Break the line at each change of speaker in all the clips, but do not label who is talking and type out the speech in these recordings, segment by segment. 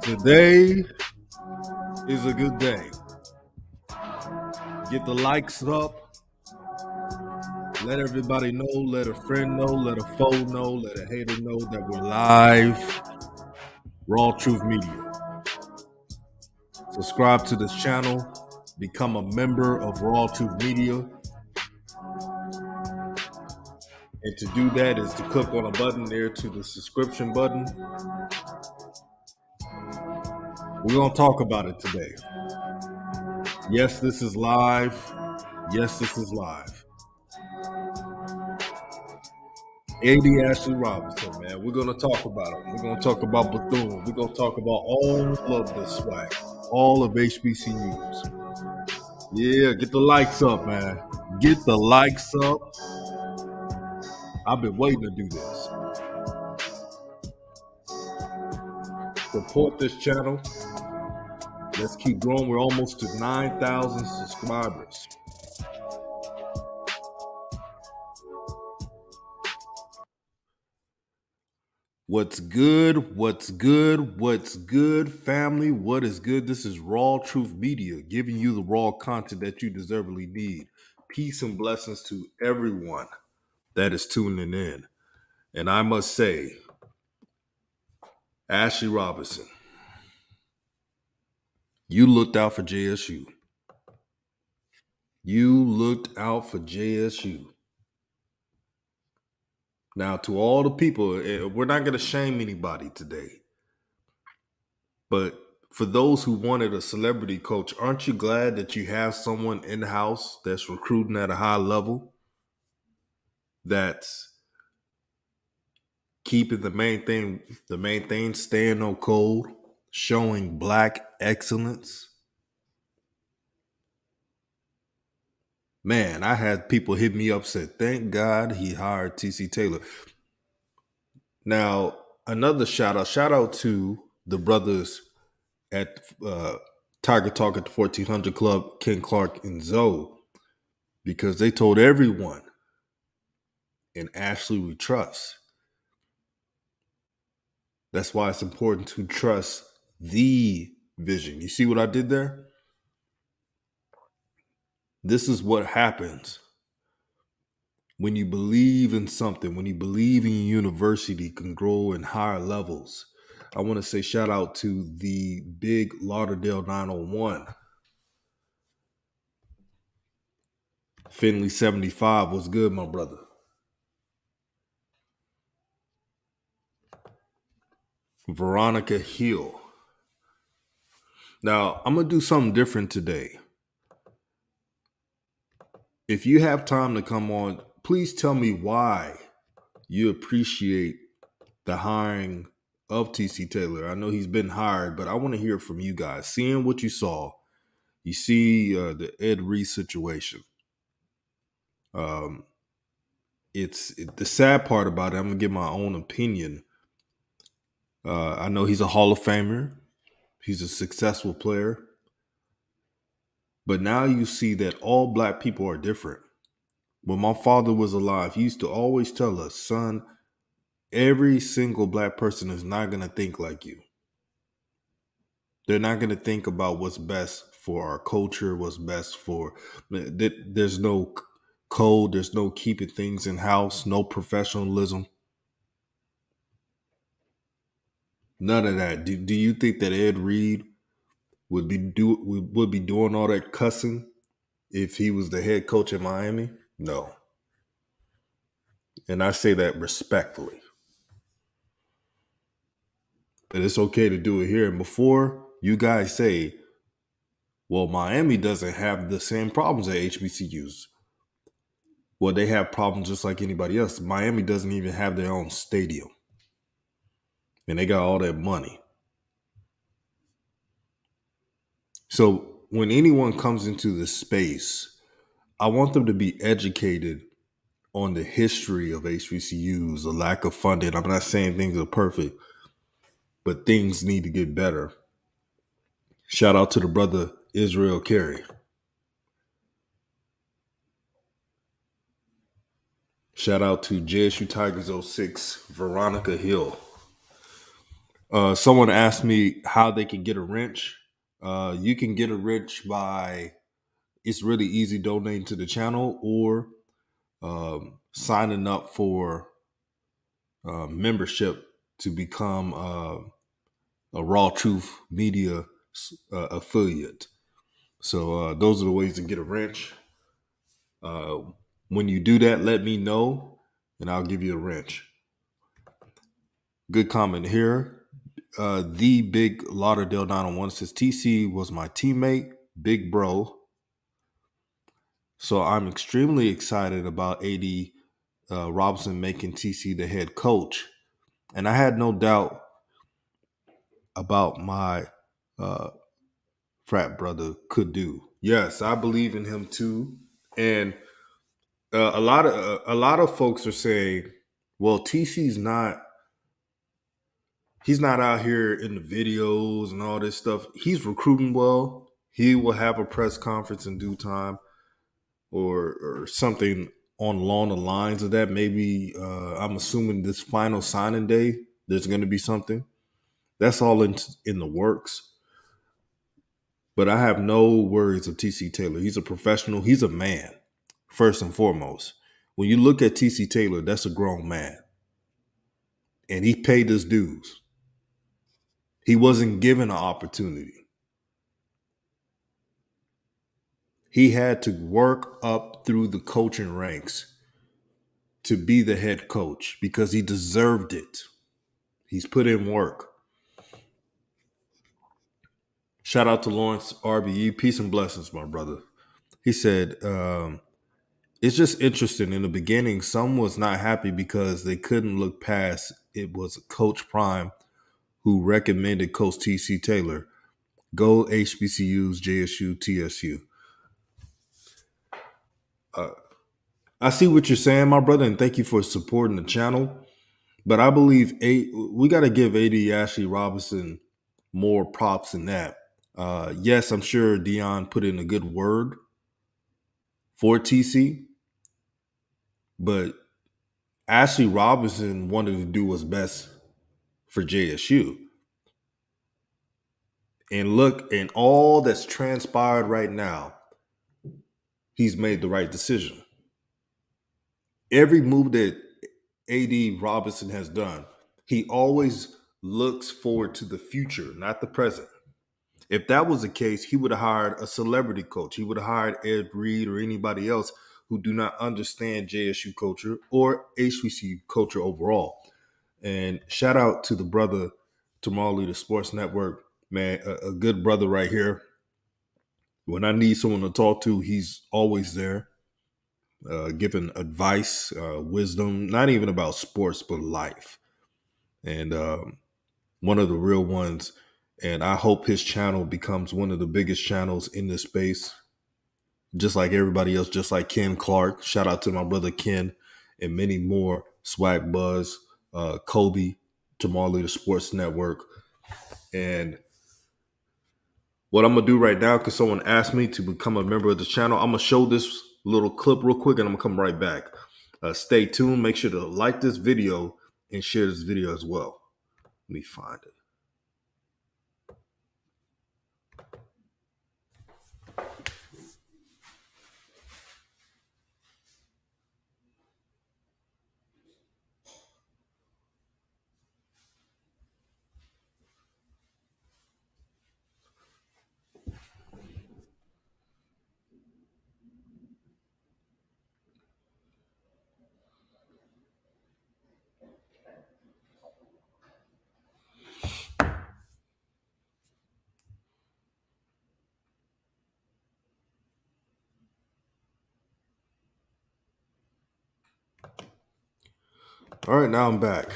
Today is a good day. Get the likes up. Let everybody know. Let a friend know. Let a foe know. Let a hater know that we're live. RawTruth Media. Subscribe to this channel. Become a member of RawTruth Media. And to do that is to click on a button there to the subscription button. We're going to talk about it today. Yes, this is live. Yes, this is live. A.D. Ashley Robinson, man. We're going to talk about it. We're going to talk about Bethune. We're going to talk about all of the SWAC, all of HBCUs. Yeah, get the likes up, man. Get the likes up. I've been waiting to do this. Support this channel. Let's keep growing. We're almost to 9,000 subscribers. What's good? What's good? What's good, family? What is good? This is RawTruth Media, giving you the raw content that you deservedly need. Peace and blessings to everyone that is tuning in. And I must say, Ashley Robinson, you looked out for JSU. You looked out for JSU. Now, to all the people, we're not going to shame anybody today. But for those who wanted a celebrity coach, aren't you glad that you have someone in-house that's recruiting at a high level, that's keeping the main thing staying on code, showing Black excellence? Man, I had people hit me up, said, thank God he hired TC Taylor. Now, another shout out to the brothers at Tiger Talk at the 1400 Club, Ken Clark and Zoe, because they told everyone, in Ashley we trust. That's why it's important to trust the vision. You see what I did there? This is what happens when you believe in something, when you believe in your university can grow in higher levels. I want to say shout out to the big Lauderdale 901. Finley 75 was good, my brother. Veronica Hill. Now, I'm going to do something different today. If you have time to come on, please tell me why you appreciate the hiring of TC Taylor. I know he's been hired, but I want to hear from you guys. Seeing what you saw, you see the Ed Reese situation. The sad part about it, I'm going to give my own opinion. I know he's a Hall of Famer. He's a successful player. But now you see that all Black people are different. When my father was alive, he used to always tell us, son, every single Black person is not going to think like you. They're not going to think about what's best for our culture, what's best for... There's no code, there's no keeping things in house, no professionalism. None of that. Do you think that Ed Reed would be doing all that cussing if he was the head coach in Miami? No. And I say that respectfully. But it's okay to do it here. And before you guys say, well, Miami doesn't have the same problems at HBCUs. Well, they have problems just like anybody else. Miami doesn't even have their own stadium. And they got all that money. So when anyone comes into this space, I want them to be educated on the history of HBCUs, the lack of funding. I'm not saying things are perfect, but things need to get better. Shout out to the brother Israel Carey. Shout out to JSU Tigers 06, Veronica Hill. Someone asked me how they can get a wrench. You can get a wrench by, it's really easy, donating to the channel or signing up for membership to become a Raw Truth Media affiliate. So those are the ways to get a wrench. Uh, when you do that, let me know and I'll give you a wrench. Good comment here. The Big Lauderdale 901 says TC was my teammate, big bro. So I'm extremely excited about AD Robinson making TC the head coach. And I had no doubt about my uh, frat brother could do. Yes, I believe in him too. And a lot of folks are saying, well, TC's not, he's not out here in the videos and all this stuff. He's recruiting well. He will have a press conference in due time, or something on along the lines of that. Maybe I'm assuming this final signing day, there's going to be something. That's all in the works. But I have no worries of TC Taylor. He's a professional. He's a man, first and foremost. When you look at TC Taylor, that's a grown man, and he paid his dues. He wasn't given an opportunity. He had to work up through the coaching ranks to be the head coach because he deserved it. He's put in work. Shout out to Lawrence RBE. Peace and blessings, my brother. He said, it's just interesting. In the beginning, some was not happy because they couldn't look past it was Coach Prime who recommended Coach TC Taylor. Go HBCUs, JSU, TSU. I see what you're saying, my brother, and thank you for supporting the channel. But I believe we got to give AD Ashley Robinson more props than that. Yes, I'm sure Dion put in a good word for TC, but Ashley Robinson wanted to do what's best for JSU. And look, and all that's transpired right now, he's made the right decision. Every move that AD Robinson has done, he always looks forward to the future, not the present. If that was the case, he would have hired a celebrity coach. He would have hired Ed Reed or anybody else who do not understand JSU culture or HBCU culture overall. And shout out to the brother, Tamale, the Sports Network, man, a good brother right here. When I need someone to talk to, he's always there, giving advice, wisdom, not even about sports, but life. And one of the real ones. And I hope his channel becomes one of the biggest channels in this space, just like everybody else, just like Ken Clark. Shout out to my brother Ken and many more. SWAC Buzz, Kobe, Tamale, the Sports Network. And what I'm going to do right now, because someone asked me to become a member of the channel, I'm going to show this little clip real quick and I'm going to come right back. Stay tuned. Make sure to like this video and share this video as well. Let me find it. All right, now I'm back.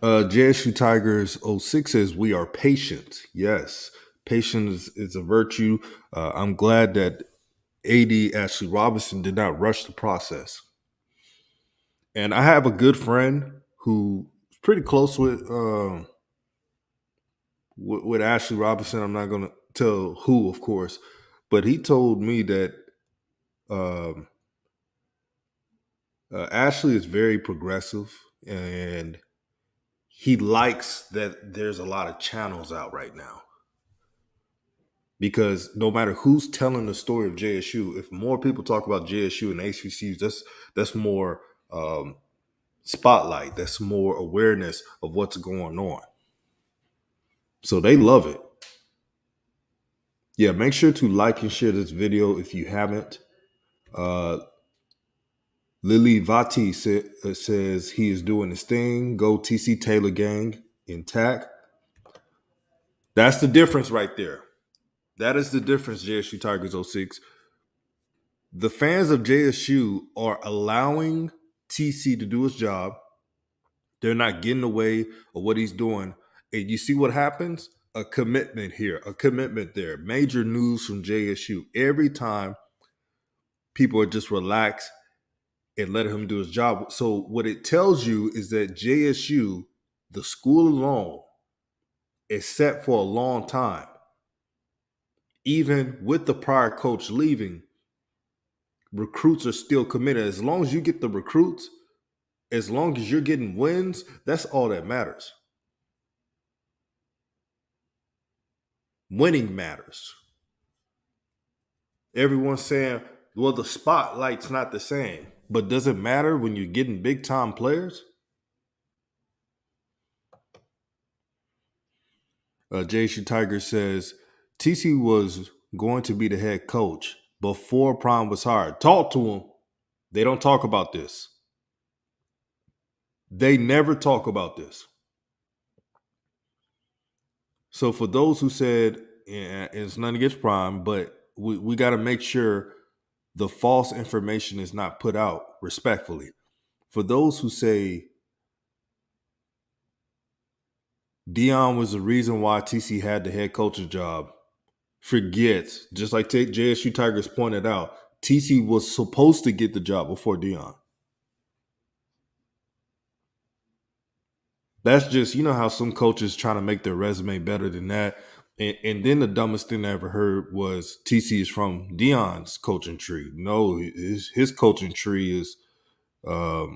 JSU Tigers 06 says, we are patient. Yes, patience is a virtue. I'm glad that AD Ashley Robinson did not rush the process. And I have a good friend who's pretty close with Ashley Robinson. I'm not going to tell who, of course, but he told me that um, Ashley is very progressive and he likes that there's a lot of channels out right now, because no matter who's telling the story of JSU, if more people talk about JSU and HBCUs, that's more spotlight, that's more awareness of what's going on. So they love it. Yeah, make sure to like and share this video if you haven't. Uh, Lily Vati says he is doing his thing. Go TC Taylor gang intact. That's the difference right there. That is the difference, JSU Tigers '06. The fans of JSU are allowing TC to do his job. They're not getting away of what he's doing. And you see what happens? A commitment here, a commitment there. Major news from JSU. Every time people are just relaxed and letting him do his job. So what it tells you is that JSU, the school alone, is set for a long time. Even with the prior coach leaving, recruits are still committed. As long as you get the recruits, as long as you're getting wins, that's all that matters. Winning matters. Everyone's saying, well, the spotlight's not the same. But does it matter when you're getting big time players? JSU Tiger says TC was going to be the head coach before Prime was hired. Talk to him. They don't talk about this. They never talk about this. So for those who said, yeah, it's nothing against Prime, but we got to make sure the false information is not put out respectfully. For those who say Dion was the reason why TC had the head coach's job, forget, just like JSU Tigers pointed out, TC was supposed to get the job before Dion. That's just, you know how some coaches trying to make their resume better than that. And then the dumbest thing I ever heard was TC is from Dion's coaching tree. No, his coaching tree is, I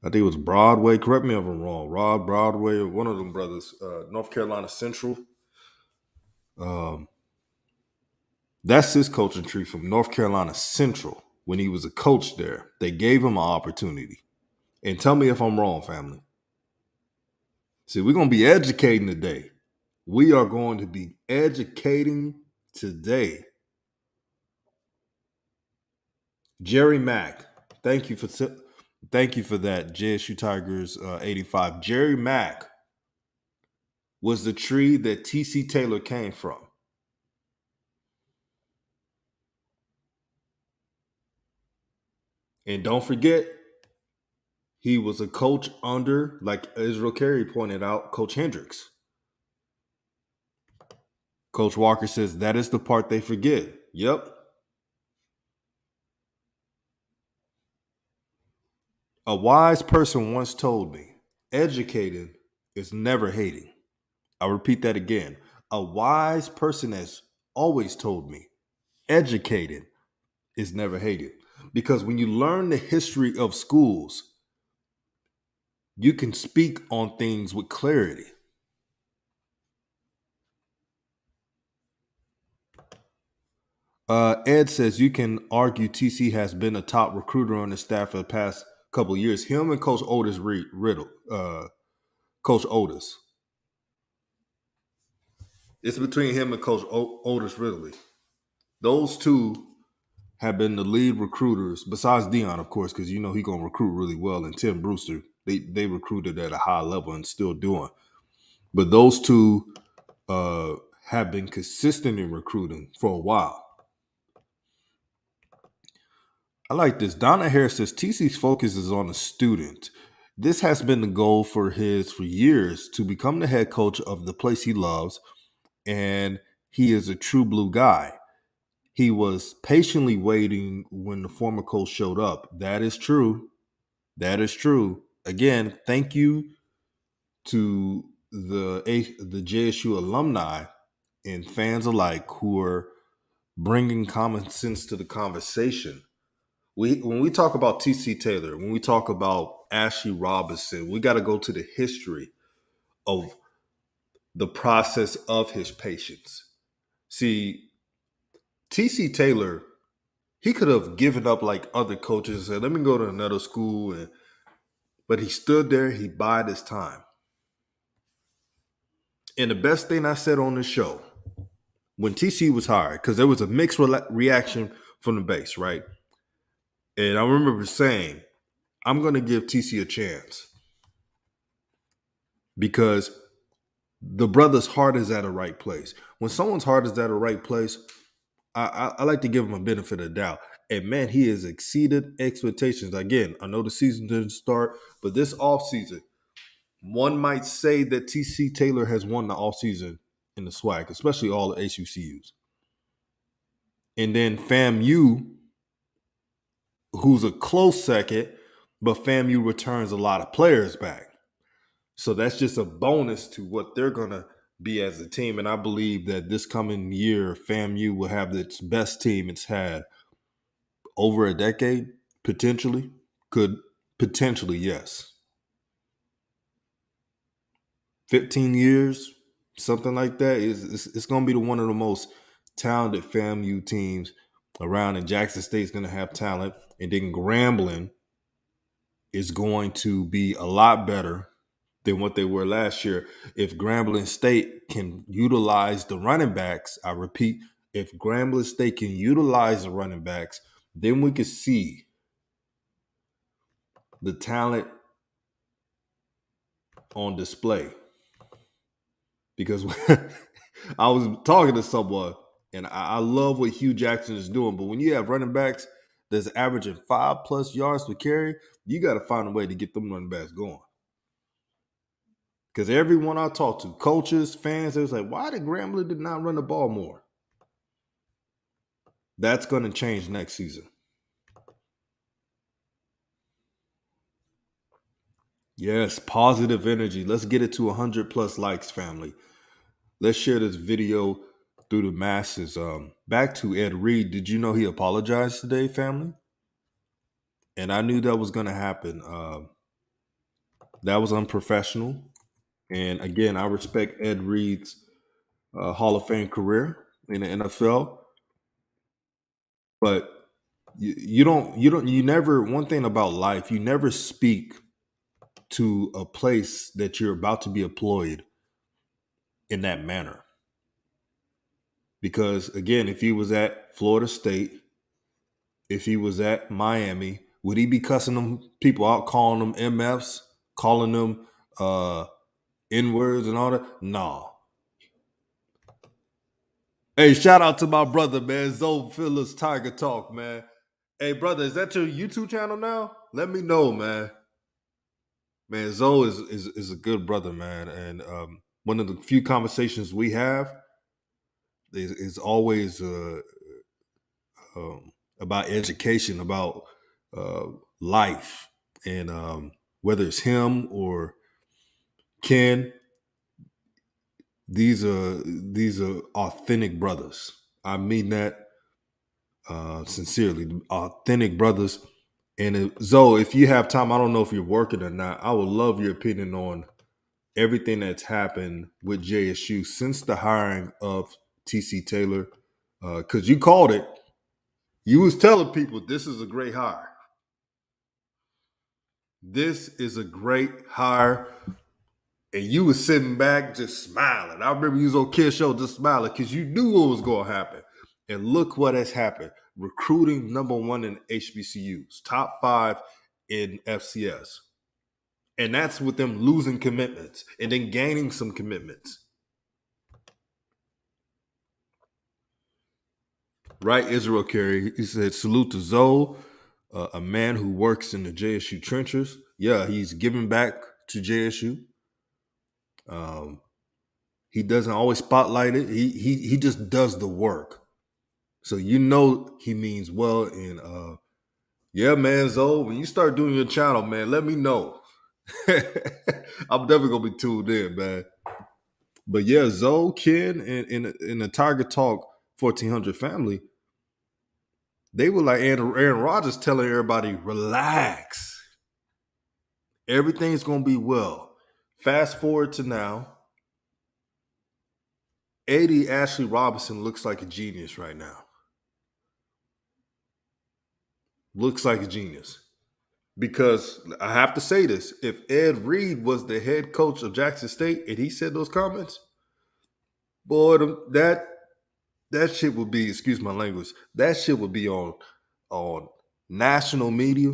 think it was Broadway. Correct me if I'm wrong. Rod Broadway, one of them brothers, North Carolina Central. That's his coaching tree from North Carolina Central. When he was a coach there, they gave him an opportunity. And tell me if I'm wrong, family. See, we're going to be educating today. We are going to be educating today. Jerry Mack, thank you for that. JSU Tigers 85. Jerry Mack was the tree that TC Taylor came from. And don't forget, he was a coach under, like Israel Carey pointed out, Coach Hendricks. Coach Walker says that is the part they forget. Yep. A wise person once told me, educating is never hating. I'll repeat that again. A wise person has always told me, educating is never hating. Because when you learn the history of schools, you can speak on things with clarity. Ed says you can argue TC has been a top recruiter on the staff for the past couple of years. Him and Coach Otis Coach Otis. It's between him and Coach Otis Ridley. Those two have been the lead recruiters, besides Dion, of course, because you know he's gonna recruit really well, and Tim Brewster. They recruited at a high level and still doing. But those two have been consistent in recruiting for a while. I like this. Donna Harris says TC's focus is on the student. This has been the goal for years to become the head coach of the place he loves, and he is a true blue guy. He was patiently waiting when the former coach showed up. That is true. That is true. Again, thank you to the JSU alumni and fans alike who are bringing common sense to the conversation. When we talk about TC Taylor, when we talk about Ashley Robinson, we got to go to the history of the process of his patience. See, TC Taylor, he could have given up like other coaches and said, "Let me go to another school," but he stood there. He bided his time. And the best thing I said on the show when TC was hired, because there was a mixed reaction from the base, right? And I remember saying, I'm going to give TC a chance because the brother's heart is at the right place. When someone's heart is at the right place, I like to give him a benefit of the doubt. And man, he has exceeded expectations. Again, I know the season didn't start, but this offseason, one might say that TC Taylor has won the offseason in the SWAC, especially all the HBCUs. And then FAMU, who's a close second, but FAMU returns a lot of players back. So that's just a bonus to what they're going to be as a team. And I believe that this coming year, FAMU will have its best team it's had over a decade, potentially. Could potentially, yes. 15 years, something like that. It's going to be one of the most talented FAMU teams around. And Jackson State's going to have talent. And then Grambling is going to be a lot better than what they were last year. If Grambling State can utilize the running backs, I repeat, if Grambling State can utilize the running backs, then we could see the talent on display. Because I was talking to someone, and I love what Hugh Jackson is doing, but when you have running backs that's averaging 5+ yards per carry, you got to find a way to get them running backs going. Because everyone I talk to, coaches, fans, they was like, why did Grambling did not run the ball more? That's going to change next season. Yes, positive energy. Let's get it to 100+ likes, family. Let's share this video through the masses. Back to Ed Reed. Did you know he apologized today, family? And I knew that was going to happen. That was unprofessional. And again, I respect Ed Reed's Hall of Fame career in the NFL. But you never, one thing about life, you never speak to a place that you're about to be employed in that manner. Because again, if he was at Florida State, if he was at Miami, would he be cussing them people out, calling them MFs, calling them N-words and all that? No. Hey, shout out to my brother, man. Zoe Phillips Tiger Talk, man. Hey, brother, is that your YouTube channel now? Let me know, man. Man, Zoe is a good brother, man. And one of the few conversations we have is always about education, about life, and whether it's him or Ken, these are authentic brothers. I mean that sincerely, authentic brothers. And Zoe, if you have time, I don't know if you're working or not. I would love your opinion on everything that's happened with JSU since the hiring of TC Taylor, because you called it. You was telling people this is a great hire. This is a great hire. And you was sitting back just smiling. I remember you was on Kid Show just smiling because you knew what was going to happen. And look what has happened. Recruiting #1 in HBCUs, top 5 in FCS. And that's with them losing commitments and then gaining some commitments. Right, Israel Carey. He said, salute to Zoe, a man who works in the JSU trenches. Yeah, he's giving back to JSU. He doesn't always spotlight it. He just does the work. So you know he means well. And yeah, man, Zoe, when you start doing your channel, man, let me know. I'm definitely gonna be tuned in, man. But yeah, Zoe, Ken, and the Tiger Talk 1400 family, They were like Aaron Rodgers telling everybody, relax. Everything's gonna be well. Fast forward to now. Eddie Ashley Robinson looks like a genius right now. Looks like a genius. Because I have to say this, if Ed Reed was the head coach of Jackson State and he said those comments, boy, that shit would be, excuse my language, that shit would be on national media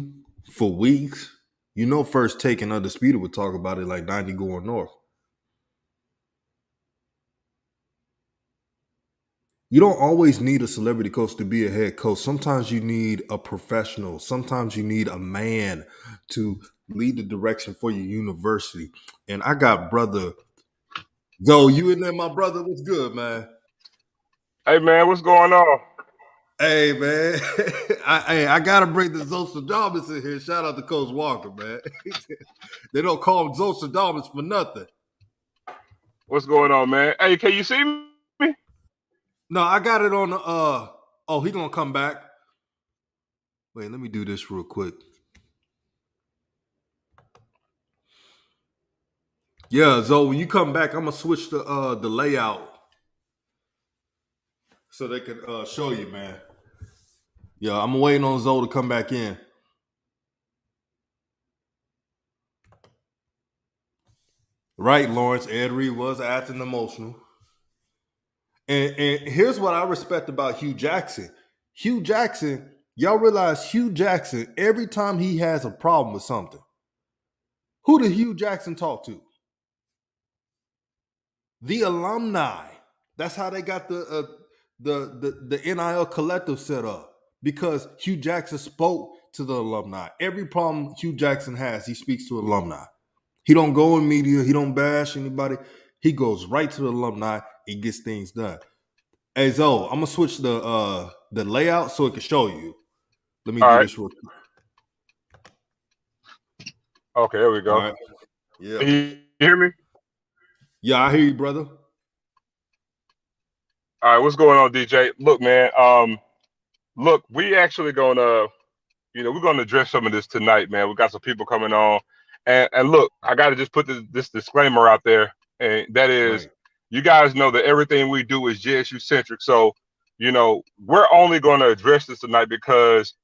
for weeks. You know, First Take and Undisputed would talk about it like 90 going north. You don't always need a celebrity coach to be a head coach. Sometimes you need a professional. Sometimes you need a man to lead the direction for your university. And I got brother Zo, you in there, my brother? What's good, man?
Hey man, what's going on?
Hey, man. I gotta bring the Zostradamus in here. Shout out to Coach Walker, man. They don't call him Zostradamus for nothing.
What's going on, man? Hey, can you see me?
No, I got it on the oh, he gonna come back. Wait, let me do this real quick. Yeah, Zo, when you come back, I'm gonna switch the layout so they can show you, man. Yeah, I'm waiting on Zo to come back in. Right, Lawrence. Ed Reed was acting emotional. And here's what I respect about Hugh Jackson. Hugh Jackson, y'all realize Hugh Jackson, every time he has a problem with something, who did Hugh Jackson talk to? The alumni. That's how they got the NIL collective set up, because Hugh Jackson spoke to the alumni. Every problem Hugh Jackson has, he speaks to alumni. He don't go in media. He don't bash anybody. He goes right to the alumni and gets things done. Hey, Zo, I'm gonna switch the layout so it can show you. Let me do this real quick.
Okay, there we go.
All right. Yeah.
Can you hear me?
Yeah, I hear you, brother.
All right, what's going on, DJ? Look, man. Look, we actually gonna, we're gonna address some of this tonight, man. We got some people coming on, and look, I gotta just put this disclaimer out there, and that is,
Right.
you guys know that everything we do is JSU centric. So, we're only gonna address this tonight because,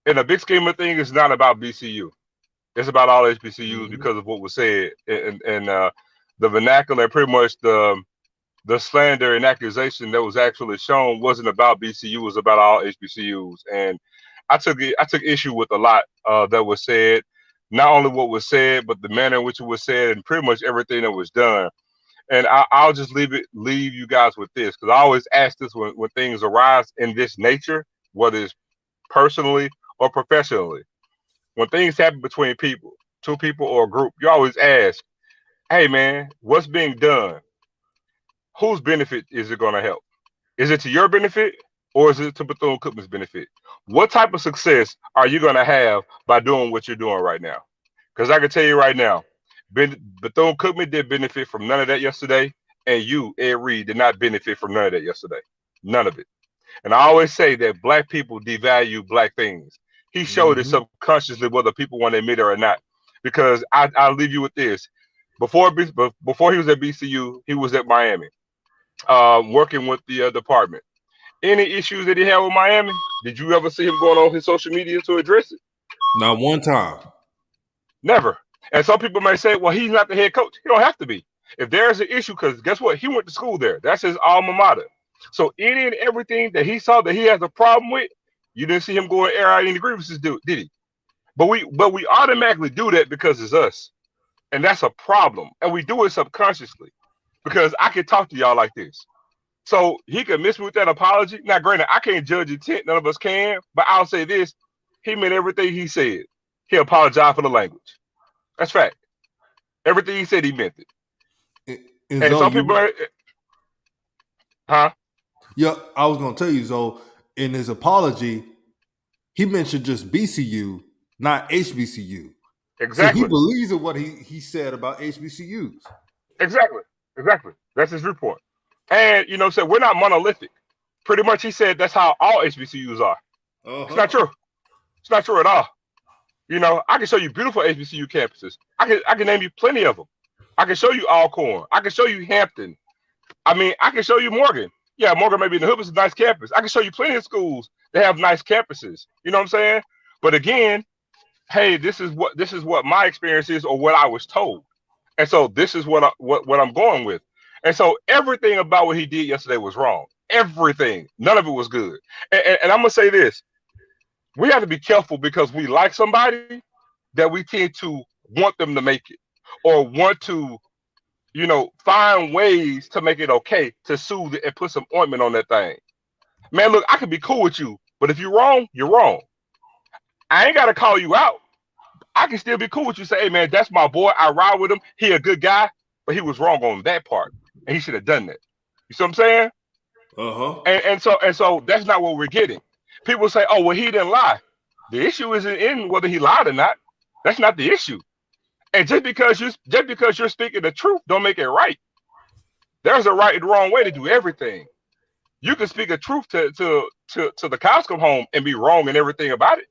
in the big scheme of things, it's not about BCU. It's about all HBCUs because of what was said and the vernacular, pretty much the slander and accusation that was actually shown wasn't about BCU, it was about all HBCUs. And I took issue with a lot that was said, not only what was said, but the manner in which it was said, and pretty much everything that was done. And I'll just leave you guys with this, because I always ask this when things arise in this nature, whether it's personally or professionally. When things happen between people, two people or a group, you always ask, hey man, what's being done? Whose benefit is it going to help? Is it to your benefit, or is it to Bethune-Cookman's benefit? What type of success are you going to have by doing what you're doing right now? Because I can tell you right now, Bethune-Cookman did benefit from none of that yesterday, and you, Ed Reed, did not benefit from none of that yesterday. None of it. And I always say that black people devalue black things. He showed it subconsciously, whether people want to admit it or not. Because I'll leave you with this. Before he was at BCU, he was at Miami, working with the department. Any issues that he had with Miami, did you ever see him going on his social media to address it?
Not one time.
Never. And some people may say, well, he's not the head coach. He don't have to be. If there's an issue, because guess what? He went to school there. That's his alma mater. So any and everything that he saw that he has a problem with, you didn't see him go and air out any grievances, did he? But we automatically do that because it's us. And that's a problem. And we do it subconsciously. Because I can talk to y'all like this. So he could miss me with that apology. Now, granted, I can't judge intent. None of us can. But I'll say this. He meant everything he said. He apologized for the language. That's fact. Everything he said, he meant it. And some people are... Huh?
Yeah, I was going to tell you, Zo, in his apology, he mentioned just BCU, not HBCU.
Exactly.
So he believes in what he said about HBCUs.
Exactly. That's his report. And, so we're not monolithic. Pretty much he said that's how all HBCUs are. It's not
Uh-huh.
true. It's not true at all. You know, I can show you beautiful HBCU campuses. I can name you plenty of them. I can show you Alcorn. I can show you Hampton. I mean, I can show you Morgan. Yeah, Morgan maybe in the hood is a nice campus. I can show you plenty of schools that have nice campuses. You know what I'm saying? But again, hey, this is what my experience is or what I was told. And so this is what I'm going with. And so everything about what he did yesterday was wrong. Everything. None of it was good. And I'm gonna say this. We have to be careful because we like somebody that we tend to want them to make it or want to, find ways to make it okay to soothe it and put some ointment on that thing. Man, look, I can be cool with you, but if you're wrong, you're wrong. I ain't gotta call you out. I can still be cool with you. Say, hey man, that's my boy. I ride with him. He a good guy, but he was wrong on that part, and he should have done that. You see what I'm saying?
Uh-huh.
And so that's not what we're getting. People say, oh well, he didn't lie. The issue isn't in whether he lied or not. That's not the issue. And just because you're speaking the truth, don't make it right. There's a right and wrong way to do everything. You can speak a truth to the cows come home and be wrong in everything about it.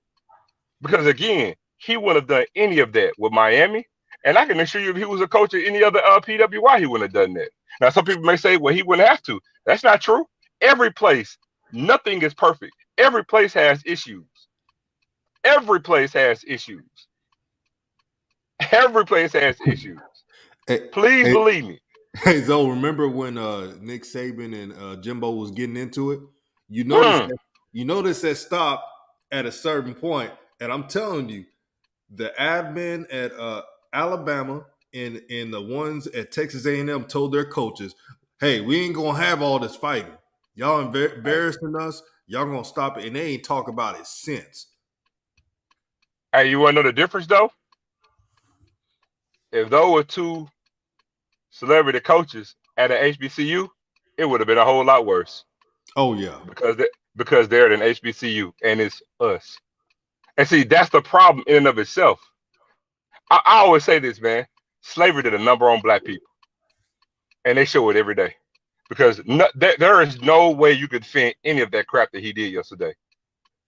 Because again, he wouldn't have done any of that with Miami. And I can assure you, if he was a coach at any other PWI, he wouldn't have done that. Now, some people may say, well, he wouldn't have to. That's not true. Every place, nothing is perfect. Every place has issues. Every place has issues. Every place has issues.
Hey,
Please
hey,
believe me.
hey, Zoe, remember when Nick Saban and Jimbo was getting into it? You notice
Hmm.
that stopped at a certain point, and I'm telling you, the admin at Alabama and the ones at Texas A&M told their coaches, "Hey, we ain't gonna have all this fighting. Y'all
Hey,
embarrassing us. Y'all gonna stop it." And they ain't talk about it since.
hey, you want to know the difference though? If those were two celebrity coaches at an HBCU, it would have been a whole lot worse
Oh yeah.
because they're at an HBCU and it's us. And see, that's the problem in and of itself. I always say this, man. Slavery did a number on black people, and they show it every day. Because there is no way you could defend any of that crap that he did yesterday.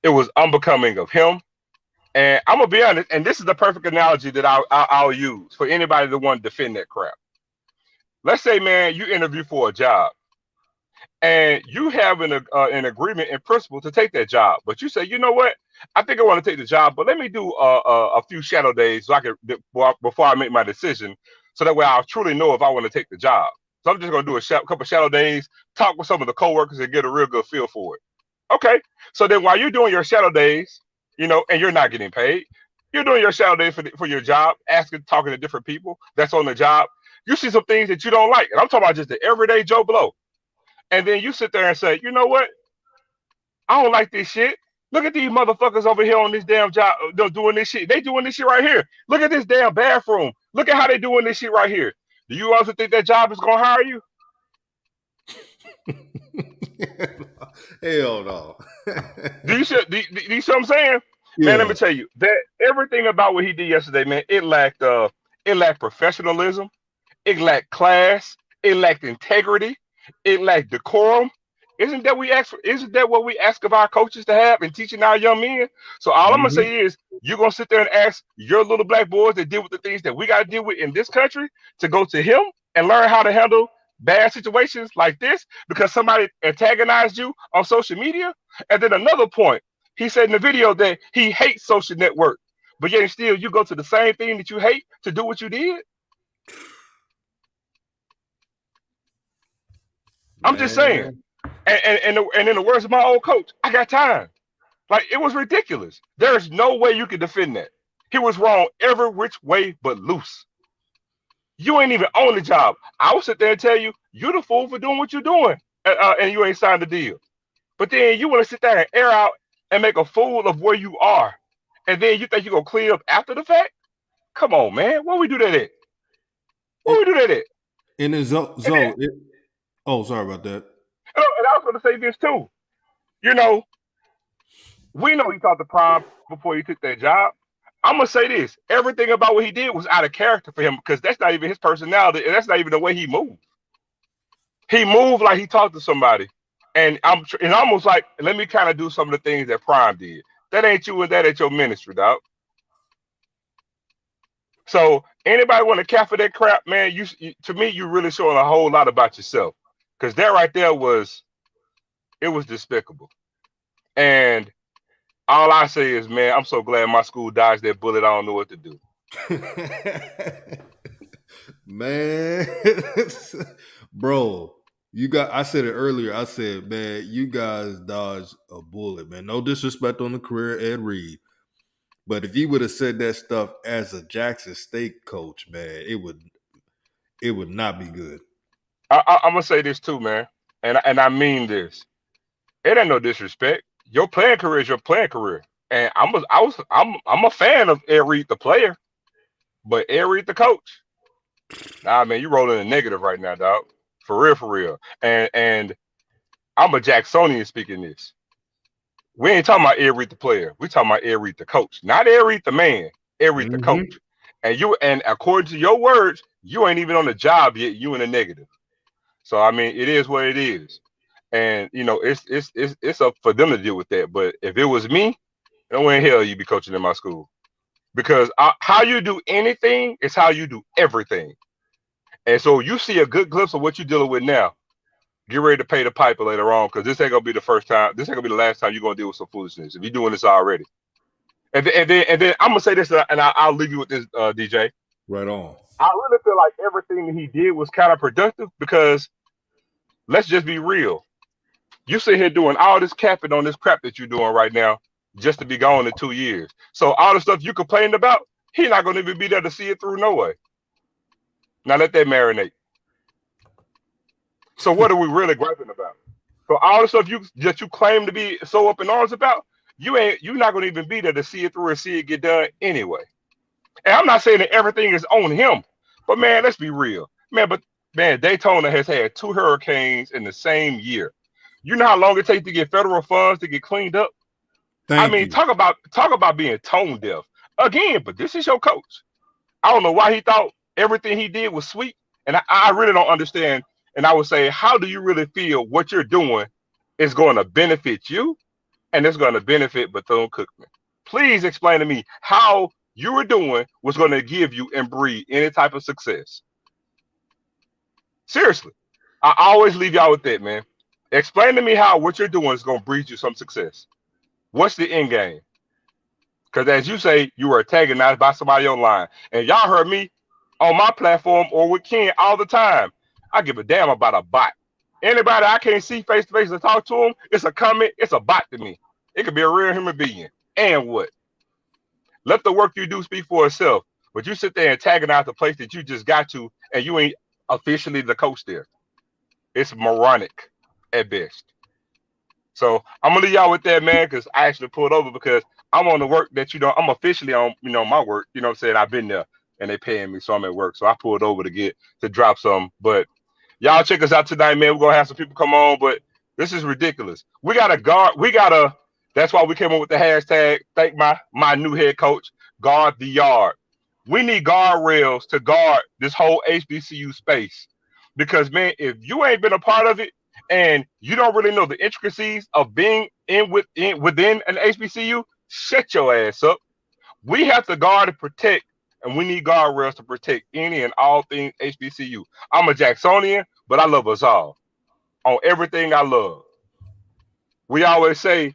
It was unbecoming of him. And I'm gonna be honest, and this is the perfect analogy that I'll use for anybody that want to defend that crap. Let's say, man, you interview for a job, and you have an agreement in principle to take that job, but you say, you know what, I think I want to take the job, but let me do a few shadow days so I can before I make my decision, so that way I'll truly know if I want to take the job. So I'm just gonna do a couple shadow days, talk with some of the coworkers, and get a real good feel for it. Okay, so then while you're doing your shadow days, and you're not getting paid, you're doing your shadow days for your job, talking to different people that's on the job. You see some things that you don't like, and I'm talking about just the everyday Joe Blow. And then you sit there and say, you know what? I don't like this shit. Look at these motherfuckers over here on this damn job doing this shit. They doing this shit right here. Look at this damn bathroom. Look at how they doing this shit right here. Do you also think that job is gonna hire you?
Hell no.
Do you see what I'm saying? Man, let
Yeah.
me tell you that everything about what he did yesterday, man, it lacked professionalism, it lacked class, it lacked integrity, it lacked decorum. Isn't that what we ask of our coaches to have in teaching our young men? So all I'm gonna
Hmm.
say is you're gonna sit there and ask your little black boys that deal with the things that we gotta deal with in this country to go to him and learn how to handle bad situations like this because somebody antagonized you on social media. And then another point, he said in the video that he hates social network, but yet still you go to the same thing that you hate to do what you did. I'm just saying.
Man.
And in the words of my old coach, I got time. Like it was ridiculous. There's no way you could defend that. He was wrong every which way but loose. You ain't even on the job. I will sit there and tell you, you're the fool for doing what you're doing, and you ain't signed the deal. But then you want to sit there and air out and make a fool of where you are, and then you think you're gonna clean up after the fact? Come on, man. Where we do that at? Where
It,
we do that at?
and then
And then,
oh, sorry about that.
and I was gonna say this too. You know, we know he taught the prime before he took that job. I'm gonna say this: everything about what he did was out of character for him because that's not even his personality, and that's not even the way he moved. He moved like he talked to somebody, And it's almost like, let me kind of do some of the things that Prime did. That ain't you and that ain't your ministry, dog. So anybody want to cap for that crap, man? To me, you really showing a whole lot about yourself, because that right there was despicable. And all I say is, man, I'm so glad my school dodged that bullet. I don't know what to do.
Man, bro, I said it earlier. I said, man, you guys dodged a bullet, man. No disrespect on the career, Ed Reed. But if you would have said that stuff as a Jackson State coach, man, it would not be good.
I'm gonna say this too, man, and I mean this. It ain't no disrespect. Your playing career is your playing career, and I'm a fan of Ed Reed the player, but Ed Reed the coach. Nah, man, you rolling a negative right now, dog. For real, for real. And I'm a Jacksonian speaking this. We ain't talking about Ed Reed the player. We talking about Ed Reed the coach, not Ed Reed the man. Ed Reed the
Mm-hmm.
coach. And according to your words, you ain't even on the job yet. You in a negative. So I mean, it is what it is. And it's up for them to deal with that. But if it was me, no way in hell you be coaching in my school, because how you do anything is how you do everything. And so you see a good glimpse of what you're dealing with now. Get ready to pay the piper later on, because this ain't gonna be the first time. This ain't gonna be the last time you're gonna deal with some foolishness if you're doing this already. And then I'm gonna say this, and I'll leave you with this, DJ.
Right on.
I really feel like everything that he did was kind of productive, because let's just be real. You sit here doing all this capping on this crap that you're doing right now, just to be gone in 2 years. So all the stuff you complained about, he's not gonna even be there to see it through no way. Now let that marinate. So what are we really griping about? So all the stuff you claim to be so up in arms about, you're not gonna even be there to see it through and see it get done anyway. And I'm not saying that everything is on him, but man, let's be real, man. But man, Daytona has had 2 hurricanes in the same year. You know how long it takes to get federal funds to get cleaned up? I
Thank
mean,
you.
talk about being tone deaf again. But this is your coach. I don't know why he thought everything he did was sweet, and I really don't understand. And I would say, how do you really feel what you're doing is going to benefit you, and it's going to benefit Bethune-Cookman? Please explain to me how you were doing was going to give you and breed any type of success. Seriously, I always leave y'all with that, man. Explain to me how what you're doing is going to breed you some success. What's the end game? Because as you say, you were antagonized by somebody online. And y'all heard me on my platform or with Ken all the time. I give a damn about a bot. Anybody I can't see face to face and talk to them, it's a comment, it's a bot to me. It could be a real human being. And what? Let the work you do speak for itself. But you sit there and antagonize the place that you just got to, and you ain't officially the coach there. It's moronic at best. So I'm gonna leave y'all with that, man, because I actually pulled over because I'm on the work that I'm officially on, my work. You know what I'm saying? I've been there and they paying me, so I'm at work. So I pulled over to drop some. But y'all check us out tonight, man. We're gonna have some people come on, but this is ridiculous. We gotta guard, that's why we came up with the hashtag, thank my new head coach, guard the yard. We need guardrails to guard this whole HBCU space. Because man, if you ain't been a part of it, and you don't really know the intricacies of being within an HBCU, shut your ass up. We have to guard and protect, and we need guardrails to protect any and all things HBCU. I'm a Jacksonian, but I love us all on everything I love. We always say,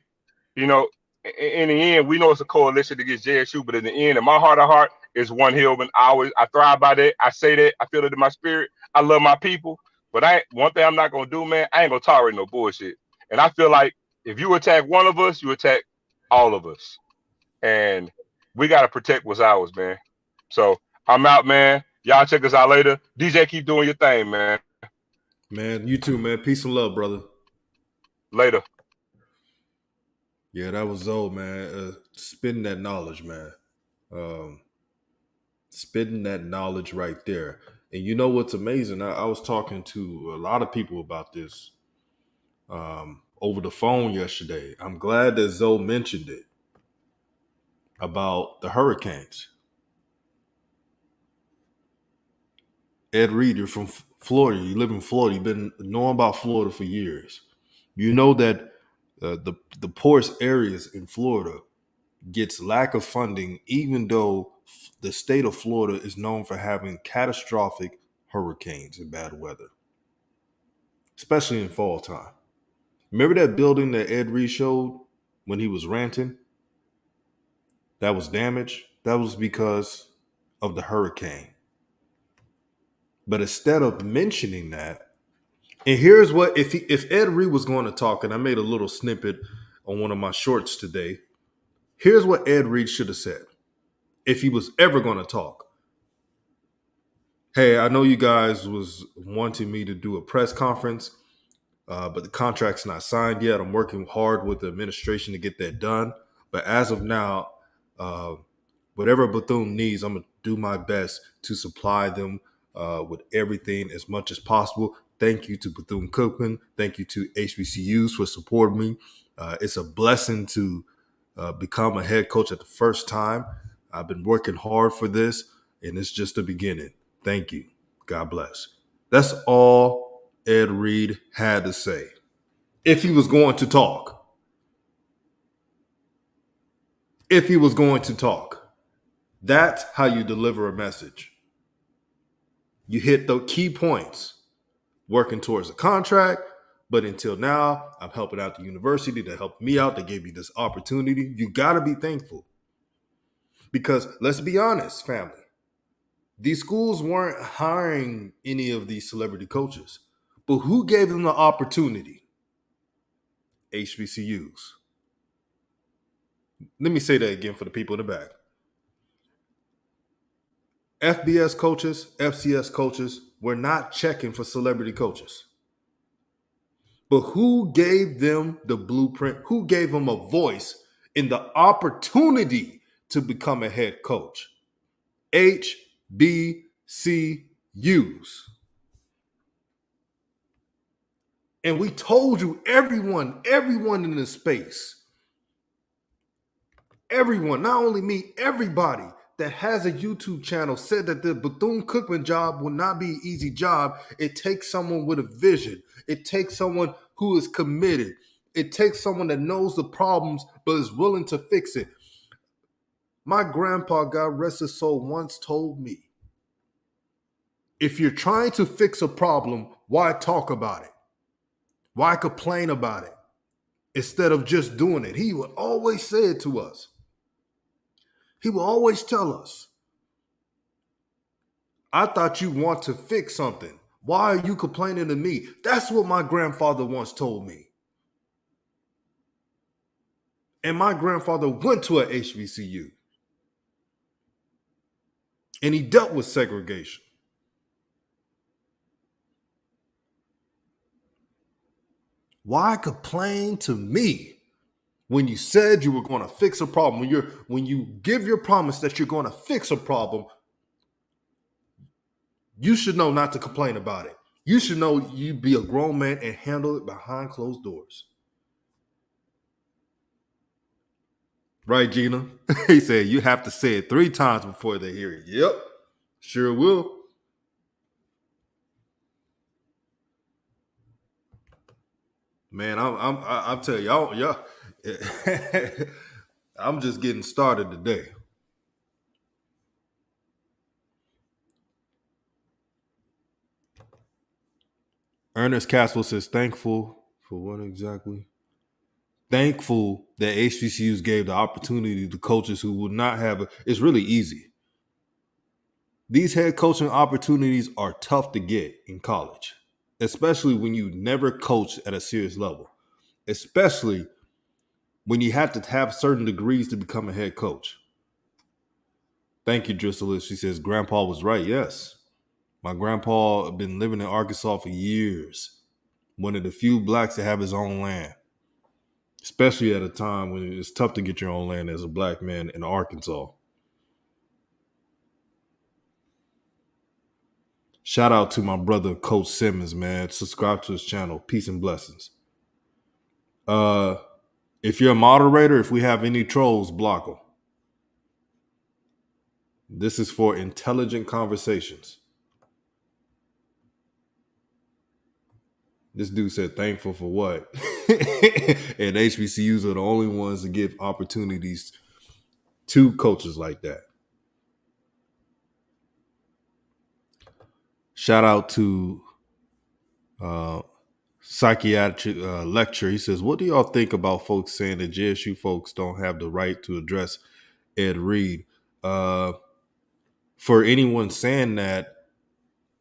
you know, in the end, we know it's a coalition against JSU, but in the end, in my heart of heart, is one Hillman. I thrive by that. I say that. I feel it in my spirit. I love my people. But one thing I'm not gonna do, man, I ain't gonna tolerate no bullshit. And I feel like if you attack one of us, you attack all of us. And we gotta protect what's ours, man. So I'm out, man. Y'all check us out later. DJ, keep doing your thing, man.
Man, you too, man. Peace and love, brother.
Later.
Yeah, that was Zoe, man. Spitting that knowledge, man. Um, Spitting that knowledge right there. And you know what's amazing? I was talking to a lot of people about this over the phone yesterday. I'm glad that Zoe mentioned it about the hurricanes. Ed Reed, you're from Florida. You live in Florida. You've been knowing about Florida for years. You know that the poorest areas in Florida gets lack of funding, even though the state of Florida is known for having catastrophic hurricanes and bad weather, especially in fall time. Remember that building that Ed Reed showed when he was ranting that was damaged? That was because of the hurricane. But instead of mentioning that, and here's what if Ed Reed was going to talk, and I made a little snippet on one of my shorts today. Here's what Ed Reed should have said if he was ever going to talk. Hey, I know you guys was wanting me to do a press conference, but the contract's not signed yet. I'm working hard with the administration to get that done. But as of now, uh, whatever Bethune needs, I'm gonna do my best to supply them with everything as much as possible. Thank you to Bethune Cookman. Thank you to HBCUs for supporting me. It's a blessing to become a head coach at the first time. I've been working hard for this, and it's just the beginning. Thank you. God bless. That's all Ed Reed had to say. If he was going to talk. If he was going to talk. That's how you deliver a message. You hit the key points, working towards a contract. But until now, I'm helping out the university to help me out. They gave me this opportunity. You got to be thankful. Because let's be honest, family, these schools weren't hiring any of these celebrity coaches. But who gave them the opportunity? HBCUs. Let me say that again for the people in the back. FBS coaches, FCS coaches were not checking for celebrity coaches. But who gave them the blueprint? Who gave them a voice in the opportunity to become a head coach? HBCUs. And we told you, everyone in this space, everyone, not only me, everybody that has a YouTube channel said that the Bethune-Cookman job will not be an easy job. It takes someone with a vision. It takes someone who is committed. It takes someone that knows the problems but is willing to fix it. My grandpa, God rest his soul, once told me, if you're trying to fix a problem, why talk about it? Why complain about it instead of just doing it? He would always say it to us. He will always tell us, I thought you want to fix something. Why are you complaining to me? That's what my grandfather once told me. And my grandfather went to a HBCU. And he dealt with segregation. Why complain to me when you said you were going to fix a problem? When you give your promise that you're going to fix a problem, you should know not to complain about it. You should know you be a grown man and handle it behind closed doors. Right, Gina? He said you have to say it 3 times before they hear it. Yep, sure will. Man, I'm telling y'all, I'm just getting started today. Ernest Caswell says, thankful for what exactly? Thankful that HBCUs gave the opportunity to coaches who would not have it's really easy. These head coaching opportunities are tough to get in college, especially when you never coached at a serious level, especially when you have to have certain degrees to become a head coach. Thank you, Drusilla. She says, Grandpa was right. Yes. My grandpa had been living in Arkansas for years. One of the few blacks to have his own land, especially at a time when it's tough to get your own land as a black man in Arkansas. Shout out to my brother, Coach Simmons, man. Subscribe to his channel. Peace and blessings. If you're a moderator, if we have any trolls, block them. This is for intelligent conversations. This dude said thankful for what? And HBCUs are the only ones to give opportunities to coaches like that. Shout out to uh, psychiatric lecture. He says, "What do y'all think about folks saying that JSU folks don't have the right to address Ed Reed?" Uh, for anyone saying that,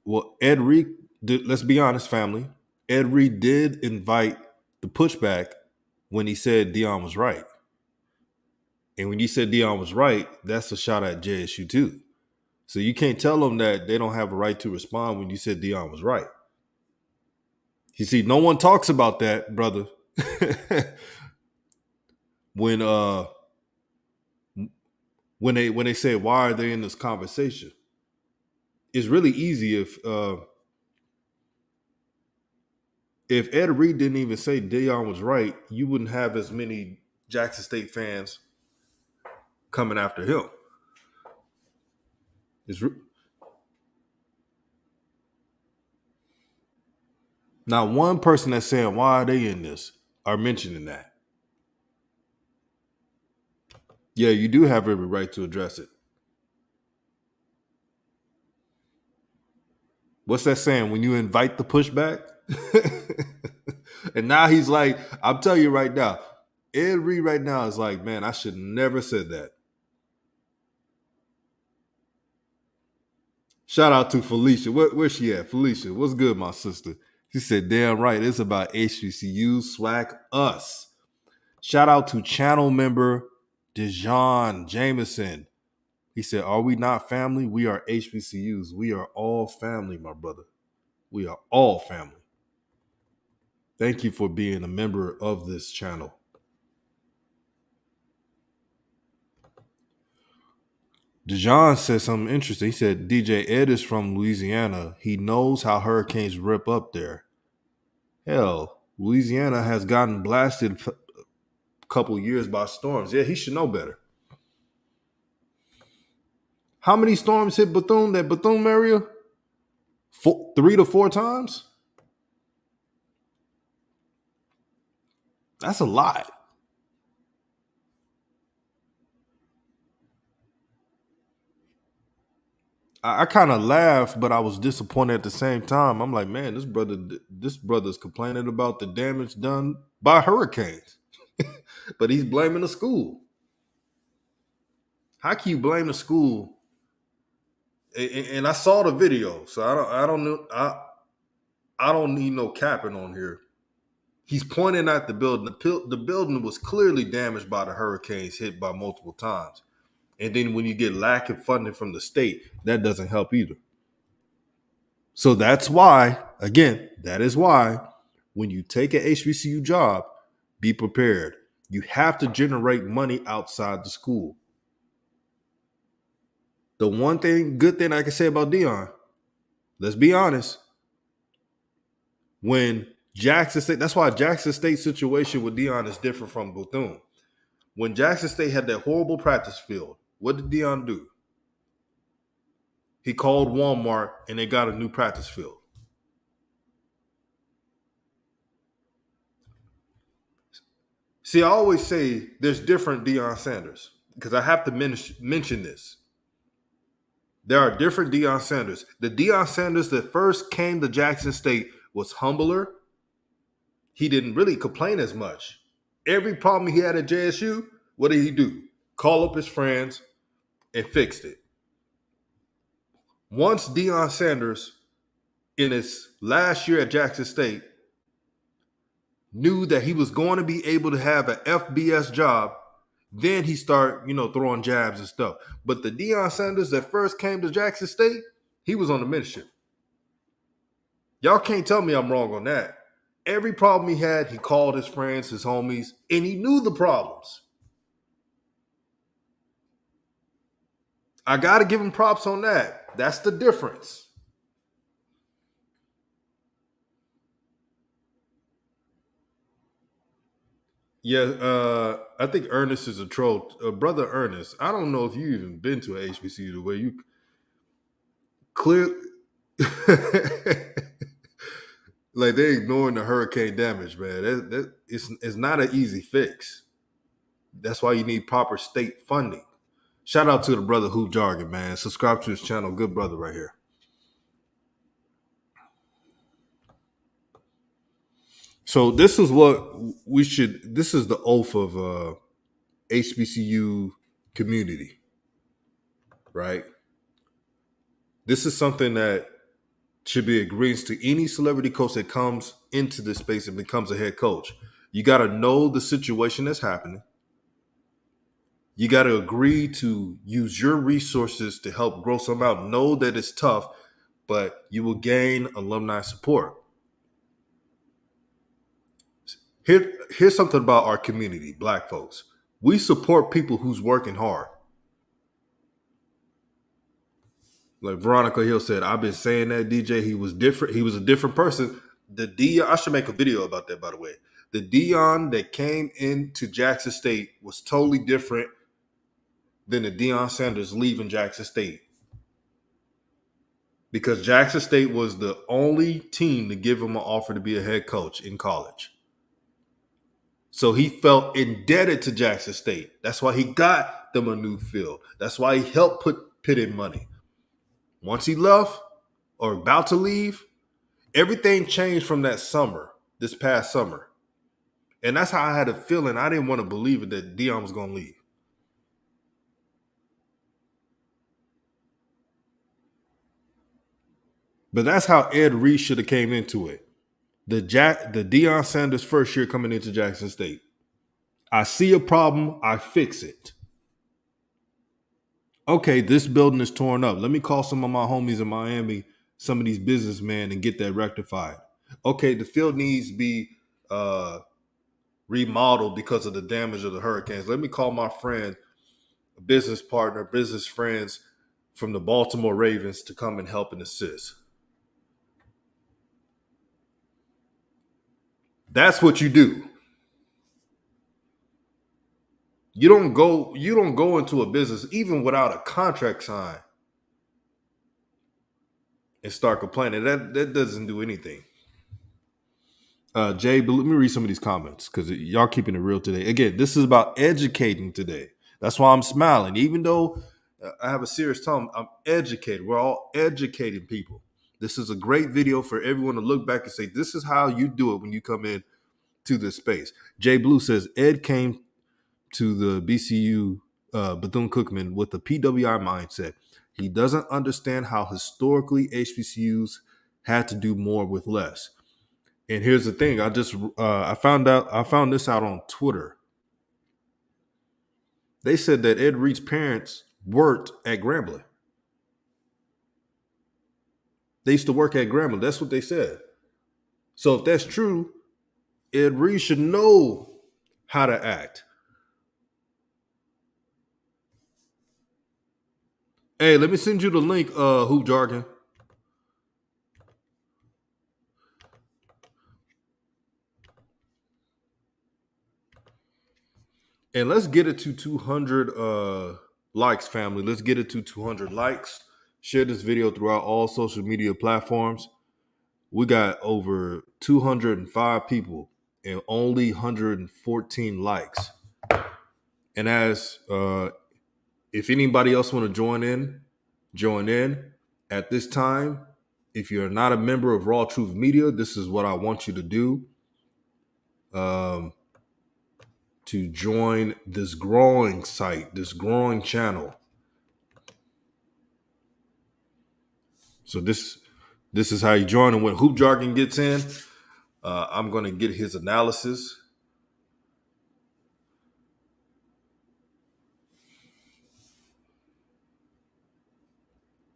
well, Ed Reed, let's be honest, family. Ed Reed did invite the pushback when he said Dion was right. And when you said Dion was right, that's a shot at JSU too. So you can't tell them that they don't have a right to respond when you said Dion was right. You see, no one talks about that, brother. when when they say why are they in this conversation, it's really easy if Ed Reed didn't even say Dion was right, you wouldn't have as many Jackson State fans coming after him. It's not one person that's saying why are they in this are mentioning that. Yeah, you do have every right to address it. What's that saying? When you invite the pushback? And now he's like, I'm telling you right now, Ed Reed right now is like, man, I should never said that. Shout out to Felicia. Where's she at? Felicia, what's good, my sister? She said, damn right, it's about HBCU, SWAC, us. Shout out to channel member Dejan Jameson. He said, are we not family? We are HBCUs. We are all family, my brother. We are all family. Thank you for being a member of this channel. Dejan said something interesting. He said, DJ Ed is from Louisiana. He knows how hurricanes rip up there. Hell, Louisiana has gotten blasted a couple years by storms. Yeah, he should know better. How many storms hit Bethune, that Bethune area? 3 to 4 times? That's a lot. I kind of laughed, but I was disappointed at the same time. I'm like, man, this brother's complaining about the damage done by hurricanes, but he's blaming the school. How can you blame the school? And I saw the video, so I don't know. I don't need no capping on here. He's pointing at the building. The building was clearly damaged by the hurricanes, hit by multiple times. And then when you get lack of funding from the state, that doesn't help either. So that's why, again, that is why when you take an HBCU job, be prepared. You have to generate money outside the school. The one good thing I can say about Dion, let's be honest, when Jackson State, that's why Jackson State's situation with Dion is different from Bethune. When Jackson State had that horrible practice field, what did Dion do? He called Walmart and they got a new practice field. See, I always say there's different Deion Sanders because I have to mention this. There are different Deion Sanders. The Deion Sanders that first came to Jackson State was humbler. He didn't really complain as much. Every problem he had at JSU, what did he do? Call up his friends and fixed it. Once Deion Sanders, in his last year at Jackson State, knew that he was going to be able to have an FBS job, then he started, throwing jabs and stuff. But the Deion Sanders that first came to Jackson State, he was on the mission. Y'all can't tell me I'm wrong on that. Every problem he had, he called his friends, his homies, and he knew the problems. I got to give him props on that. That's the difference. Yeah, I think Ernest is a troll. Brother Ernest, I don't know if you even been to a HBCU the way you clear. Like they're ignoring the hurricane damage, man. It's not an easy fix. That's why you need proper state funding. Shout out to the brother Hoop Jargon, man. Subscribe to his channel. Good brother right here. So this is what we should. This is the oath of HBCU community, right? This is something that should be agreeing to any celebrity coach that comes into this space and becomes a head coach. You got to know the situation that's happening. You got to agree to use your resources to help grow some out. Know that it's tough, but you will gain alumni support. Here's something about our community, Black folks. We support people who's working hard. Like Veronica Hill said, I've been saying that, DJ. He was different. He was a different person. The Dion, I should make a video about that, by the way. The Dion that came into Jackson State was totally different than the Deion Sanders leaving Jackson State. Because Jackson State was the only team to give him an offer to be a head coach in college. So he felt indebted to Jackson State. That's why he got them a new field. That's why he helped put Pitt in money. Once he left or about to leave, everything changed from that summer, this past summer. And that's how I had a feeling. I didn't want to believe it that Deion was going to leave. But that's how Ed Reed should have came into it. The Deion Sanders first year coming into Jackson State. I see a problem, I fix it. Okay, this building is torn up. Let me call some of my homies in Miami, some of these businessmen, and get that rectified. Okay, the field needs to be remodeled because of the damage of the hurricanes. Let me call my friend, a business partner, business friends from the Baltimore Ravens to come and help and assist. That's what you do. You don't go into a business even without a contract signed and start complaining. That doesn't do anything. Jay, but let me read some of these comments because y'all keeping it real today. Again, this is about educating today. That's why I'm smiling. Even though I have a serious tone, I'm educated. We're all educating people. This is a great video for everyone to look back and say, this is how you do it when you come in to this space. Jay Blue says, Ed came to the BCU Bethune-Cookman with a PWI mindset. He doesn't understand how historically HBCUs had to do more with less. And here's the thing: I found this out on Twitter. They said that Ed Reed's parents worked at Grambling. They used to work at Grambling. That's what they said. So if that's true, Ed Reed should know how to act. Hey, let me send you the link, Hoop Jargon. And let's get it to 200 likes, family. Let's get it to 200 likes. Share this video throughout all social media platforms. We got over 205 people and only 114 likes. And as if anybody else want to join in at this time. If you're not a member of RawTruth Media, this is what I want you to do. To join this growing site, this growing channel. So this is how you join. And when Hoop Jargon gets in, I'm going to get his analysis.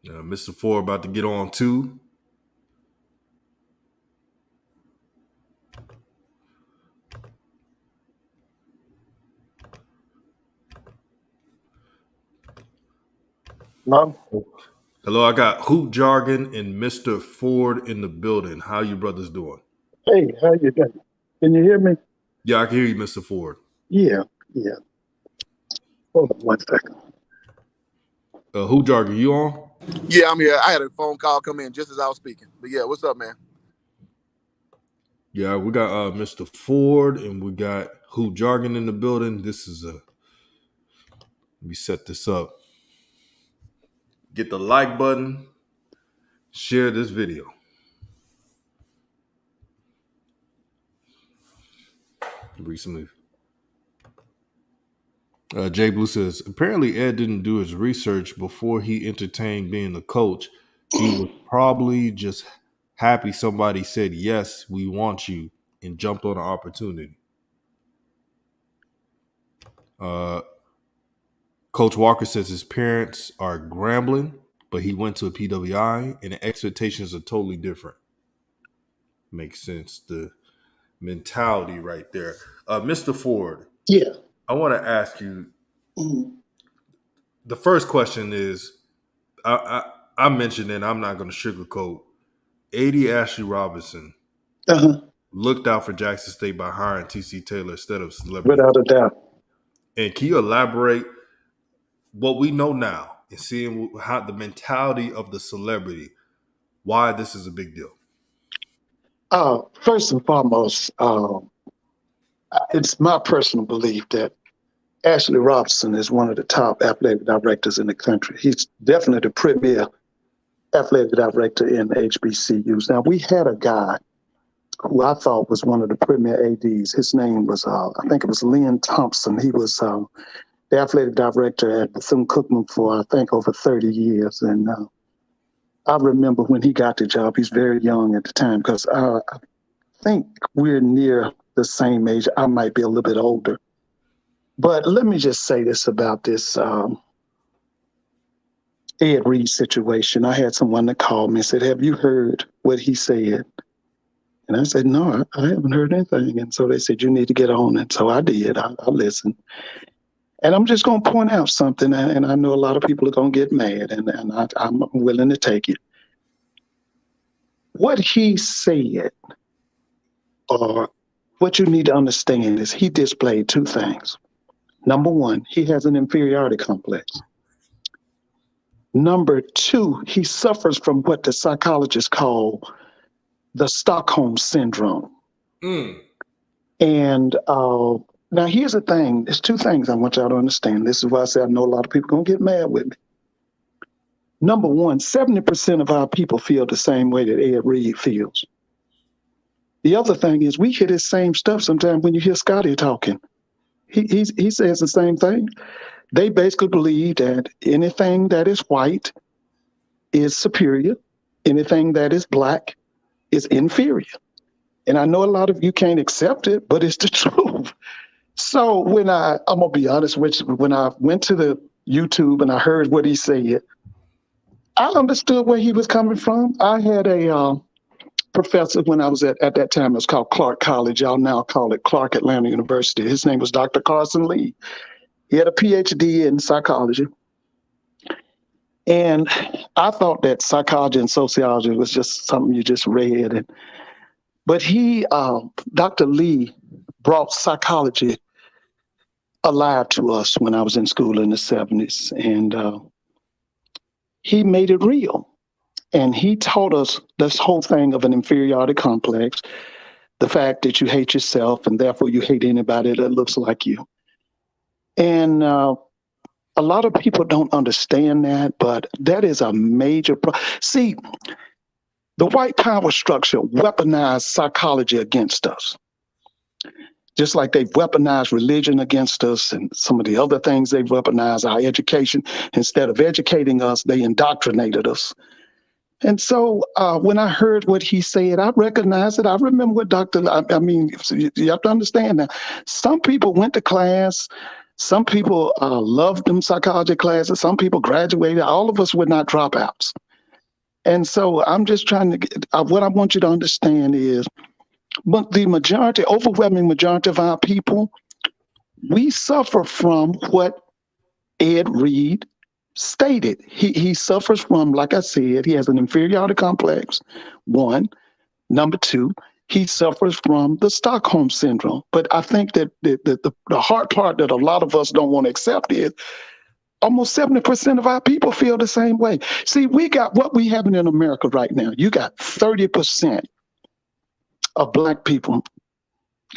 Mr. Ford about to get on too.
No.
Hello, I got Hoop Jargon and Mr. Ford in the building. How you brothers doing?
Hey, how you doing? Can you hear me?
Yeah, I can hear you, Mr. Ford.
Yeah. Hold on 1 second.
Hoop Jargon, you on?
Yeah, I'm here. I had a phone call come in just as I was speaking. But yeah, what's up, man?
Yeah, we got Mr. Ford and we got Who Jargon in the building. This is let me set this up. Get the like button, share this video. Recently. Jay Blue says, apparently Ed didn't do his research before he entertained being a coach. He was probably just happy somebody said, yes, we want you, and jumped on an opportunity. Coach Walker says his parents are Grambling, but he went to a PWI, and the expectations are totally different. Makes sense. The mentality right there. Mr. Ford.
Yeah.
I want to ask you,
Mhm.
the first question is, I mentioned, and I'm not going to sugarcoat, 80 Ashley Robinson
Uh-huh.
looked out for Jackson State by hiring T.C. Taylor instead of celebrity.
Without a doubt.
And can you elaborate what we know now and seeing how the mentality of the celebrity, why this is a big deal?
First and foremost, it's my personal belief that Ashley Robinson is one of the top athletic directors in the country. He's definitely the premier athletic director in HBCUs. Now, we had a guy who I thought was one of the premier ADs. His name was, I think it was Lynn Thompson. He was the athletic director at Bethune-Cookman for, I think, over 30 years. And I remember when he got the job, he's very young at the time, because I think we're near the same age. I might be a little bit older. But let me just say this about this Ed Reed situation. I had someone that called me and said, have you heard what he said? And I said, no, I haven't heard anything. And so they said, you need to get on. And so I did. I listened. And I'm just going to point out something, and I know a lot of people are going to get mad, and I'm willing to take it. What he said, or what you need to understand, is he displayed two things. Number one, he has an inferiority complex. Number two, he suffers from what the psychologists call the Stockholm syndrome. And now here's the thing. There's two things I want y'all to understand. This is why I say I know a lot of people are going to get mad with me. Number one, 70% of our people feel the same way that Ed Reed feels. The other thing is we hear this same stuff sometimes when you hear Scotty talking. He says the same thing. They basically believe that anything that is white is superior. Anything that is black is inferior. And I know a lot of you can't accept it, but it's the truth. So when I'm going to be honest with you, when I went to the YouTube and I heard what he said, I understood where he was coming from. I had a professor when I was at that time, it was called Clark College. Y'all now call it Clark Atlanta University. His name was Dr. Carson Lee. He had a PhD in psychology. And I thought that psychology and sociology was just something you just read. But Dr. Lee brought psychology alive to us when I was in school in the 70s. And he made it real. And he taught us this whole thing of an inferiority complex, the fact that you hate yourself and therefore you hate anybody that looks like you. And a lot of people don't understand that, but that is a major problem. See, the white power structure weaponized psychology against us. Just like they've weaponized religion against us and some of the other things they've weaponized, our education. Instead of educating us, they indoctrinated us. And so when I heard what he said, I recognized it. I remember what you have to understand that some people went to class. Some people loved them psychology classes. Some people graduated. All of us were not dropouts. And so I'm just trying to get, what I want you to understand is, but the overwhelming majority of our people, we suffer from what Ed Reed stated. He suffers from, like I said, he has an inferiority complex, one. Number two, he suffers from the Stockholm syndrome. But I think that the hard part that a lot of us don't want to accept is almost 70% of our people feel the same way. See, we got what we have in America right now. You got 30% of Black people,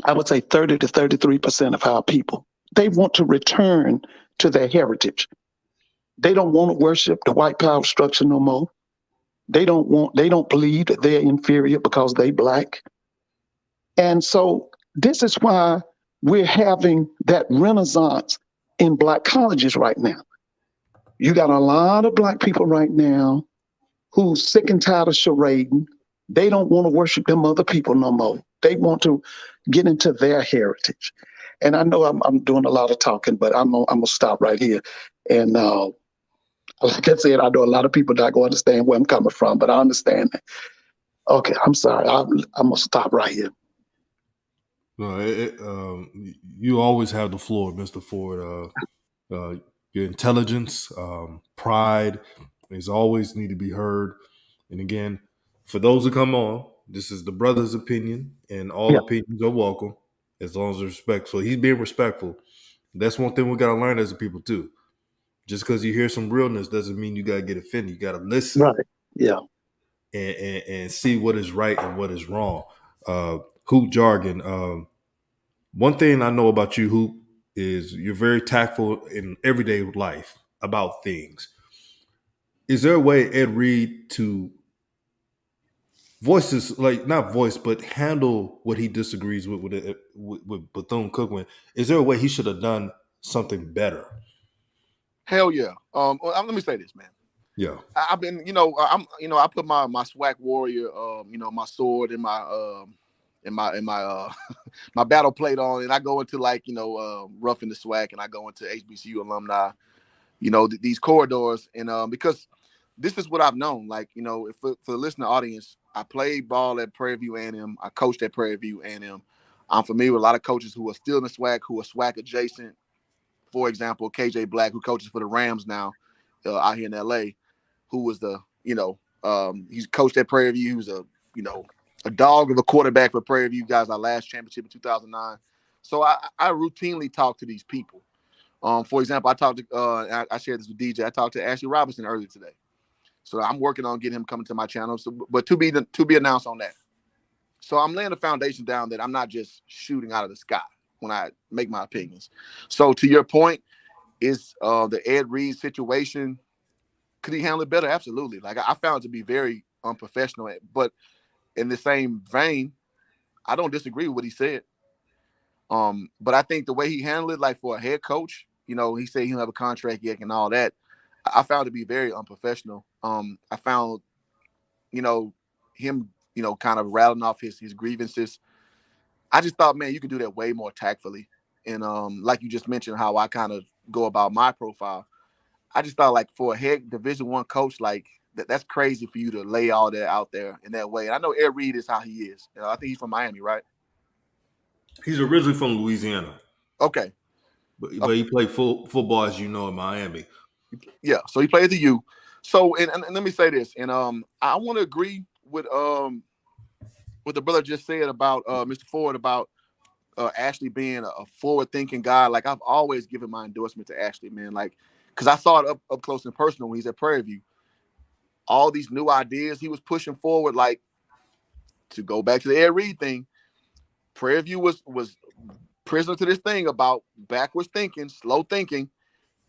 I would say 30 to 33% of our people, they want to return to their heritage. They don't want to worship the white power structure no more. They don't believe that they're inferior because they Black. And so this is why we're having that renaissance in Black colleges right now. You got a lot of Black people right now who's sick and tired of charading. They don't want to worship them other people no more. They want to get into their heritage. And I know I'm doing a lot of talking, but I'm gonna stop right here. And like I said, I know a lot of people not going to understand where I'm coming from, but I understand that. Okay, I'm sorry. I'm gonna stop right here.
No, you always have the floor, Mr. Ford. Your intelligence, pride is always need to be heard. And again, for those who come on, this is the brother's opinion, and all
Yeah,
opinions are welcome as long as respectful. He's being respectful. That's one thing we got to learn as a people too. Just because you hear some realness doesn't mean you got to get offended. You got to listen
right. Yeah,
and see what is right and what is wrong. Hoop jargon. One thing I know about you, Hoop, is you're very tactful in everyday life about things. Is there a way, Ed Reed, to voices like not voice, but handle what he disagrees with Bethune Cookman? Is there a way he should have done something better?
Hell yeah. Let me say this, man.
Yeah,
I've been, I put my SWAC warrior, my sword and my my battle plate on, and I go into roughing the SWAC, and I go into HBCU alumni, these corridors, and because this is what I've known. Like, for the listener audience, I played ball at Prairie View A&M. I coached at Prairie View A&M. I'm familiar with a lot of coaches who are still in the SWAC, who are SWAC adjacent. For example, KJ Black, who coaches for the Rams now, out here in LA, who was he's coached at Prairie View. He was a dog of a quarterback for Prairie View guys, our last championship in 2009. So I routinely talk to these people. For example, I talked to I shared this with DJ. I talked to Ashley Robinson earlier today. So I'm working on getting him coming to my channel. So, but to be announced on that. So I'm laying the foundation down that I'm not just shooting out of the sky when I make my opinions. So to your point, is the Ed Reed situation, could he handle it better? Absolutely. Like, I found it to be very unprofessional, but in the same vein, I don't disagree with what he said. But I think the way he handled it, like for a head coach, he said he don't have a contract yet and all that. I found it to be very unprofessional. I found, him, kind of rattling off his grievances. I just thought, man, you could do that way more tactfully. And like you just mentioned, how I kind of go about my profile. I just thought, like, for a head Division I coach, like that's crazy for you to lay all that out there in that way. And I know Ed Reed is how he is. I think he's from Miami, right?
he's originally from Louisiana,
Okay.
but he played football, as you know, in Miami.
Yeah. So he played at the U. So and let me say this, and I want to agree with what the brother just said about Mr. Ford about Ashley being a forward-thinking guy. Like, I've always given my endorsement to Ashley, man. Like, because I saw it up close and personal when he's at Prairie View. All these new ideas he was pushing forward, like, to go back to the Ed Reed thing, Prairie View was prisoner to this thing about backwards thinking, slow thinking,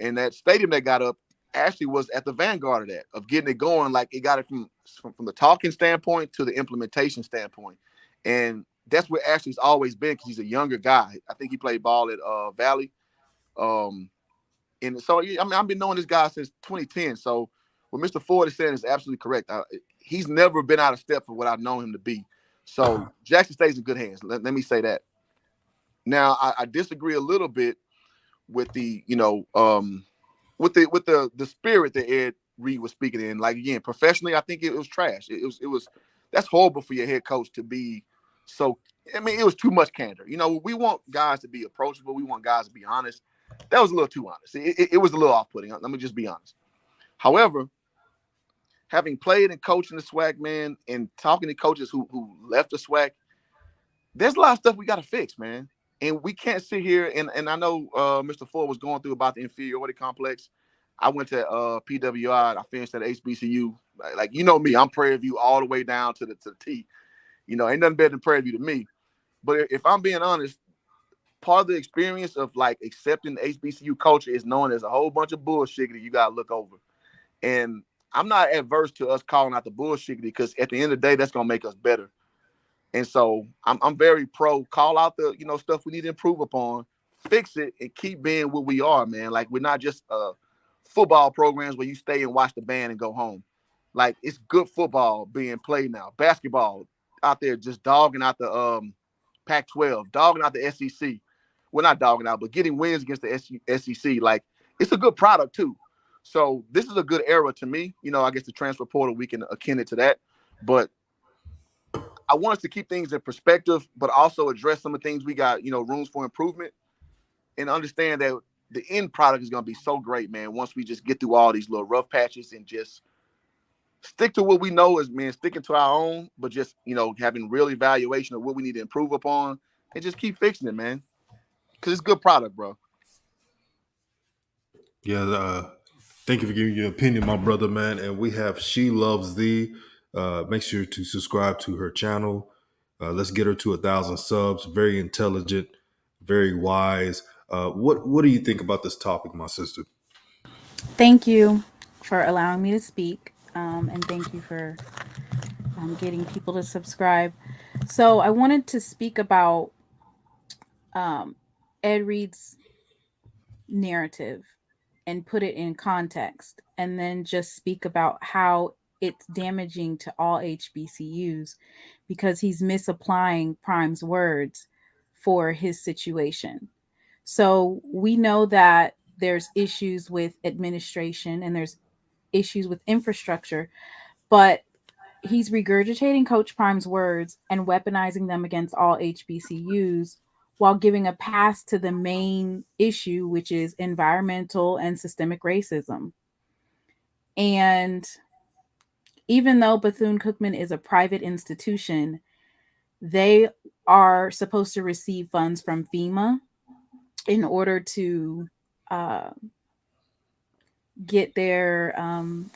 and that stadium that got up, Ashley was at the vanguard of that, of getting it going. Like, it got it from the talking standpoint to the implementation standpoint. And that's where Ashley's always been, because he's a younger guy. I think he played ball at Valley. And so, I mean, I've been knowing this guy since 2010. So what Mr. Ford is saying is absolutely correct. He's never been out of step for what I've known him to be. So Jackson stays in good hands. Let me say that. Now, I disagree a little bit with the, with the spirit that Ed Reed was speaking in. Like, again, professionally, I think it was trash. It was that's horrible for your head coach to be so. I mean, it was too much candor. We want guys to be approachable. We want guys to be honest. That was a little too honest. It was a little off-putting. Let me just be honest. However, having played and coached in the SWAC, man, and talking to coaches who left the SWAC, there's a lot of stuff we got to fix, man. And we can't sit here, and I know Mr. Ford was going through about the inferiority complex. I went to PWI. I finished at HBCU. Like, me, I'm Prairie View all the way down to the T. You know, ain't nothing better than Prairie View to me. But if I'm being honest, part of the experience of like accepting the HBCU culture is knowing there's a whole bunch of bullshit that you gotta look over. And I'm not adverse to us calling out the bullshit because at the end of the day, that's gonna make us better. And so I'm very pro call out the stuff we need to improve upon, fix it, and keep being what we are, man. Like we're not just football programs where you stay and watch the band and go home. Like it's good football being played now. Basketball out there just dogging out the Pac-12, dogging out the SEC. Well, not dogging out, but getting wins against the SEC. Like it's a good product too. So this is a good era to me. I guess the transfer portal, we can akin it to that. But I want us to keep things in perspective, but also address some of the things we got, rooms for improvement, and understand that the end product is going to be so great, man. Once we just get through all these little rough patches and just stick to what we know is, man, sticking to our own, but just, having real evaluation of what we need to improve upon and just keep fixing it, man. Because it's good product, bro.
Yeah, thank you for giving your opinion, my brother, man. And we have She Loves Thee. Make sure to subscribe to her channel. Let's get her to 1,000 subs. Very intelligent, very wise. What do you think about this topic, my sister?
Thank you for allowing me to speak, and thank you for getting people to subscribe. So I wanted to speak about Ed Reed's narrative and put it in context, and then just speak about how it's damaging to all HBCUs because he's misapplying Prime's words for his situation. So we know that there's issues with administration and there's issues with infrastructure, but he's regurgitating Coach Prime's words and weaponizing them against all HBCUs while giving a pass to the main issue, which is environmental and systemic racism. And even though Bethune-Cookman is a private institution, they are supposed to receive funds from FEMA in order to get their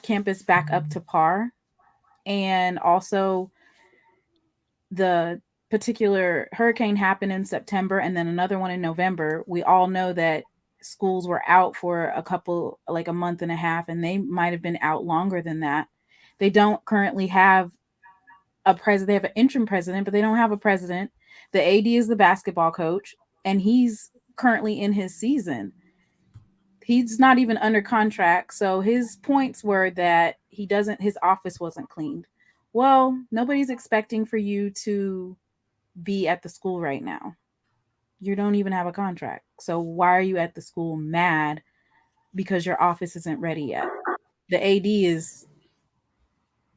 campus back up to par. And also, the particular hurricane happened in September and then another one in November. We all know that schools were out for a month and a half, and they might have been out longer than that. They don't currently have a president. They have an interim president, but they don't have a president. The AD is the basketball coach, and he's currently in his season. He's not even under contract. So his points were that his office wasn't cleaned. Well, nobody's expecting for you to be at the school right now. You don't even have a contract. So why are you at the school mad because your office isn't ready yet? The AD is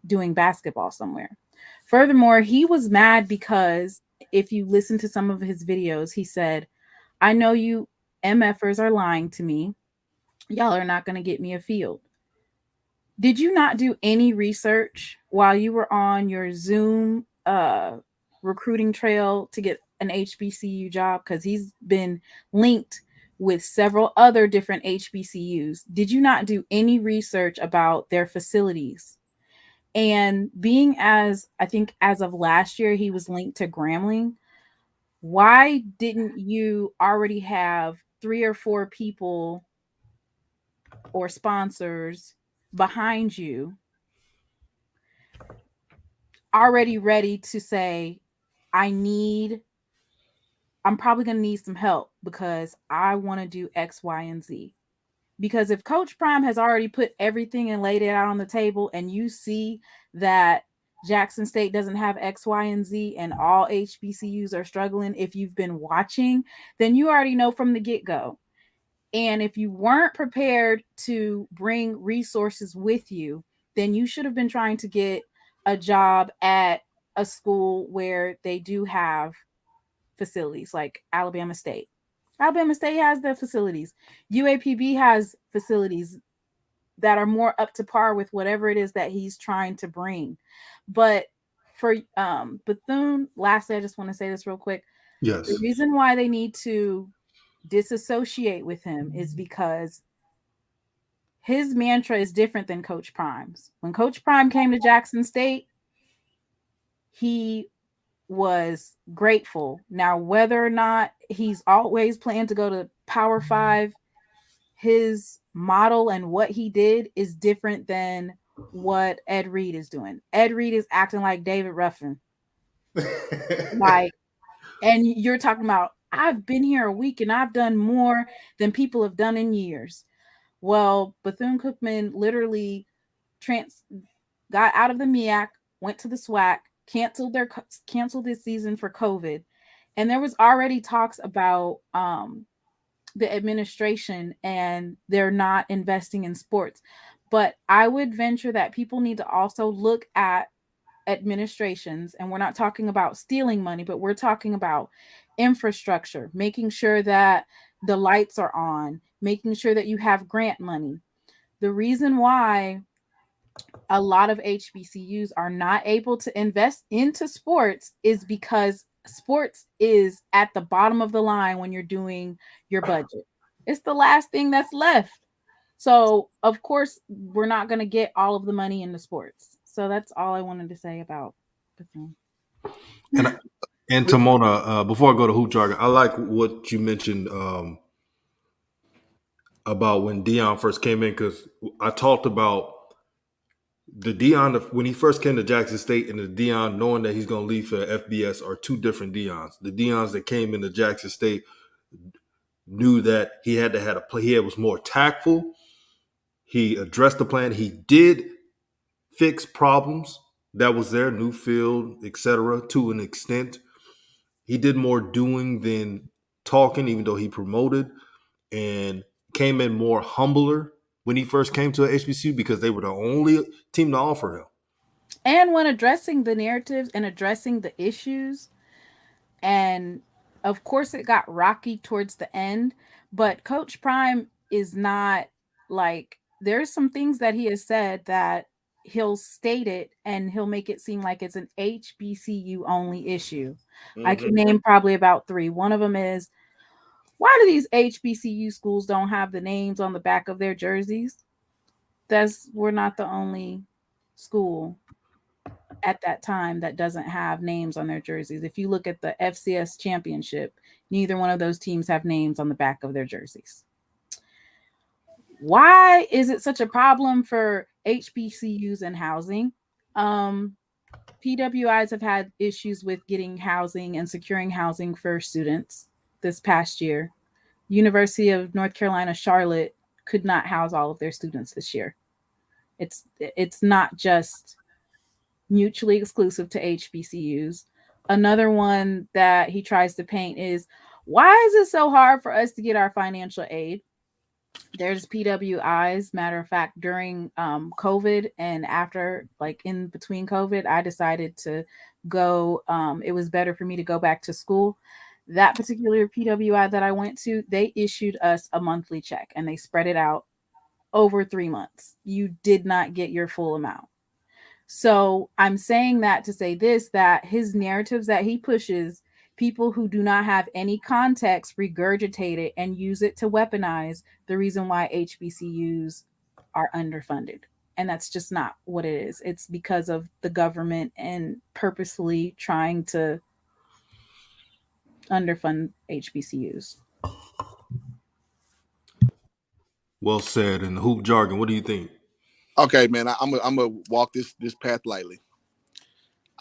doing basketball somewhere. Furthermore, he was mad because if you listen to some of his videos, he said, I know you MFers are lying to me. Y'all are not going to get me a field. Did you not do any research while you were on your Zoom recruiting trail to get an HBCU job? Because he's been linked with several other different HBCUs. Did you not do any research about their facilities? And being I think as of last year, he was linked to Grambling. Why didn't you already have 3 or 4 people or sponsors behind you already ready to say, I'm probably going to need some help because I want to do X, Y, and Z? Because if Coach Prime has already put everything and laid it out on the table, and you see that Jackson State doesn't have X, Y, and Z, and all HBCUs are struggling, if you've been watching, then you already know from the get-go. And if you weren't prepared to bring resources with you, then you should have been trying to get a job at a school where they do have facilities, like Alabama State. Alabama State has their facilities. UAPB has facilities that are more up to par with whatever it is that he's trying to bring. But for Bethune, lastly, I just want to say this real quick.
Yes.
The reason why they need to disassociate with him is because his mantra is different than Coach Prime's. When Coach Prime came to Jackson State, he was grateful. Now, whether or not he's always planned to go to Power 5, his model and what he did is different than what Ed Reed is doing. Ed Reed is acting like David Ruffin. Like, and you're talking about, I've been here a week and I've done more than people have done in years. Well, Bethune-Cookman literally got out of the MEAC, went to the SWAC, canceled this season for COVID, and there was already talks about the administration and they're not investing in sports. But I would venture that people need to also look at administrations, and we're not talking about stealing money, but we're talking about infrastructure, making sure that the lights are on, making sure that you have grant money. The reason why a lot of HBCUs are not able to invest into sports is because sports is at the bottom of the line when you're doing your budget. It's the last thing that's left. So, of course, we're not going to get all of the money into sports. So that's all I wanted to say about Bethune.
And Tamona, before I go to Hoop Jargon, I like what you mentioned about when Dion first came in, because I talked about the Dion when he first came to Jackson State and the Dion knowing that he's going to leave for FBS are two different Dions. The Dions that came into Jackson State knew that he had to have a play. He was more tactful. He addressed the plan. He did fix problems that was there, new field, etc. To an extent. He did more doing than talking, even though he promoted, and came in more humbler when he first came to HBCU because they were the only team to offer him.
And when addressing the narratives and addressing the issues, and of course it got rocky towards the end, but Coach Prime is not like, there's some things that he has said that he'll state it and he'll make it seem like it's an HBCU only issue. Mm-hmm. I can name probably about 3. One of them is, why do these HBCU schools don't have the names on the back of their jerseys? We're not the only school at that time that doesn't have names on their jerseys. If you look at the FCS championship, neither one of those teams have names on the back of their jerseys. Why is it such a problem for HBCUs and housing? PWIs have had issues with getting housing and securing housing for students this past year. University of North Carolina, Charlotte could not house all of their students this year. It's not just mutually exclusive to HBCUs. Another one that he tries to paint is, why is it so hard for us to get our financial aid? There's PWIs. Matter of fact, during COVID and after, like in between COVID, I decided to go. It was better for me to go back to school. That particular PWI that I went to, they issued us a monthly check and they spread it out over 3 months. You did not get your full amount. So I'm saying that to say this, that his narratives that he pushes, people who do not have any context regurgitate it and use it to weaponize the reason why HBCUs are underfunded. And that's just not what it is. It's because of the government and purposefully trying to underfund HBCUs.
Well said. And the Hoop Jargon, what do you think?
Okay, man, I'm gonna walk this path lightly.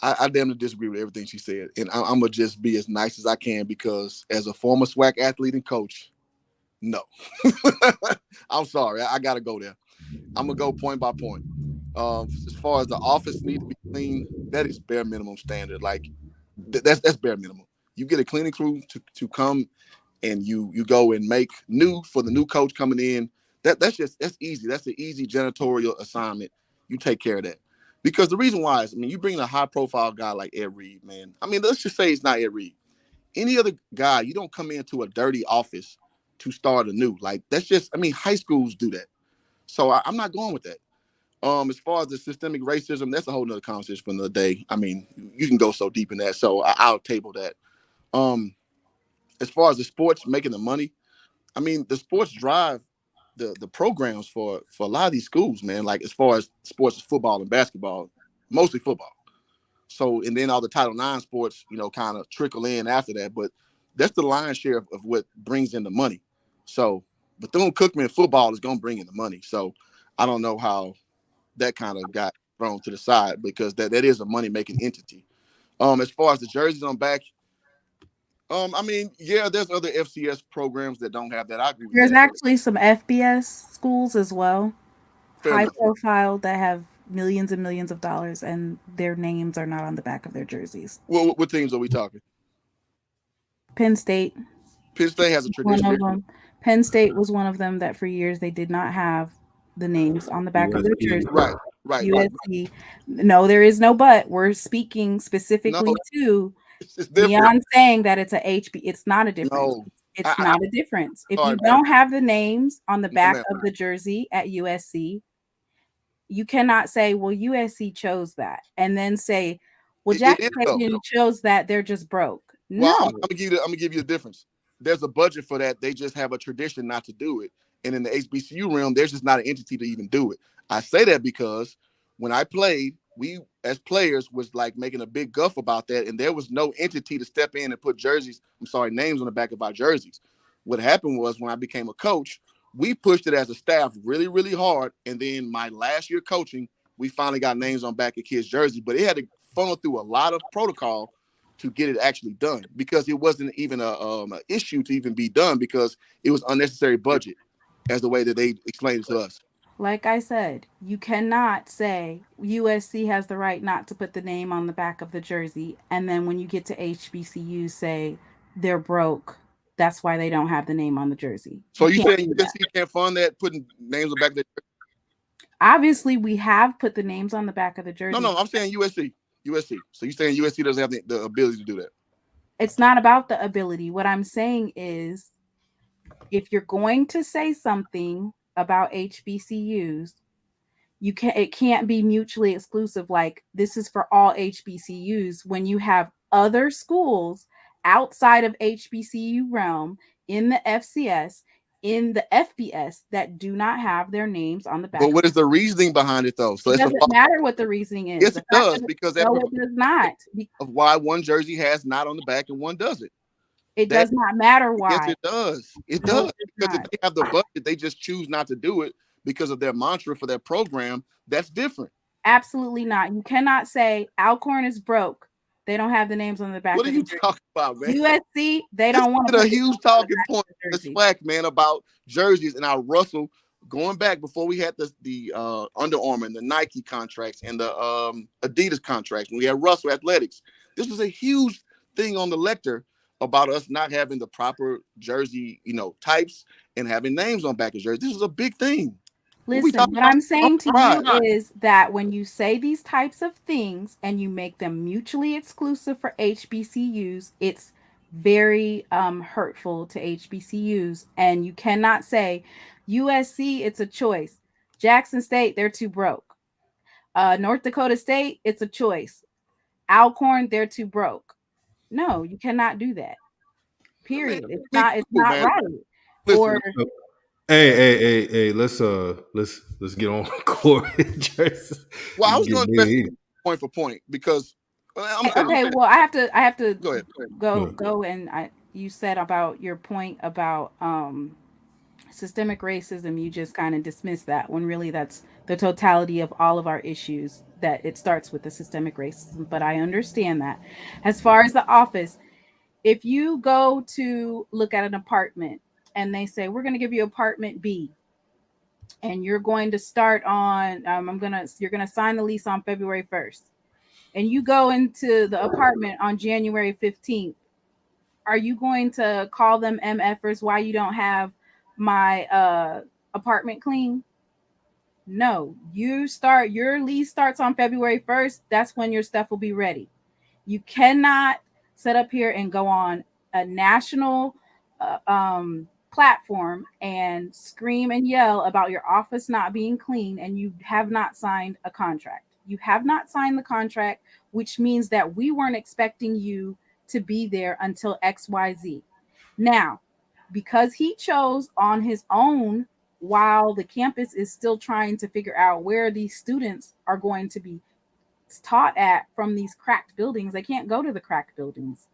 I damn near disagree with everything she said, and I'm gonna just be as nice as I can, because as a former SWAC athlete and coach, no, I'm sorry, I gotta go there. I'm gonna go point by point. As far as the office need to be clean, that is bare minimum standard. Like that's bare minimum. You get a cleaning crew to come, and you go and make new for the new coach coming in. That's easy. That's an easy janitorial assignment. You take care of that. Because the reason why is, I mean, you bring a high profile guy like Ed Reed, man. I mean, let's just say it's not Ed Reed. Any other guy, you don't come into a dirty office to start anew. Like, that's just, I mean, high schools do that. So I'm not going with that. As far as the systemic racism, that's a whole nother conversation for another day. I mean, you can go so deep in that. So I'll table that. As far as the sports making the money, I mean, the sports drive the programs for a lot of these schools, man. Like, as far as sports, football and basketball, mostly football. So, and then all the Title IX sports, kind of trickle in after that. But that's the lion's share of what brings in the money. So Bethune-Cookman football is going to bring in the money. So I don't know how that kind of got thrown to the side, because that is a money-making entity. As far as the jerseys on back, I mean, yeah, there's other FCS programs that don't have that. I agree with
There's
that.
actually some FBS schools as well,
Fair
high
enough.
profile, that have millions and millions of dollars, and their names are not on the back of their jerseys.
What teams are we talking?
Penn State.
Penn State has a tradition.
One of them. Penn State was one of them that for years they did not have the names on the back of their
USC.
jersey.
Right.
USC. No, there is no but. We're speaking specifically to
It's different.
beyond saying that it's a HB. It's not a difference.
No,
It's not a difference. If
sorry,
you
man.
don't have the names on the back
ma'am.
of the jersey at USC, you cannot say, well, USC chose that, and then say, well, Jack State chose that. They're just broke.
Well,
No.
I'm gonna give you the difference. There's a budget for that. They just have a tradition not to do it. And in the HBCU realm, there's just not an entity to even do it. I say that because when I played, we as players was like making a big guff about that, and there was no entity to step in and put names on the back of our jerseys. What happened was, when I became a coach, we pushed it as a staff really, really hard. And then my last year coaching, we finally got names on back of kids' jersey, but it had to funnel through a lot of protocol to get it actually done, because it wasn't even a issue to even be done, because it was unnecessary budget, as the way that they explained it to us.
Like I said, you cannot say USC has the right not to put the name on the back of the jersey, and then when you get to HBCU, say they're broke. That's why they don't have the name on the jersey.
So you saying USC can't fund that, putting names on the back of the jersey?
Obviously, we have put the names on the back of the jersey.
No, I'm saying USC. So you're saying USC doesn't have the ability to do that? It's
not about the ability. What I'm saying is, if you're going to say something about HBCUs, it can't be mutually exclusive. Like, this is for all HBCUs, when you have other schools outside of HBCU realm in the FCS, in the FBS, that do not have their names on the back.
But what is the reasoning behind it, though? So
it doesn't matter what the reasoning is.
Yes, it does, because
no, it does not.
Of why one jersey has not on the back and one doesn't.
It does not matter why.
Yes, it does. It does. Because if they have the budget, they just choose not to do it because of their mantra for their program. That's different.
Absolutely not. You cannot say Alcorn is broke. They don't have the names on the back.
What are you talking about, man?
USC, they don't want
to. A huge talking point in the SWAC, man, about jerseys, and our Russell going back before we had the Under Armour and the Nike contracts and the Adidas contracts. When we had Russell Athletics, this was a huge thing on the lecture about us not having the proper jersey, types and having names on back of jerseys. This was a big thing.
Listen, what I'm saying to you is that when you say these types of things and you make them mutually exclusive for HBCUs, it's very hurtful to HBCUs. And you cannot say USC, it's a choice. Jackson State, they're too broke. North Dakota State, it's a choice. Alcorn, they're too broke. No, you cannot do that. Period. It's not right.
Or Hey, let's get on court.
Well, I was going to point for point, because
okay. Well, I have to
go ahead.
Go and you said about your point about systemic racism. You just kind of dismissed that, when really that's the totality of all of our issues, that it starts with the systemic racism. But I understand that. As far as the office, if you go to look at an apartment and they say, we're going to give you apartment B, and you're going to start on, you're going to sign the lease on February 1st, and you go into the apartment on January 15th, are you going to call them MFers why you don't have my apartment clean? No, your lease starts on February 1st. That's when your stuff will be ready. You cannot sit up here and go on a national platform and scream and yell about your office not being clean, and you have not signed a contract. You have not signed the contract, which means that we weren't expecting you to be there until XYZ. Now, because he chose on his own, while the campus is still trying to figure out where these students are going to be it's taught at from these cracked buildings. They can't go to the cracked buildings.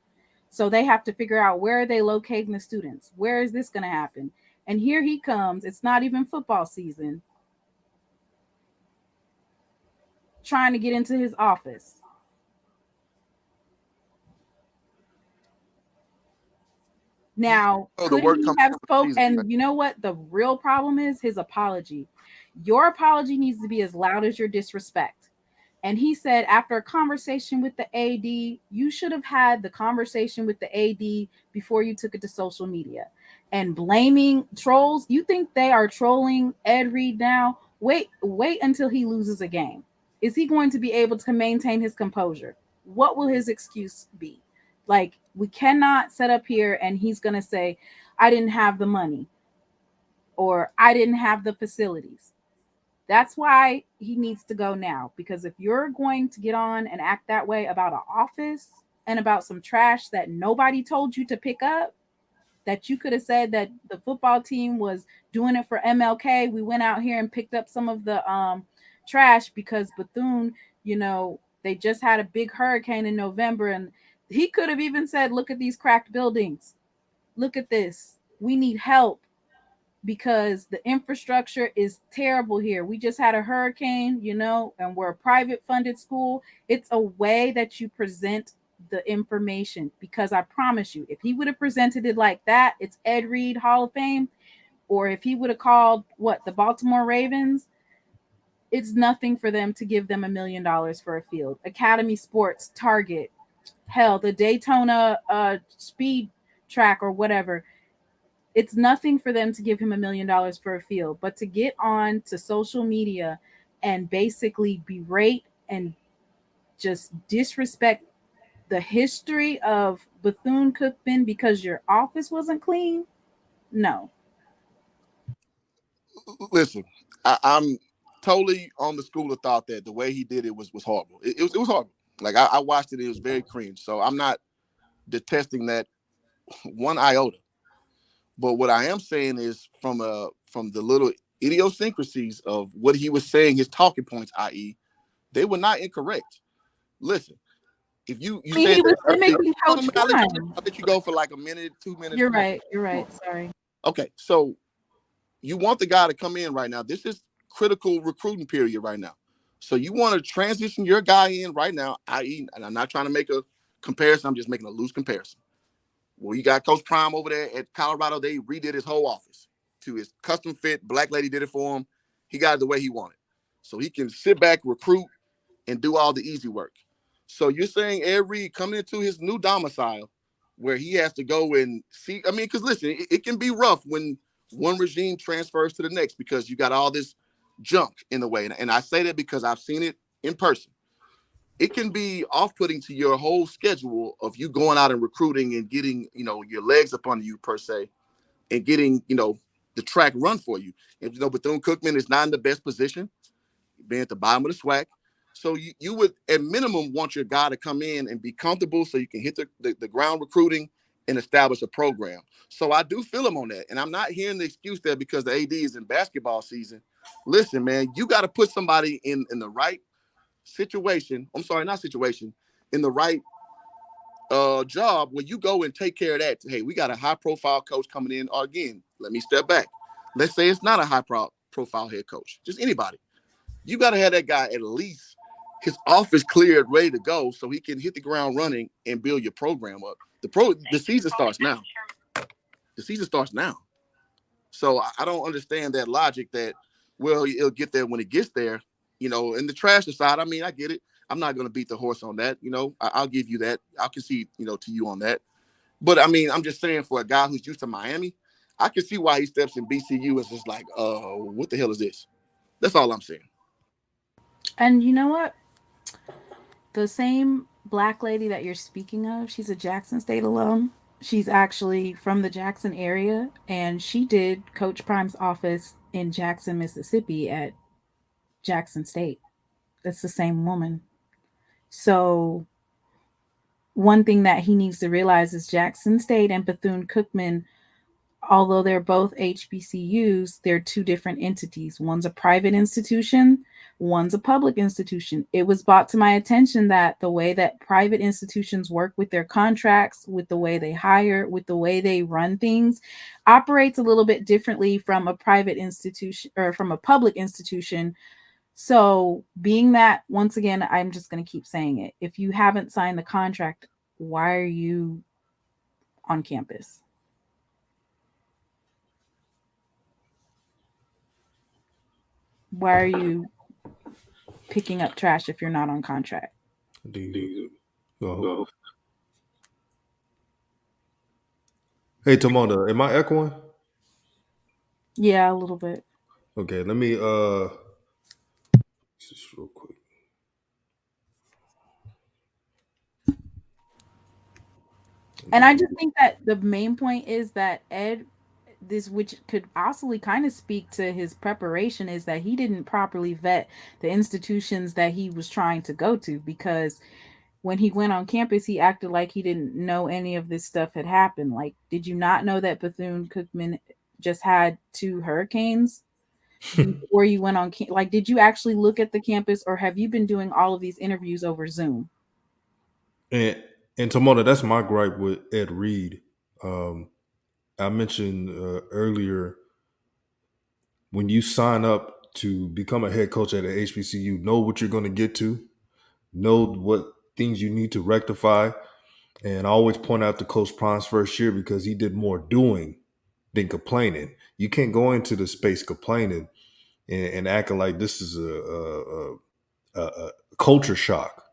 So they have to figure out where are they locating the students? Where is this going to happen? And here he comes. It's not even football season. Trying to get into his office. Now, could he have spoke? And you know what? The real problem is his apology. Your apology needs to be as loud as your disrespect. And he said, after a conversation with the AD, you should have had the conversation with the AD before you took it to social media. And blaming trolls, you think they are trolling Ed Reed now? Wait until he loses a game. Is he going to be able to maintain his composure? What will his excuse be? Like, we cannot set up here and he's going to say, I didn't have the money or I didn't have the facilities. That's why he needs to go now, because if you're going to get on and act that way about an office and about some trash that nobody told you to pick up, that you could have said that the football team was doing it for MLK. We went out here and picked up some of the trash because Bethune, you know, they just had a big hurricane in November. And he could have even said, look at these cracked buildings. Look at this. We need help because the infrastructure is terrible here. We just had a hurricane, you know, and we're a private funded school. It's a way that you present the information, because I promise you, if he would have presented it like that, it's Ed Reed Hall of Fame. Or if he would have called the Baltimore Ravens, it's nothing for them to give them $1 million for a field. Academy Sports, Target, hell, the Daytona speed track or whatever. It's nothing for them to give him $1 million for a field, but to get on to social media and basically berate and just disrespect the history of Bethune-Cookman because your office wasn't clean? No.
Listen, I'm totally on the school of thought that the way he did it was horrible. It was horrible. Like I watched it, it was very cringe. So I'm not detesting that one iota. But what I am saying is from the little idiosyncrasies of what he was saying, his talking points, i.e., they were not incorrect. Listen, if you said
he was
mimicking Coach I'll let you go for like a minute, 2 minutes.
You're right. You're right. Sorry.
Okay, so you want the guy to come in right now. This is critical recruiting period right now. So you want to transition your guy in right now, i.e., and I'm not trying to make a comparison. I'm just making a loose comparison. Well, you got Coach Prime over there at Colorado. They redid his whole office to his custom fit. Black lady did it for him. He got it the way he wanted. So he can sit back, recruit, and do all the easy work. So you're saying Ed Reed coming into his new domicile where he has to go and see. I mean, because listen, it can be rough when one regime transfers to the next because you got all this junk in the way. And I say that because I've seen it in person. It can be off-putting to your whole schedule of you going out and recruiting and getting, you know, your legs up under you per se and getting, you know, the track run for you. And, you know, Bethune-Cookman is not in the best position, being at the bottom of the SWAC. So you would, at minimum, want your guy to come in and be comfortable so you can hit the ground recruiting and establish a program. So I do feel him on that. And I'm not hearing the excuse there because the AD is in basketball season. Listen, man, you got to put somebody in the right situation. I'm sorry, not situation, in the right job where you go and take care of that. Hey, we got a high-profile coach coming in. Or again, let me step back. Let's say it's not a high-profile head coach, just anybody. You got to have that guy at least his office cleared, ready to go, so he can hit the ground running and build your program up. The season starts now. The season starts now. So I don't understand that logic that, well, it'll get there when it gets there. You know, and the trash aside, I mean, I get it. I'm not going to beat the horse on that. You know, I'll give you that. I'll concede, you know, to you on that. But I mean, I'm just saying for a guy who's used to Miami, I can see why he steps in BCU and just like, what the hell is this? That's all I'm saying.
And you know what? The same black lady that you're speaking of, she's a Jackson State alum. She's actually from the Jackson area, and she did Coach Prime's office in Jackson, Mississippi at Jackson State. That's the same woman. So one thing that he needs to realize is Jackson State and Bethune-Cookman although they're both HBCUs, they're two different entities. One's a private institution, one's a public institution. It was brought to my attention that the way that private institutions work with their contracts, with the way they hire, with the way they run things, operates a little bit differently from a private institution or from a public institution. So, being that, once again, I'm just going to keep saying it. If you haven't signed the contract, why are you on campus? Why are you picking up trash if you're not on contract?
Go. Hey, Tomonda, am I echoing?
Yeah, a little bit.
Okay, let me just real quick.
And I just think that the main point is that Ed, this, which could possibly kind of speak to his preparation, is that he didn't properly vet the institutions that he was trying to go to, because when he went on campus, he acted like he didn't know any of this stuff had happened. Like, did you not know that Bethune-Cookman just had 2 hurricanes before you went on? Like, did you actually look at the campus, or have you been doing all of these interviews over Zoom?
And Tomonda, that's my gripe with Ed Reed. I mentioned earlier, when you sign up to become a head coach at an HBCU, know what you're going to get to, know what things you need to rectify. And I always point out to Coach Prime's first year, because he did more doing than complaining. You can't go into the space complaining and acting like this is a culture shock.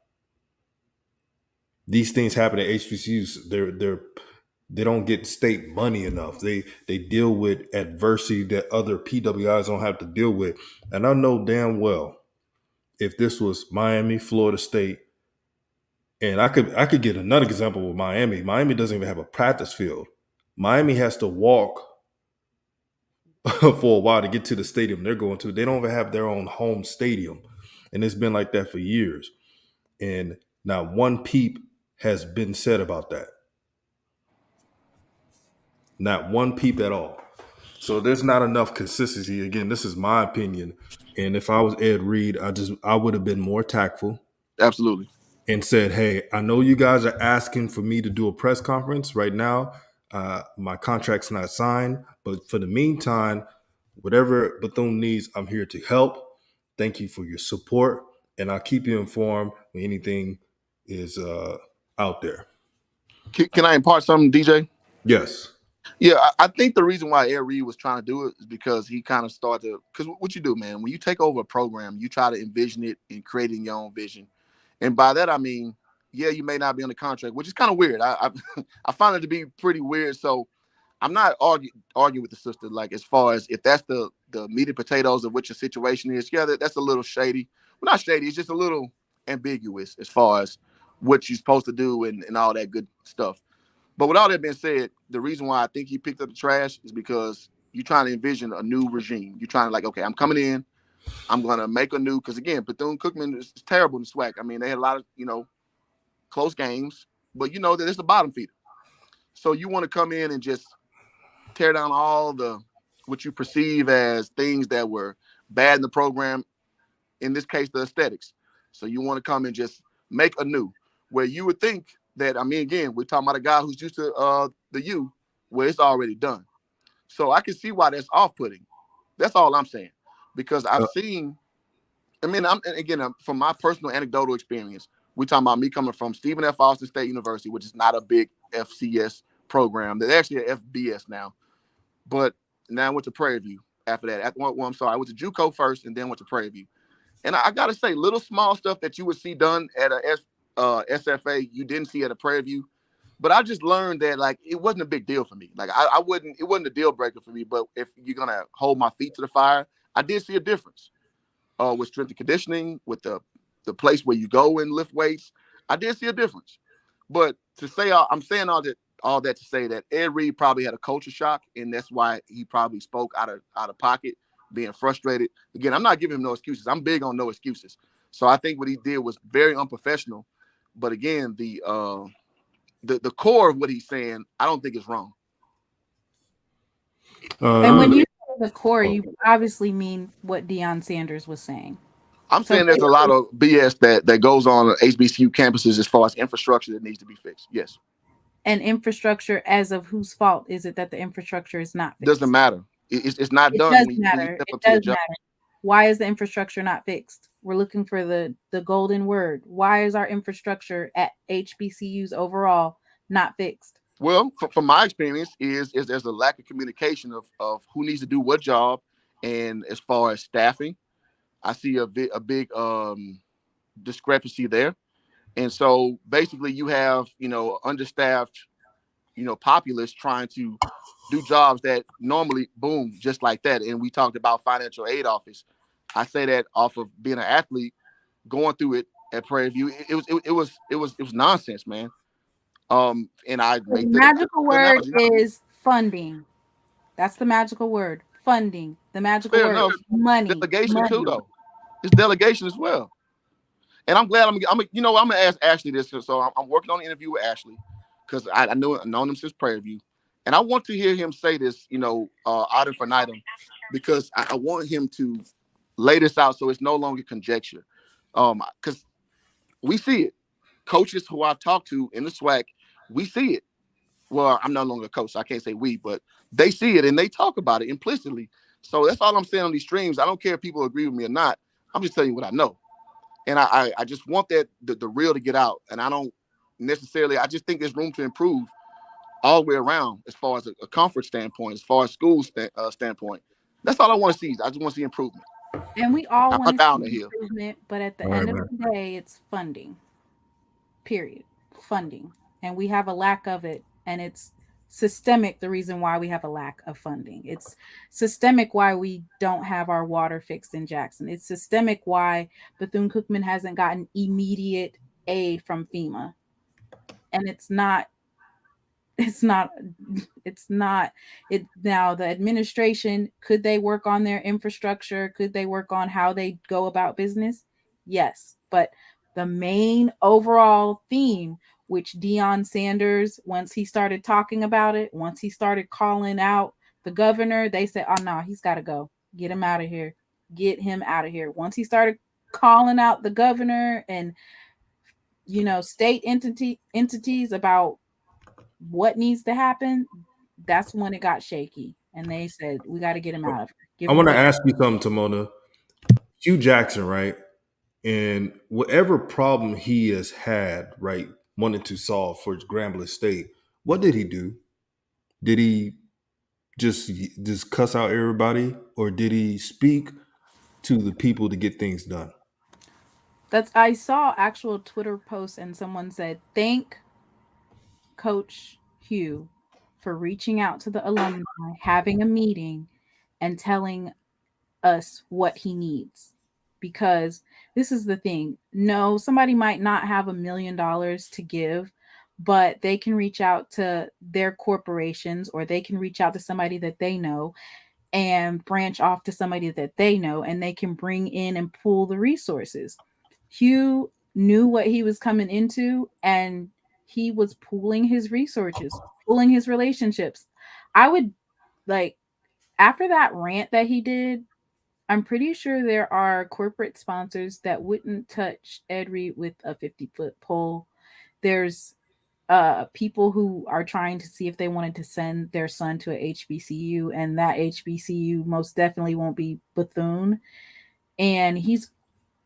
These things happen at HBCUs. They don't get state money enough. They deal with adversity that other PWIs don't have to deal with. And I know damn well, if this was Miami, Florida State, and I could get another example with Miami. Miami doesn't even have a practice field. Miami has to walk for a while to get to the stadium they're going to. They don't even have their own home stadium. And it's been like that for years. And not one peep has been said about that. Not one peep at all. So there's not enough consistency. Again, this is my opinion. And if I was Ed Reed, I would have been more tactful.
Absolutely.
And said, hey, I know you guys are asking for me to do a press conference right now. My contract's not signed. But for the meantime, whatever Bethune needs, I'm here to help. Thank you for your support. And I'll keep you informed when anything is out there.
Can I impart something, DJ?
Yes.
Yeah, I think the reason why Ed Reed was trying to do it is because he kind of started to, because what you do, man, when you take over a program, you try to envision it and creating your own vision. And by that, I mean, yeah, you may not be on the contract, which is kind of weird. I find it to be pretty weird. So I'm not arguing with the sister, like, as far as if that's the meat and potatoes of what your situation is. Yeah, that's a little shady. Well, not shady. It's just a little ambiguous as far as what you're supposed to do and all that good stuff. But with all that being said, the reason why I think he picked up the trash is because you're trying to envision a new regime. You're trying to, like, okay, I'm coming in. I'm going to make a new, because, again, Bethune-Cookman is terrible in SWAC. I mean, they had a lot of, close games, but you know that it's a bottom feeder. So you want to come in and just tear down all what you perceive as things that were bad in the program, in this case, the aesthetics. So you want to come and just make a new, where you would think that, I mean, again, we're talking about a guy who's used to the U, where it's already done. So I can see why that's off-putting. That's all I'm saying. Because I've seen, I mean, from my personal anecdotal experience, we're talking about me coming from Stephen F. Austin State University, which is not a big FCS program. They're actually an FBS now. But now I went to Prairie View after that. I'm sorry, I went to JUCO first and then went to Prairie View. And I got to say, little small stuff that you would see done at a SFA, you didn't see at a Prairie View. But I just learned that, like, it wasn't a big deal for me. Like, it wasn't a deal breaker for me. But if you're going to hold my feet to the fire, I did see a difference with strength and conditioning, with the place where you go and lift weights. I did see a difference. But to say, I'm saying all that to say that Ed Reed probably had a culture shock, and that's why he probably spoke out of pocket, being frustrated. Again, I'm not giving him no excuses. I'm big on no excuses. So I think what he did was very unprofessional. But again, the core of what he's saying, I don't think is wrong.
And when you
Uh,
say the core, you obviously mean what Deion Sanders was saying.
I'm
So
saying there's a lot of BS that goes on at HBCU campuses as far as infrastructure that needs to be fixed. Yes.
and infrastructure, as of whose fault is it that the infrastructure is not
Doesn't
fixed?
matter. It's not
It
done
does
when you
matter.
step
It
up to
does
that job.
matter. Why is the infrastructure not fixed? We're looking for the golden word. Why is our infrastructure at HBCUs overall not fixed?
Well, from my experience, is there's a lack of communication of who needs to do what job, and as far as staffing, I see a big discrepancy there. And so basically, you have understaffed populace trying to do jobs that normally boom just like that. And we talked about financial aid office. I say that off of being an athlete, going through it at Prairie View. It was nonsense, man. And I
The
make the
magical word
analogy.
is funding. That's the magical word. Funding. The magical
Fair
word
enough.
is money.
Delegation too,
Money.
though. It's delegation as well. And I'm glad I'm gonna ask Ashley this. So I'm working on an interview with Ashley because I known him since Prairie View, and I want to hear him say this, ad infinitum, because I want him to lay this out so it's no longer conjecture. Because we see it. Coaches who I've talked to in the SWAC, we see it. Well, I'm no longer a coach, so I can't say we, but they see it and they talk about it implicitly. So that's all I'm saying on these streams. I don't care if people agree with me or not. I'm just telling you what I know. And I just want that the real to get out. And I don't necessarily, I just think there's room to improve all the way around as far as a comfort standpoint, as far as school standpoint. That's all I want to see. I just want to see improvement.
And we all
I'm
want to
down to
see
here.
improvement, but at the
all right,
end of
man.
the day, it's funding. Period. Funding. And we have a lack of it. And it's systemic, the reason why we have a lack of funding. It's systemic why we don't have our water fixed in Jackson. It's systemic why Bethune Cookman hasn't gotten immediate aid from FEMA. And it's not it's not it now. The administration, could they work on their infrastructure? Could they work on how they go about business? Yes, but the main overall theme, which Deion Sanders, once he started talking about it, once he started calling out the governor, they said, oh no, he's got to go. Get him out of here. Get him out of here. Once he started calling out the governor and state entities about what needs to happen, that's when it got shaky. And they said, we got to get him out of here. Give
I
him
want to
what.
ask you something, Tamona. Hugh Jackson, right? And whatever problem he has had, right, wanted to solve for Grambling State, what did he do? Did he just cuss out everybody, or did he speak to the people to get things done?
I saw actual Twitter posts and someone said, thank Coach Hugh for reaching out to the alumni, having a meeting, and telling us what he needs. Because this is the thing. No, somebody might not have $1 million to give, but they can reach out to their corporations, or they can reach out to somebody that they know and branch off to somebody that they know, and they can bring in and pool the resources. Hugh knew what he was coming into, and he was pooling his resources, pooling his relationships. I would like, after that rant that he did, I'm pretty sure there are corporate sponsors that wouldn't touch Ed Reed with a 50-foot pole. There's people who are trying to see if they wanted to send their son to a HBCU, and that HBCU most definitely won't be Bethune. And he's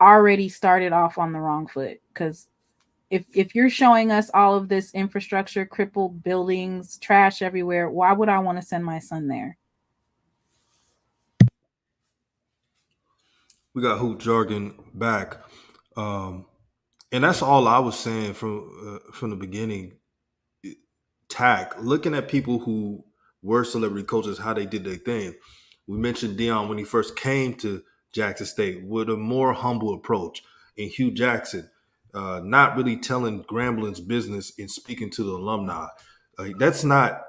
already started off on the wrong foot, because if you're showing us all of this infrastructure, crippled buildings, trash everywhere, why would I want to send my son there?
We got Hoop Jargon back, um, and that's all I was saying from the beginning. Tack, looking at people who were celebrity coaches, how they did their thing. We mentioned Dion when he first came to Jackson State with a more humble approach, and Hugh Jackson not really telling Grambling's business and speaking to the alumni. That's not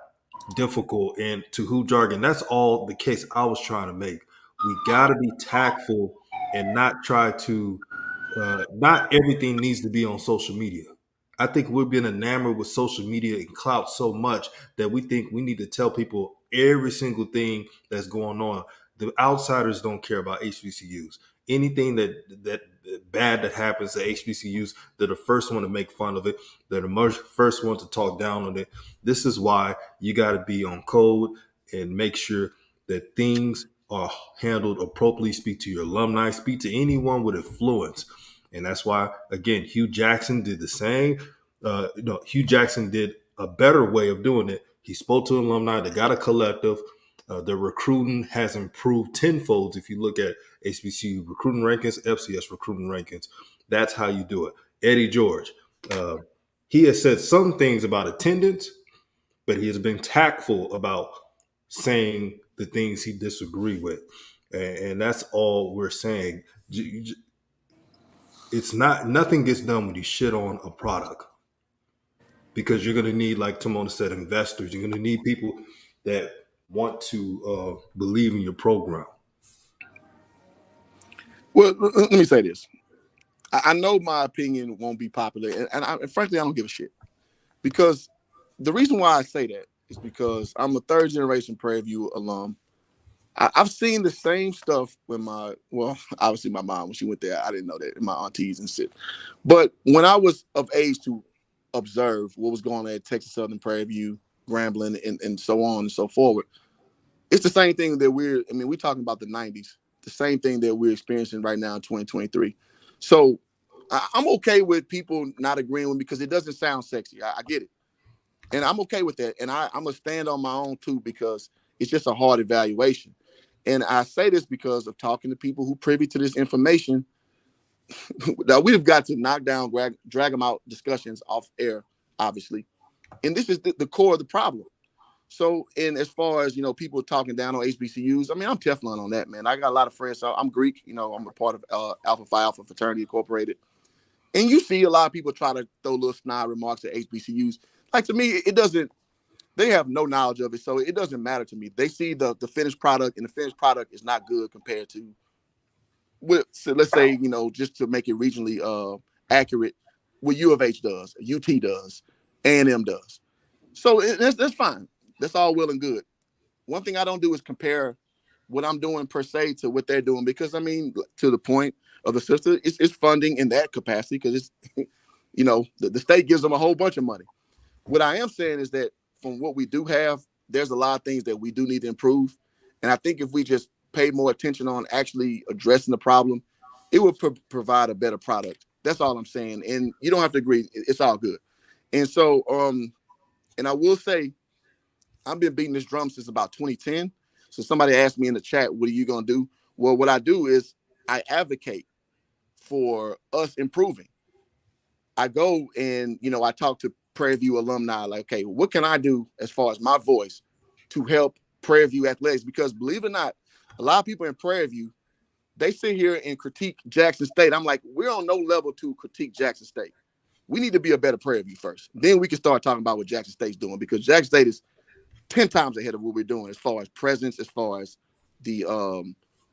difficult, and to Hoop Jargon, that's all the case I was trying to make. We got to be tactful and not try to. Not everything needs to be on social media. I think we're being enamored with social media and clout so much that we think we need to tell people every single thing that's going on. The outsiders don't care about HBCUs. Anything that bad that happens to HBCUs, they're the first one to make fun of it. They're the first one to talk down on it. This is why you got to be on code and make sure that things are handled appropriately. Speak to your alumni. Speak to anyone with influence. And that's why, again, Hugh Jackson did the same. Hugh Jackson did a better way of doing it. He spoke to alumni. They got a collective. The recruiting has improved tenfold. If you look at HBCU recruiting rankings, FCS recruiting rankings, that's how you do it. Eddie George, he has said some things about attendance, but he has been tactful about saying the things he disagreed with. And that's all we're saying. It's not, nothing gets done when you shit on a product, because you're going to need, like Timona said, investors. You're going to need people that want to believe in your program.
Well, let me say this. I know my opinion won't be popular, and frankly, I don't give a shit. Because the reason why I say that is because I'm a third generation Prairie View alum. I've seen the same stuff with obviously my mom, when she went there, I didn't know that, and my aunties and shit. But when I was of age to observe what was going on at Texas Southern, Prairie View, Grambling, and so on and so forward, it's the same thing that we're talking about the 90s, the same thing that we're experiencing right now in 2023. So I'm okay with people not agreeing with me because it doesn't sound sexy. I get it. And I'm okay with that. And I'm going to stand on my own too, because it's just a hard evaluation. And I say this because of talking to people who privy to this information. Now, we've got to knock down, drag them out discussions off air, obviously. And this is the core of the problem. So, and as far as, people talking down on HBCUs, I'm Teflon on that, man. I got a lot of friends. So I'm Greek, I'm a part of Alpha Phi Alpha Fraternity Incorporated. And you see a lot of people try to throw little snide remarks at HBCUs. Like, to me, it doesn't, they have no knowledge of it, so it doesn't matter to me. They see the finished product, and the finished product is not good compared to, so let's say, just to make it regionally accurate, what U of H does, UT does, A&M does. So that's fine. That's all well and good. One thing I don't do is compare what I'm doing per se to what they're doing, because, to the point of the sister, it's funding in that capacity, because it's, the state gives them a whole bunch of money. What I am saying is that from what we do have, there's a lot of things that we do need to improve. And I think if we just pay more attention on actually addressing the problem, it will provide a better product. That's all I'm saying. And you don't have to agree. It's all good. And so, and I will say, I've been beating this drum since about 2010. So somebody asked me in the chat, what are you going to do? Well, what I do is I advocate for us improving. I go and, I talk to Prairie View alumni, like, okay, what can I do as far as my voice to help Prairie View athletics? Because believe it or not, a lot of people in Prairie View, they sit here and critique Jackson State. I'm like, we're on no level to critique Jackson State. We need to be a better Prairie View first. Then we can start talking about what Jackson State's doing, because Jackson State is 10 times ahead of what we're doing as far as presence, as far as the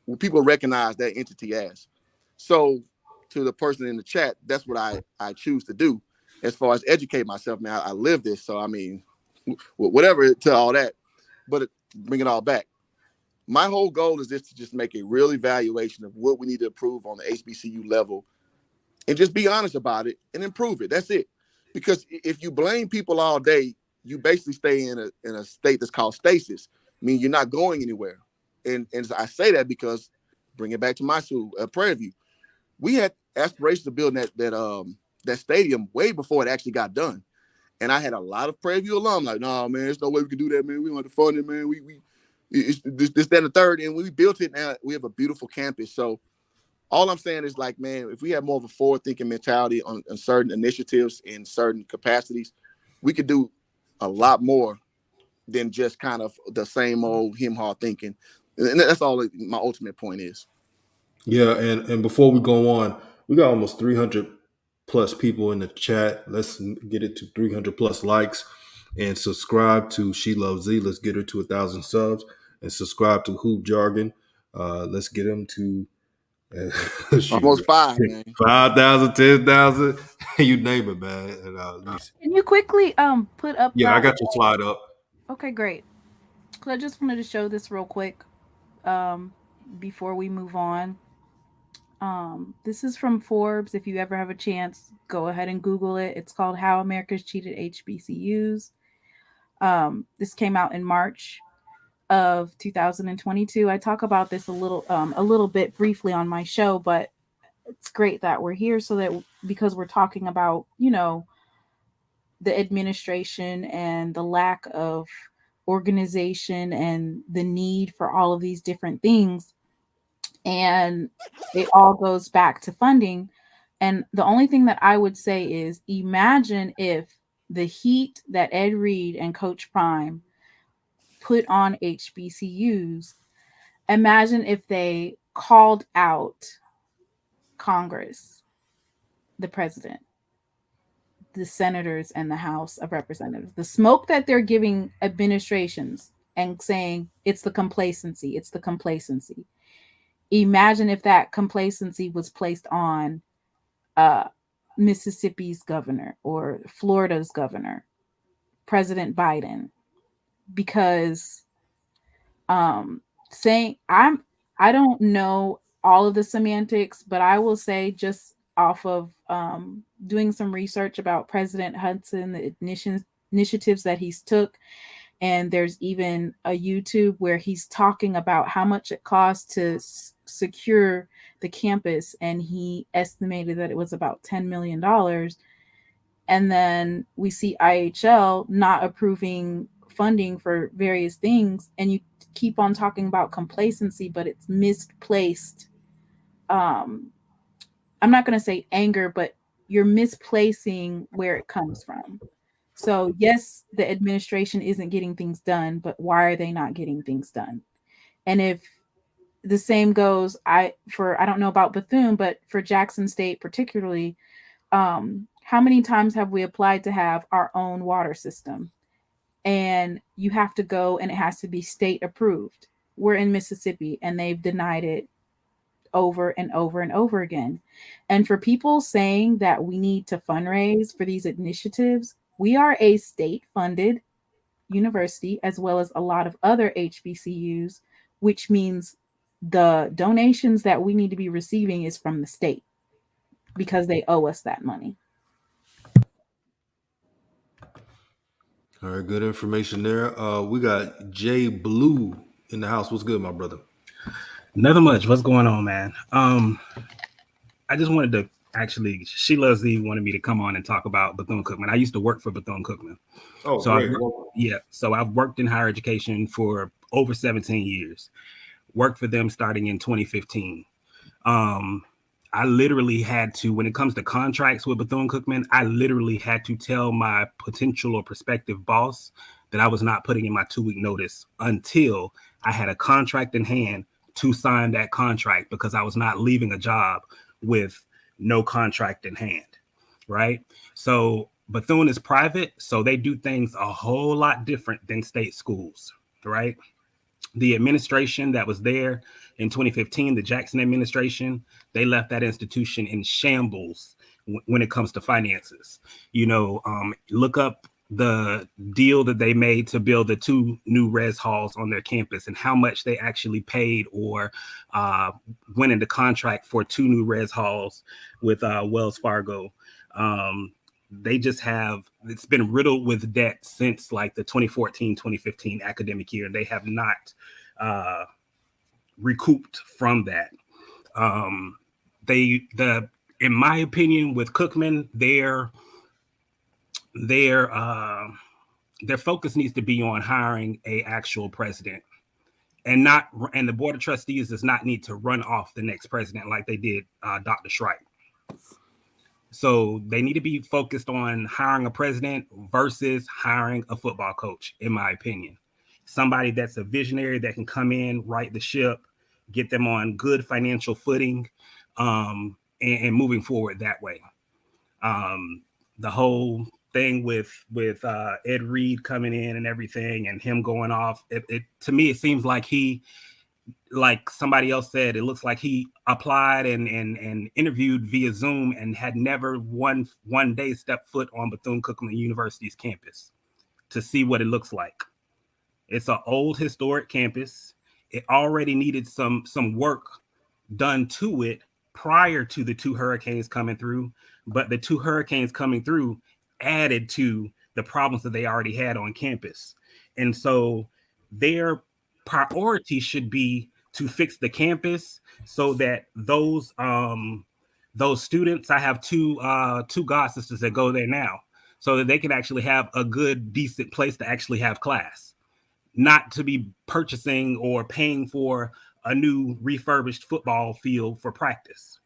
what people recognize that entity as. So to the person in the chat, that's what I choose to do as far as educate myself. Man, I live this. So, whatever to all that, but bring it all back. My whole goal is just to just make a real evaluation of what we need to improve on the HBCU level, and just be honest about it and improve it. That's it. Because if you blame people all day, you basically stay in a state that's called stasis. I mean, you're not going anywhere. And I say that because, bring it back to my school, Prairie View, we had aspirations of building that stadium way before it actually got done. And I had a lot of Prairie View alum like, no, man, there's no way we can do that, man. We don't have to fund it, man. It's this, that, and the third. And we built it now. We have a beautiful campus. So all I'm saying is, like, man, if we have more of a forward-thinking mentality on certain initiatives in certain capacities, we could do a lot more than just kind of the same old him-haw thinking. And that's all my ultimate point is.
Yeah, and before we go on, we got almost 300 plus people in the chat. Let's get it to 300 plus likes, and subscribe to She Loves Z. Let's get her to 1,000 subs, and subscribe to Hoop Jargon. Let's get him to
Almost 5, man.
5,000, 10,000, you name it, man. And let me see.
Can you quickly put up
Yeah, I
that?
got your slide up.
Okay, great. So I just wanted to show this real quick before we move on. This is from Forbes. If you ever have a chance, go ahead and Google it. It's called How America's Cheated HBCUs. This came out in March of 2022. I talk about this a little bit briefly on my show, but it's great that we're here so that because we're talking about, the administration and the lack of organization and the need for all of these different things. And it all goes back to funding. And the only thing that I would say is imagine if the heat that Ed Reed and Coach Prime put on HBCUs, imagine if they called out Congress, the president, the senators, and the House of Representatives. The smoke that they're giving administrations and saying it's the complacency, it's the complacency. Imagine if that complacency was placed on Mississippi's governor or Florida's governor, President Biden, because saying I don't know all of the semantics, but I will say just off of doing some research about President Hudson, the initiatives that he's took, and there's even a YouTube where he's talking about how much it costs to secure the campus, and he estimated that it was about $10 million. And then we see IHL not approving funding for various things, and you keep on talking about complacency, but it's misplaced. I'm not going to say anger, but you're misplacing where it comes from. So yes, the administration isn't getting things done, but why are they not getting things done? And if the same goes, I don't know about Bethune, but for Jackson State particularly, how many times have we applied to have our own water system? And you have to go and it has to be state approved. We're in Mississippi and they've denied it over and over and over again. And for people saying that we need to fundraise for these initiatives, we are a state-funded university as well as a lot of other HBCUs, which means the donations that we need to be receiving is from the state because they owe us that money.
All right, good information there. We got Jay Blue in the house. What's good, my brother?
Nothing much. What's going on, man? I just wanted to actually, Sheila Z wanted me to come on and talk about Bethune-Cookman. I used to work for Bethune-Cookman.
Oh,
so
great.
So I've worked in higher education for over 17 years. Worked for them starting in 2015. I literally had to, when it comes to contracts with Bethune-Cookman, I literally had to tell my potential or prospective boss that I was not putting in my 2-week notice until I had a contract in hand to sign that contract, because I was not leaving a job with no contract in hand, right? So Bethune is private, so they do things a whole lot different than state schools, right? The administration that was there in 2015, the Jackson administration, they left that institution in shambles when it comes to finances. Look up the deal that they made to build the 2 new res halls on their campus and how much they actually paid or went into contract for 2 new res halls with Wells Fargo. They just have, it's been riddled with debt since like the 2014-2015 academic year. They have not recouped from that. In my opinion, with Cookman, their focus needs to be on hiring a actual president, and the board of trustees does not need to run off the next president like they did Dr. Shrike. So they need to be focused on hiring a president versus hiring a football coach, in my opinion. Somebody that's a visionary that can come in, right the ship, get them on good financial footing, and moving forward that way. The whole thing with Ed Reed coming in and everything and him going off, to me, it seems like he like somebody else said, it looks like he applied and interviewed via Zoom and had never one day stepped foot on Bethune-Cookman University's campus to see what it looks like. It's an old historic campus. It already needed some work done to it prior to the two hurricanes coming through, but the two hurricanes coming through added to the problems that they already had on campus. And so their priority should be to fix the campus so that those students, I have two god sisters that go there now, so that they can actually have a good, decent place to actually have class, not to be purchasing or paying for a new refurbished football field for practice.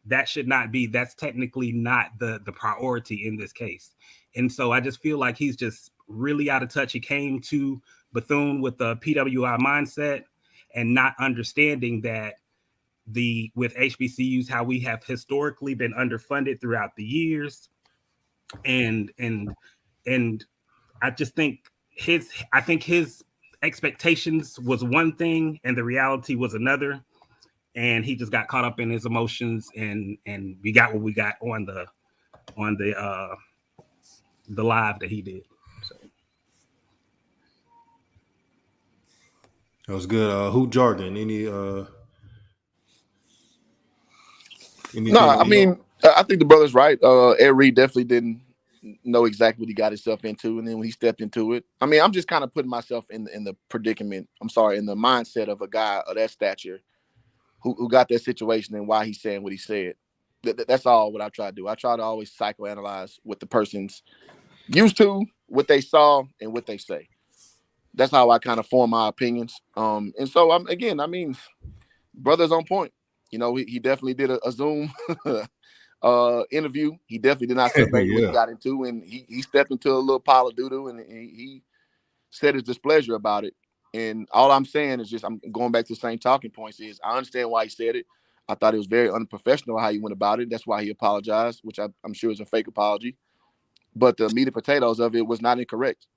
That should not be, that's technically not the priority in this case. And so I just feel like he's just really out of touch. He came to Bethune with the PWI mindset and not understanding that with HBCUs, how we have historically been underfunded throughout the years. And I just think his expectations was one thing and the reality was another, and he just got caught up in his emotions, and we got what we got on the live that he did. So
that was good. Hoop jargon. Anything
No, I mean, I think the brother's right. Ed Reed definitely didn't know exactly what he got himself into, and then when he stepped into it, I mean, I'm just kind of putting myself in the predicament. I'm sorry, in the mindset of a guy of that stature who got that situation and why he's saying what he said. That's all what I try to do. I try to always psychoanalyze what the person's used to, what they saw, and what they say. That's how I kind of form my opinions. And so I mean, brother's on point. You know, he definitely did a Zoom interview. He definitely did not survey what he got into, and he stepped into a little pile of doo-doo, and he said his displeasure about it. And all I'm saying is just, I'm going back to the same talking points, is I understand why he said it. I thought it was very unprofessional how he went about it. That's why he apologized, which I'm sure is a fake apology. But the meat and potatoes of it was not incorrect.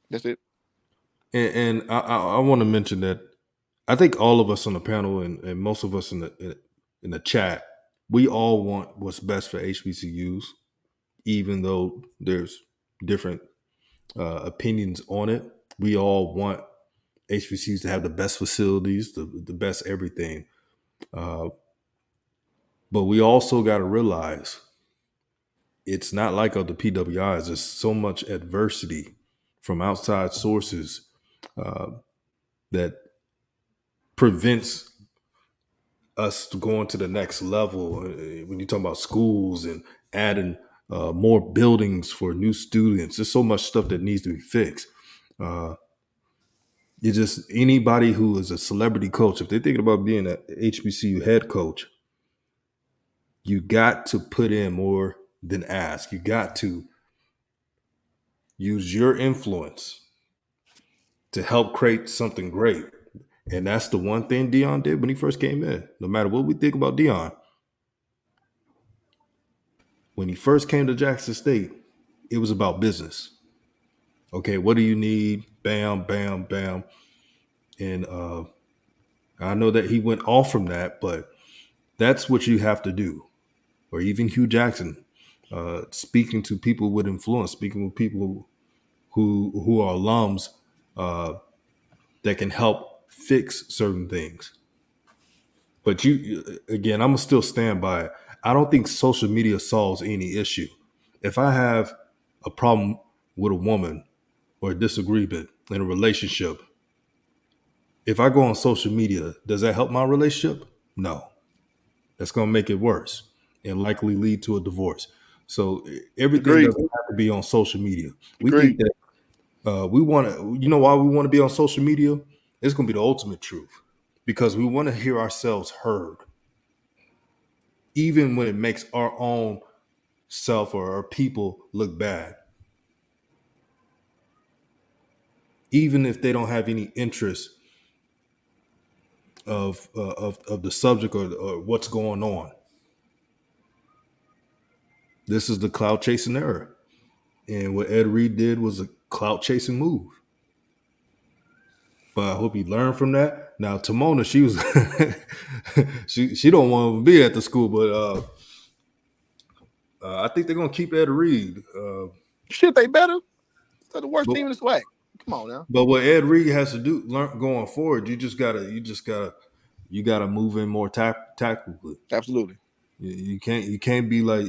That's it.
And I want to mention that I think all of us on the panel and most of us in the chat, we all want what's best for HBCUs, even though there's different opinions on it. We all want HBCUs to have the best facilities, the best everything. But we also got to realize it's not like other PWIs. There's so much adversity from outside sources that prevents us going to the next level. When you talk about schools and adding more buildings for new students, there's so much stuff that needs to be fixed. It's just anybody who is a celebrity coach, if they're thinking about being an HBCU head coach, you got to put in more than ask. You got to use your influence to help create something great. And that's the one thing Dion did when he first came in. No matter what we think about Dion, when he first came to Jackson State, it was about business. Okay, what do you need? Bam, bam, bam. And I know that he went off from that, but that's what you have to do. Or even Hugh Jackson, speaking to people with influence, speaking with people who are alums that can help fix certain things. But again, I'm gonna still stand by it. I don't think social media solves any issue. If I have a problem with a woman or a disagreement in a relationship, if I go on social media, does that help my relationship? No. That's gonna make it worse and likely lead to a divorce. So everything
Agreed.
doesn't have to be on social media. We
Agreed.
think that we want to, you know why we want to be on social media? It's going to be the ultimate truth because we want to hear ourselves heard. Even when it makes our own self or our people look bad. Even if they don't have any interest of the subject or what's going on. This is the cloud chasing era. And what Ed Reed did was a cloud chasing move. but I hope you learn from that. Now, Timona, she was she don't want to be at the school, but I think they're gonna keep Ed Reed.
Shit, they better. They're the worst
But,
team in the SWAC. Come on now.
but what Ed Reed has to do learn going forward, you gotta move in more tactically.
Absolutely.
You can't be like,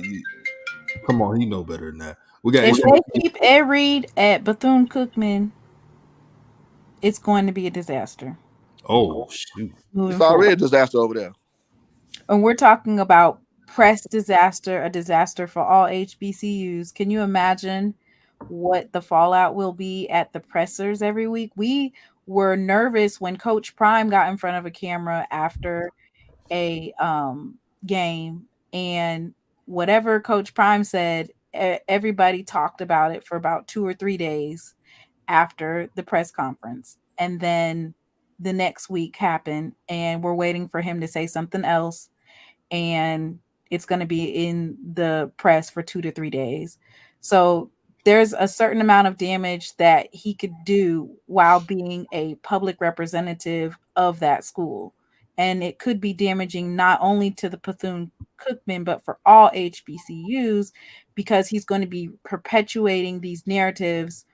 come on, you know better than that. We got
If
HBCU.
they keep Ed Reed at Bethune-Cookman, it's going to be a disaster
Oh shoot!
moving
It's already
forward.
a disaster over there.
And we're talking about press disaster, a disaster for all HBCUs. Can you imagine what the fallout will be at the pressers every week? We were nervous when Coach Prime got in front of a camera after a game, and whatever Coach Prime said, everybody talked about it for about 2 or 3 days after the press conference. And then the next week happened, and we're waiting for him to say something else, and it's going to be in the press for 2 to 3 days. So there's a certain amount of damage that he could do while being a public representative of that school. And it could be damaging not only to the Bethune-Cookman, but for all HBCUs, because he's going to be perpetuating these narratives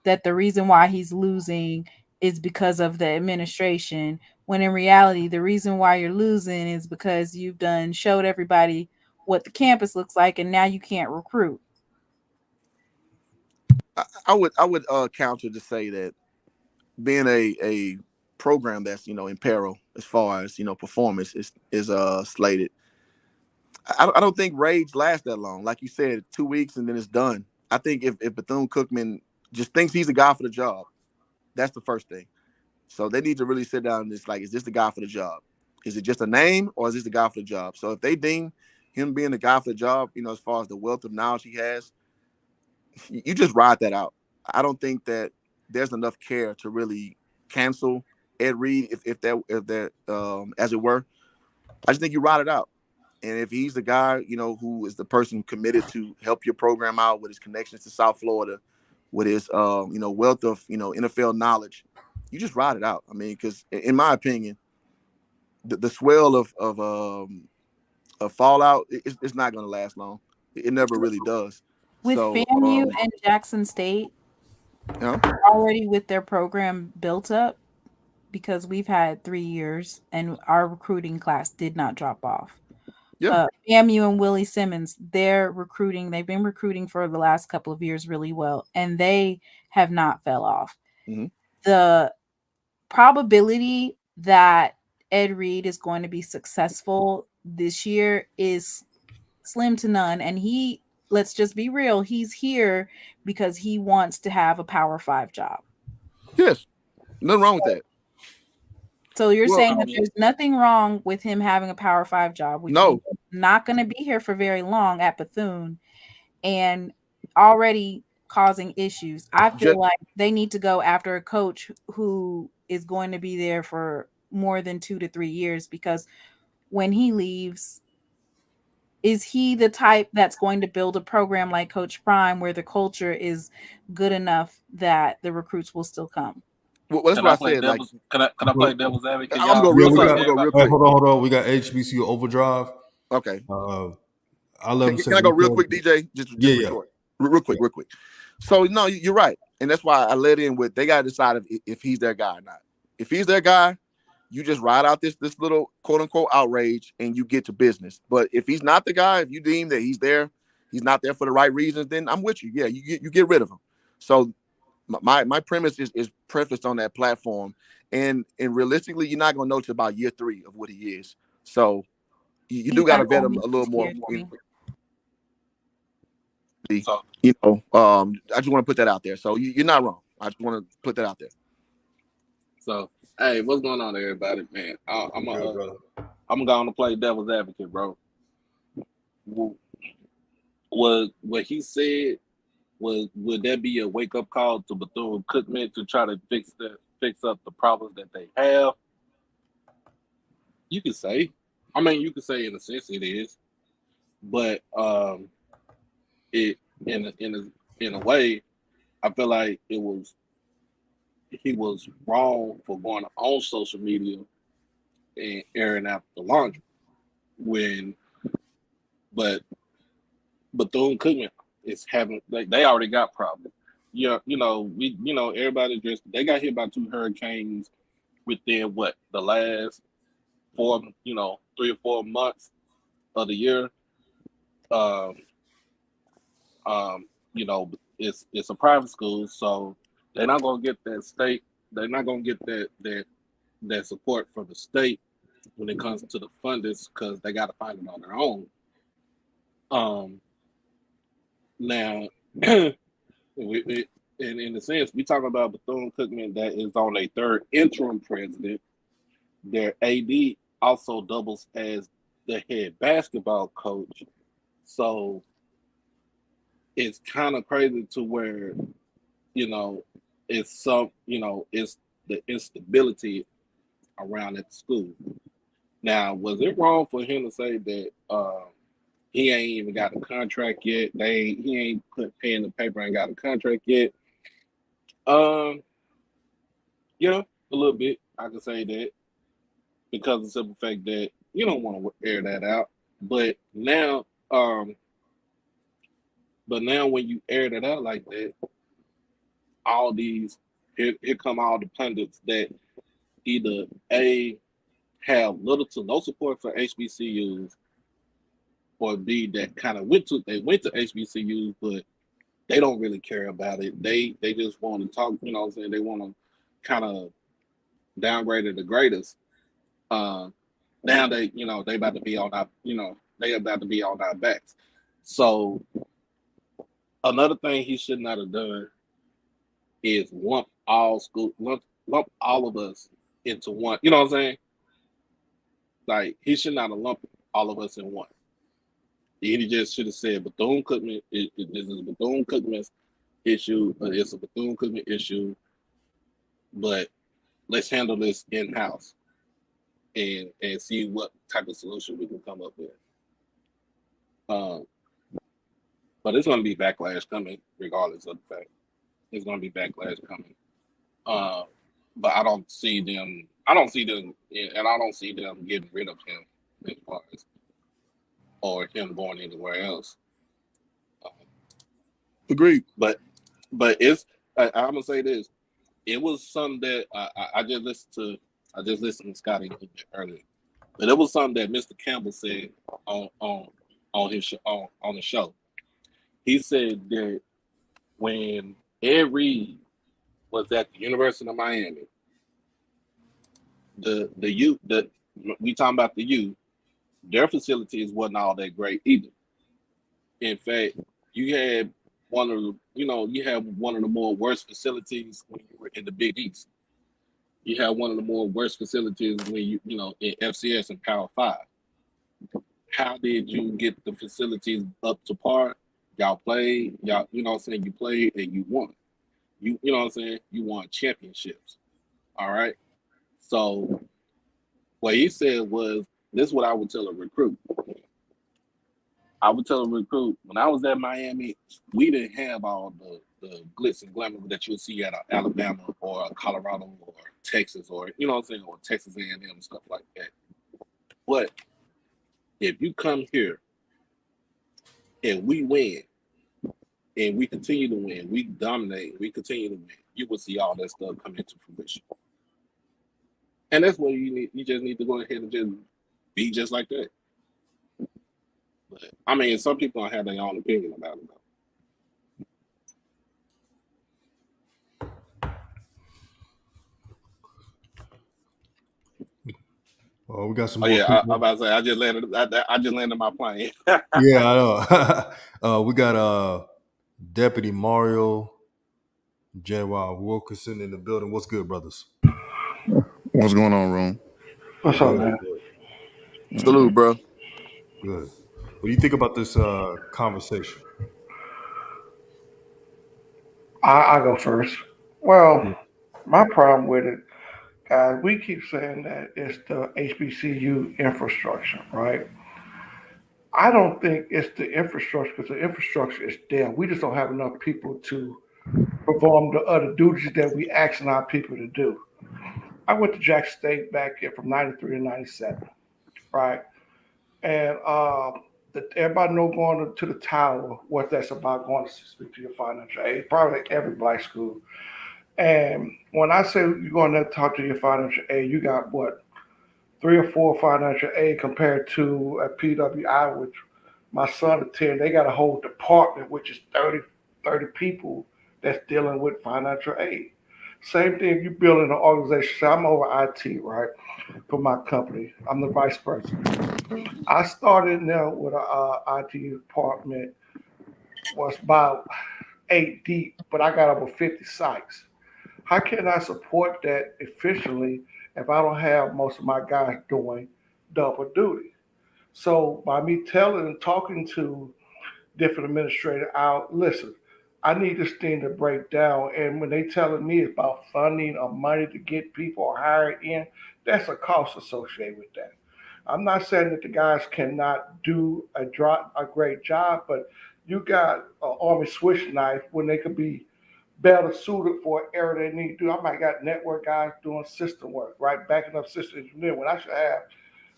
that the reason why he's losing is because of the administration, when in reality, the reason why you're losing is because you've showed everybody what the campus looks like, and now you can't recruit.
I would counter to say that being a program that's in peril as far as performance is slated. I don't think rage lasts that long. Like you said, 2 weeks and then it's done. I think if Bethune-Cookman just thinks he's the guy for the job, that's the first thing. So they need to really sit down and just like, is this the guy for the job? Is it just a name, or is this the guy for the job? So if they deem him being the guy for the job, as far as the wealth of knowledge he has, you just ride that out. I don't think that there's enough care to really cancel Ed Reed if that as it were. I just think you ride it out. And if he's the guy, who is the person committed to help your program out with his connections to South Florida, with his wealth of NFL knowledge, you just ride it out. I mean, because in my opinion, the swell of fallout it's not going to last long. It never really does.
With
So
FAMU and Jackson State already with their program built up, because we've had 3 years and our recruiting class did not drop off.
Yeah.
FAMU and Willie Simmons, they've been recruiting for the last couple of years really well, and they have not fell off.
Mm-hmm.
The probability that Ed Reed is going to be successful this year is slim to none. And let's just be real, he's here because he wants to have a Power 5 job.
Yes. Nothing wrong with that.
So you're saying that there's nothing wrong with him having a Power 5 job, which means he's not going to be here for very long at Bethune and already causing issues. I feel like they need to go after a coach who is going to be there for more than 2 to 3 years, because when he leaves, is he the type that's going to build a program like Coach Prime where the culture is good enough that the recruits will still come?
Well, that's what I said.
Can I play devil's advocate?
I'm going to go real quick.
Hold on. We got HBCU Overdrive.
Okay.
I love.
Can I go real quick, DJ? Just real quick. So no, you're right, and that's why I led in with they got to decide if he's their guy or not. If he's their guy, you just ride out this little quote unquote outrage and you get to business. But if he's not the guy, if you deem that he's not there for the right reasons, then I'm with you. Yeah, you get rid of him. So my premise is prefaced on that platform, and realistically, you're not gonna know till about year 3 of what he is. So you do gotta vet him a little more. I just want to put that out there. So you're not wrong. I just want to put that out there.
So hey, what's going on, everybody? Man, I'm gonna go on to play devil's advocate, bro. What he said. Would that be a wake up call to Bethune-Cookman to try to fix up the problems that they have? You could say. I mean, you could say in a sense it is, but it in a way, I feel like it he was wrong for going on social media and airing out the laundry. But Bethune-Cookman is having they already got problems. Yeah, everybody just they got hit by 2 hurricanes within the last 3 or 4 months of the year. It's a private school, so they're not gonna get that state. They're not gonna get that support from the state when it comes to the funders because they got to find it on their own. Now, in a sense, we talking about Bethune-Cookman that is on a 3rd interim president. Their AD also doubles as the head basketball coach. So it's kind of crazy to where, it's the instability around at the school. Now, was it wrong for him to say that he ain't even got a contract yet? He ain't put pen in the paper and got a contract yet. Yeah, a little bit. I can say that because of the simple fact that you don't want to air that out. But now, when you air that out like that, all these here come all the pundits that either A, have little to no support for HBCUs, or B, that kind of went to HBCUs, but they don't really care about it. They just want to talk, what I'm saying? They want to kind of downgrade it the greatest. Now they about to be on our, they about to be on our backs. So another thing he should not have done is lump all of us into one. You know what I'm saying? Like, he should not have lumped all of us in one. He just should have said Bethune-Cookman. This is Bethune-Cookman's issue. It's a Bethune-Cookman issue, but let's handle this in house and see what type of solution we can come up with. But it's going to be backlash coming, regardless of the fact. It's going to be backlash coming. But I don't see them, and I don't see them getting rid of him as far as, or him going anywhere else.
Agreed.
But it's, I'm gonna say this. It was something that I just listened to Scotty a little bit earlier, but it was something that Mr. Campbell said on his show, on the show. He said that when Ed Reed was at the University of Miami, the youth that we talking about, the youth, their facilities wasn't all that great either. In fact, you had one of the more worst facilities when you were in the Big East. You had one of the more worst facilities when you in FCS and Power 5. How did you get the facilities up to par? Y'all played, you played and you won. You know what I'm saying? You won championships. All right. So what he said was, this is what I would tell a recruit. I would tell a recruit, when I was at Miami, we didn't have all the glitz and glamour that you'll see at Alabama or Colorado or Texas, or or Texas A&M and stuff like that. But if you come here and we win, and we continue to win, we dominate, we continue to win, you will see all that stuff come into fruition. And that's what you need. You just need to go ahead and just be just like that. But I mean, some people don't have their own opinion about it, though.
Well, we got some
Oh
more
yeah,
people.
I'm about to say, I just landed my plane.
Yeah, I know. We got Deputy Mario J.Y. Wilkerson in the building. What's good, brothers?
What's going on, Rome?
What's up,
Good,
man?
good.
Salute, bro.
Good. What do you think about this conversation?
I go first. Well, my problem with it, guys, we keep saying that it's the HBCU infrastructure, right? I don't think it's the infrastructure, because the infrastructure is there. We just don't have enough people to perform the other duties that we asking our people to do. I went to Jackson State back here from '93 to '97, right? And everybody know going to the tower what that's about, going to speak to your financial aid, probably like every black school. And when I say you're going there to talk to your financial aid, you got what, three or four financial aid compared to a PWI, which my son attended. They got a whole department, which is 30 people that's dealing with financial aid. Same thing, you building an organization. So I'm over IT, right, for my company. I'm the vice president. I started now with a IT department, was about 8 deep, but I got over 50 sites. How can I support that efficiently if I don't have most of my guys doing double duty? So by me telling and talking to different administrators out, listen, I need this thing to break down. And when they telling me it's about funding or money to get people hired in, that's a cost associated with that. I'm not saying that the guys cannot do a great job, but you got an army switch knife when they could be better suited for an area they need to do. I might got network guys doing system work, right? Backing up system engineer when I should have,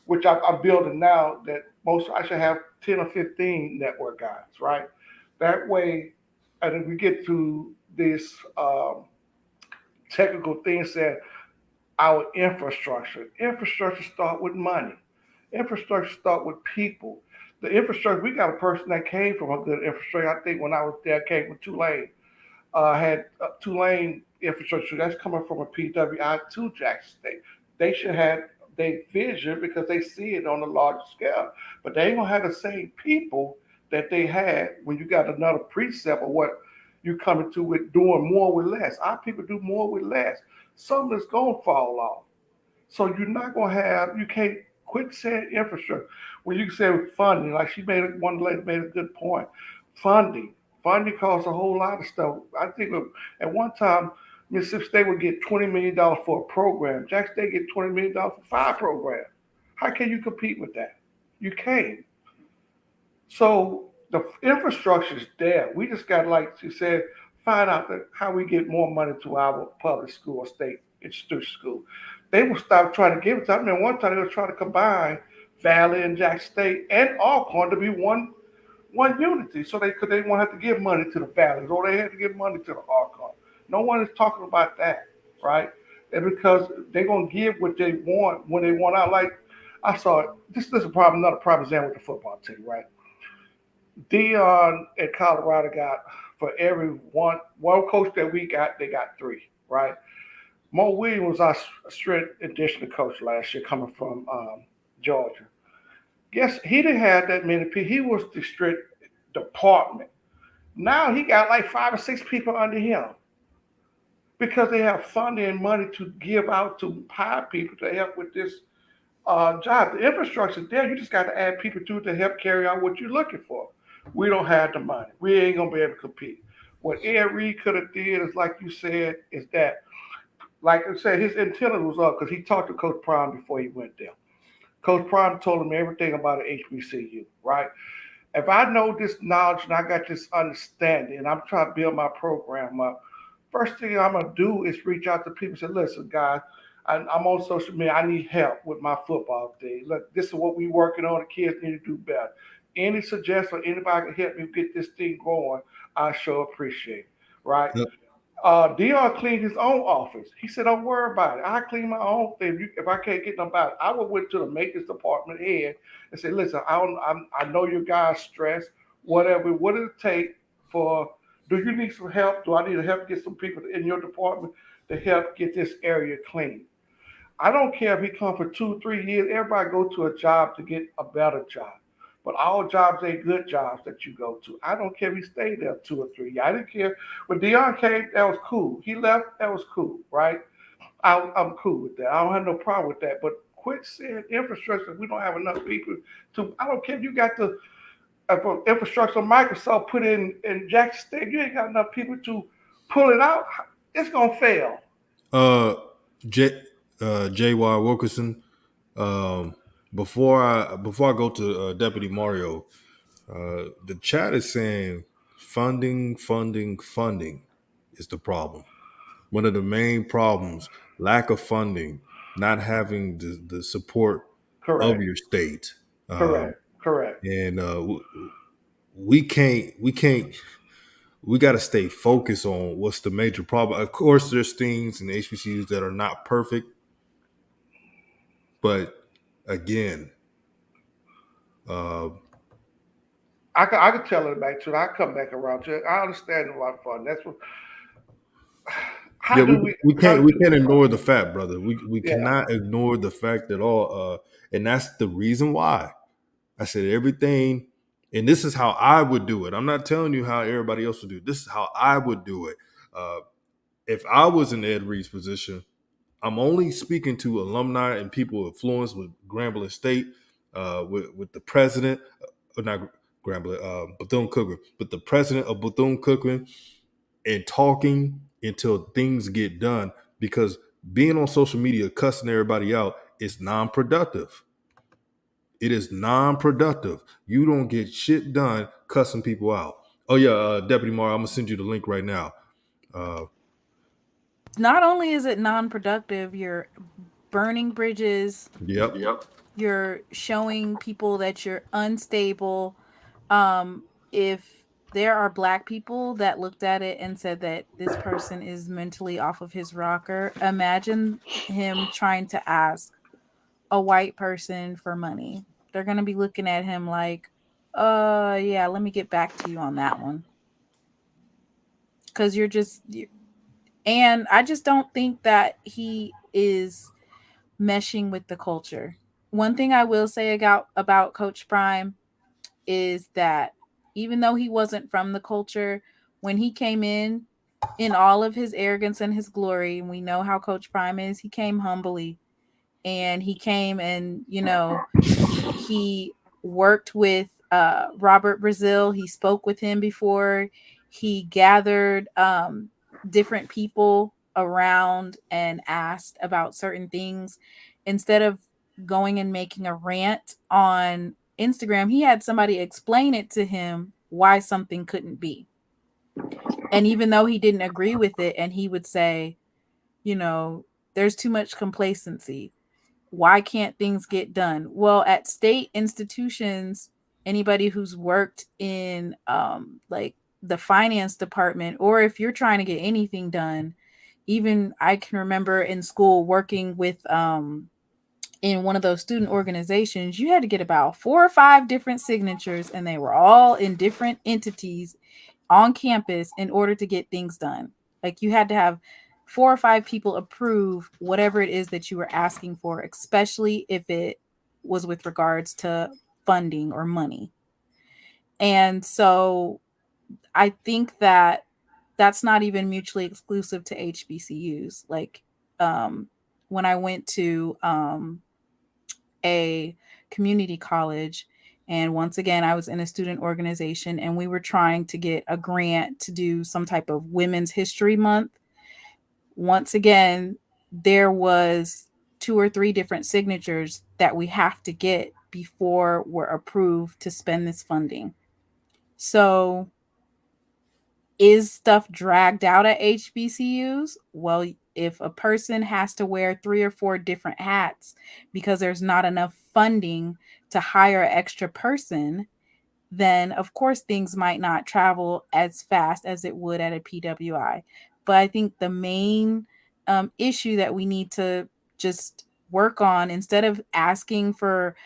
which I'm building now, that most I should have 10 or 15 network guys, right? That way, and if we get to this technical things that our infrastructure start with money. Infrastructure start with people. The infrastructure, we got a person that came from a good infrastructure. I think when I was there, came from Tulane, had Tulane infrastructure that's coming from a PWI to Jackson State. They should have their vision because they see it on a larger scale, but they ain't gonna have the same people that they had when you got another precept of what you coming to with doing more with less. Our people do more with less. Some that's gonna fall off. So you're not gonna have, you can't quit saying infrastructure. When you say funding, like one lady made a good point. Funding. Funding costs a whole lot of stuff. I think at one time, Mississippi State would get $20 million for a program. Jackson State get $20 million for 5 programs. How can you compete with that? You can't. So the infrastructure is there. We just got, like she said, find out how we get more money to our public school or state institution school. They will stop trying to give it to. I mean, one time they were trying to combine Valley and Jackson State and Alcorn to be one unity. So they won't have to give money to the Valleys or they had to give money to the Alcorn. No one is talking about that, right? And because they're gonna give what they want when they want out. Like I saw this is a problem, another problem example with the football team, right? Dion at Colorado got for every one coach that we got, they got three, right? Mo Williams was our strength additional coach last year, coming from Georgia. Yes, he didn't have that many people. He was the strength department. Now he got like 5 or 6 people under him because they have funding and money to give out to hire people to help with this job. The infrastructure is there. You just got to add people to it to help carry out what you're looking for. We don't have the money. We ain't gonna be able to compete. What Ed Reed could have did is, like you said, is that, like I said, his antenna was up because he talked to Coach Prime before he went there. Coach Prime told him everything about an HBCU, right? If I know this knowledge and I got this understanding and I'm trying to build my program up, first thing I'm gonna do is reach out to people and say, listen, guys, I'm on social media. I need help with my football thing. Look, this is what we're working on. The kids need to do better. Any suggestion, anybody can help me get this thing going, I sure appreciate it, right?
Yep.
Dion cleaned his own office. He said, don't worry about it. I clean my own thing. If I can't get nobody, I would went to the maintenance department head and say, listen, I know you guys stressed, whatever. What does it take for, do you need some help? Do I need to help get some people in your department to help get this area clean? I don't care if he come for 2, 3 years. Everybody go to a job to get a better job. But all jobs ain't good jobs that you go to. I don't care if he stayed there 2 or 3 years. I didn't care. When Dion came, that was cool. He left, that was cool, right? I'm cool with that. I don't have no problem with that. But quit saying infrastructure. We don't have enough people to. I don't care if you got the infrastructure Microsoft put in Jackson State. You ain't got enough people to pull it out. It's gonna fail.
Uh, J.Y. Wilkerson. Before I go to Deputy Mario, the chat is saying funding. is the problem. One of the main problems, lack of funding, not having the support of
Correct.
your state.
Correct. Correct.
And we got to stay focused on what's the major problem. Of course, there's things in HBCUs that are not perfect, but again,
I could tell it back to it. I come back around to it. I understand a lot of fun. That's what. How
yeah,
do we?
we
How
can't ignore the fact, brother. We
Yeah.
cannot ignore the fact at all, and that's the reason why I said everything. And this is how I would do it. I'm not telling you how everybody else would do it. This is how I would do it. If I was in Ed Reed's position, I'm only speaking to alumni and people influenced with Grambling State, with the president, or not Grambling, Bethune-Cookman, but the president of Bethune-Cookman, and talking until things get done. Because being on social media cussing everybody out is non-productive. It is non-productive. You don't get shit done cussing people out. Oh yeah, Deputy Mar, I'm gonna send you the link right now.
Not only is it non-productive, you're burning bridges.
Yep.
You're showing people that you're unstable. If there are Black people that looked at it and said that this person is mentally off of his rocker, imagine him trying to ask a white person for money. They're going to be looking at him like, yeah, let me get back to you on that one. Because and I just don't think that he is meshing with the culture. One thing I will say about Coach Prime is that even though he wasn't from the culture, when he came in all of his arrogance and his glory, and we know how Coach Prime is, he came humbly. And he came and, he worked with Robert Brazil. He spoke with him before. He gathered different people around and asked about certain things. Instead of going and making a rant on Instagram, he had somebody explain it to him why something couldn't be. And even though he didn't agree with it, and he would say, there's too much complacency. Why can't things get done? Well, at state institutions, anybody who's worked in like the finance department, or if you're trying to get anything done, even I can remember in school working with in one of those student organizations, you had to get about 4 or 5 different signatures, and they were all in different entities on campus in order to get things done. Like you had to have 4 or 5 people approve whatever it is that you were asking for, especially if it was with regards to funding or money. And so I think that that's not even mutually exclusive to HBCUs. Like when I went to a community college, and once again, I was in a student organization, and we were trying to get a grant to do some type of Women's History Month. Once again, there was 2 or 3 different signatures that we have to get before we're approved to spend this funding. So is stuff dragged out at HBCUs? Well, if a person has to wear 3 or 4 different hats because there's not enough funding to hire an extra person, then of course things might not travel as fast as it would at a PWI. But I think the main issue that we need to just work on, instead of asking for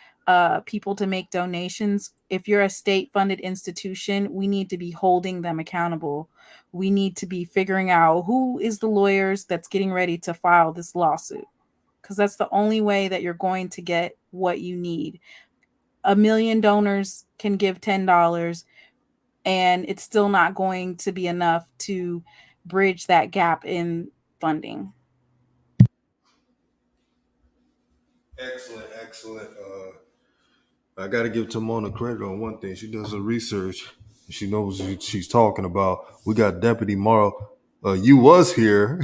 people to make donations, if you're a state-funded institution, we need to be holding them accountable. We need to be figuring out who is the lawyers that's getting ready to file this lawsuit, because that's the only way that you're going to get what you need. 1 million donors can give $10, and it's still not going to be enough to bridge that gap in funding.
Excellent. I got to give Timona credit on one thing. She does her research. She knows what she's talking about. We got Deputy Morrow. You was here.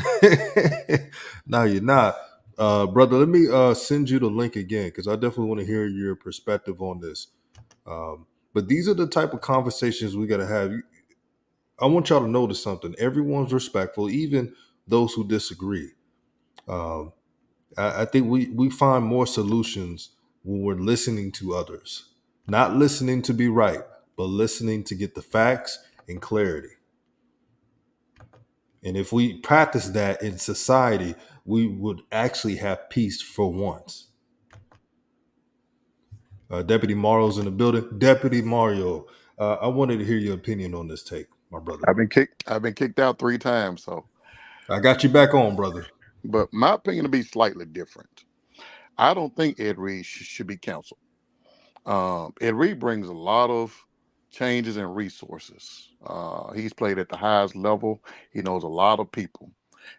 Now you're not. Brother, let me send you the link again, because I definitely want to hear your perspective on this. But these are the type of conversations we got to have. I want y'all to notice something. Everyone's respectful, even those who disagree. Um, I think we find more solutions when we're listening to others, not listening to be right, but listening to get the facts and clarity. And if we practice that in society, we would actually have peace for once. Deputy Mario's in the building. Deputy Mario, I wanted to hear your opinion on this take, my brother.
I've been kicked out 3 times, so.
I got you back on, brother.
But my opinion will be slightly different. I don't think Ed Reed should be counseled. Ed Reed brings a lot of changes and resources. He's played at the highest level. He knows a lot of people.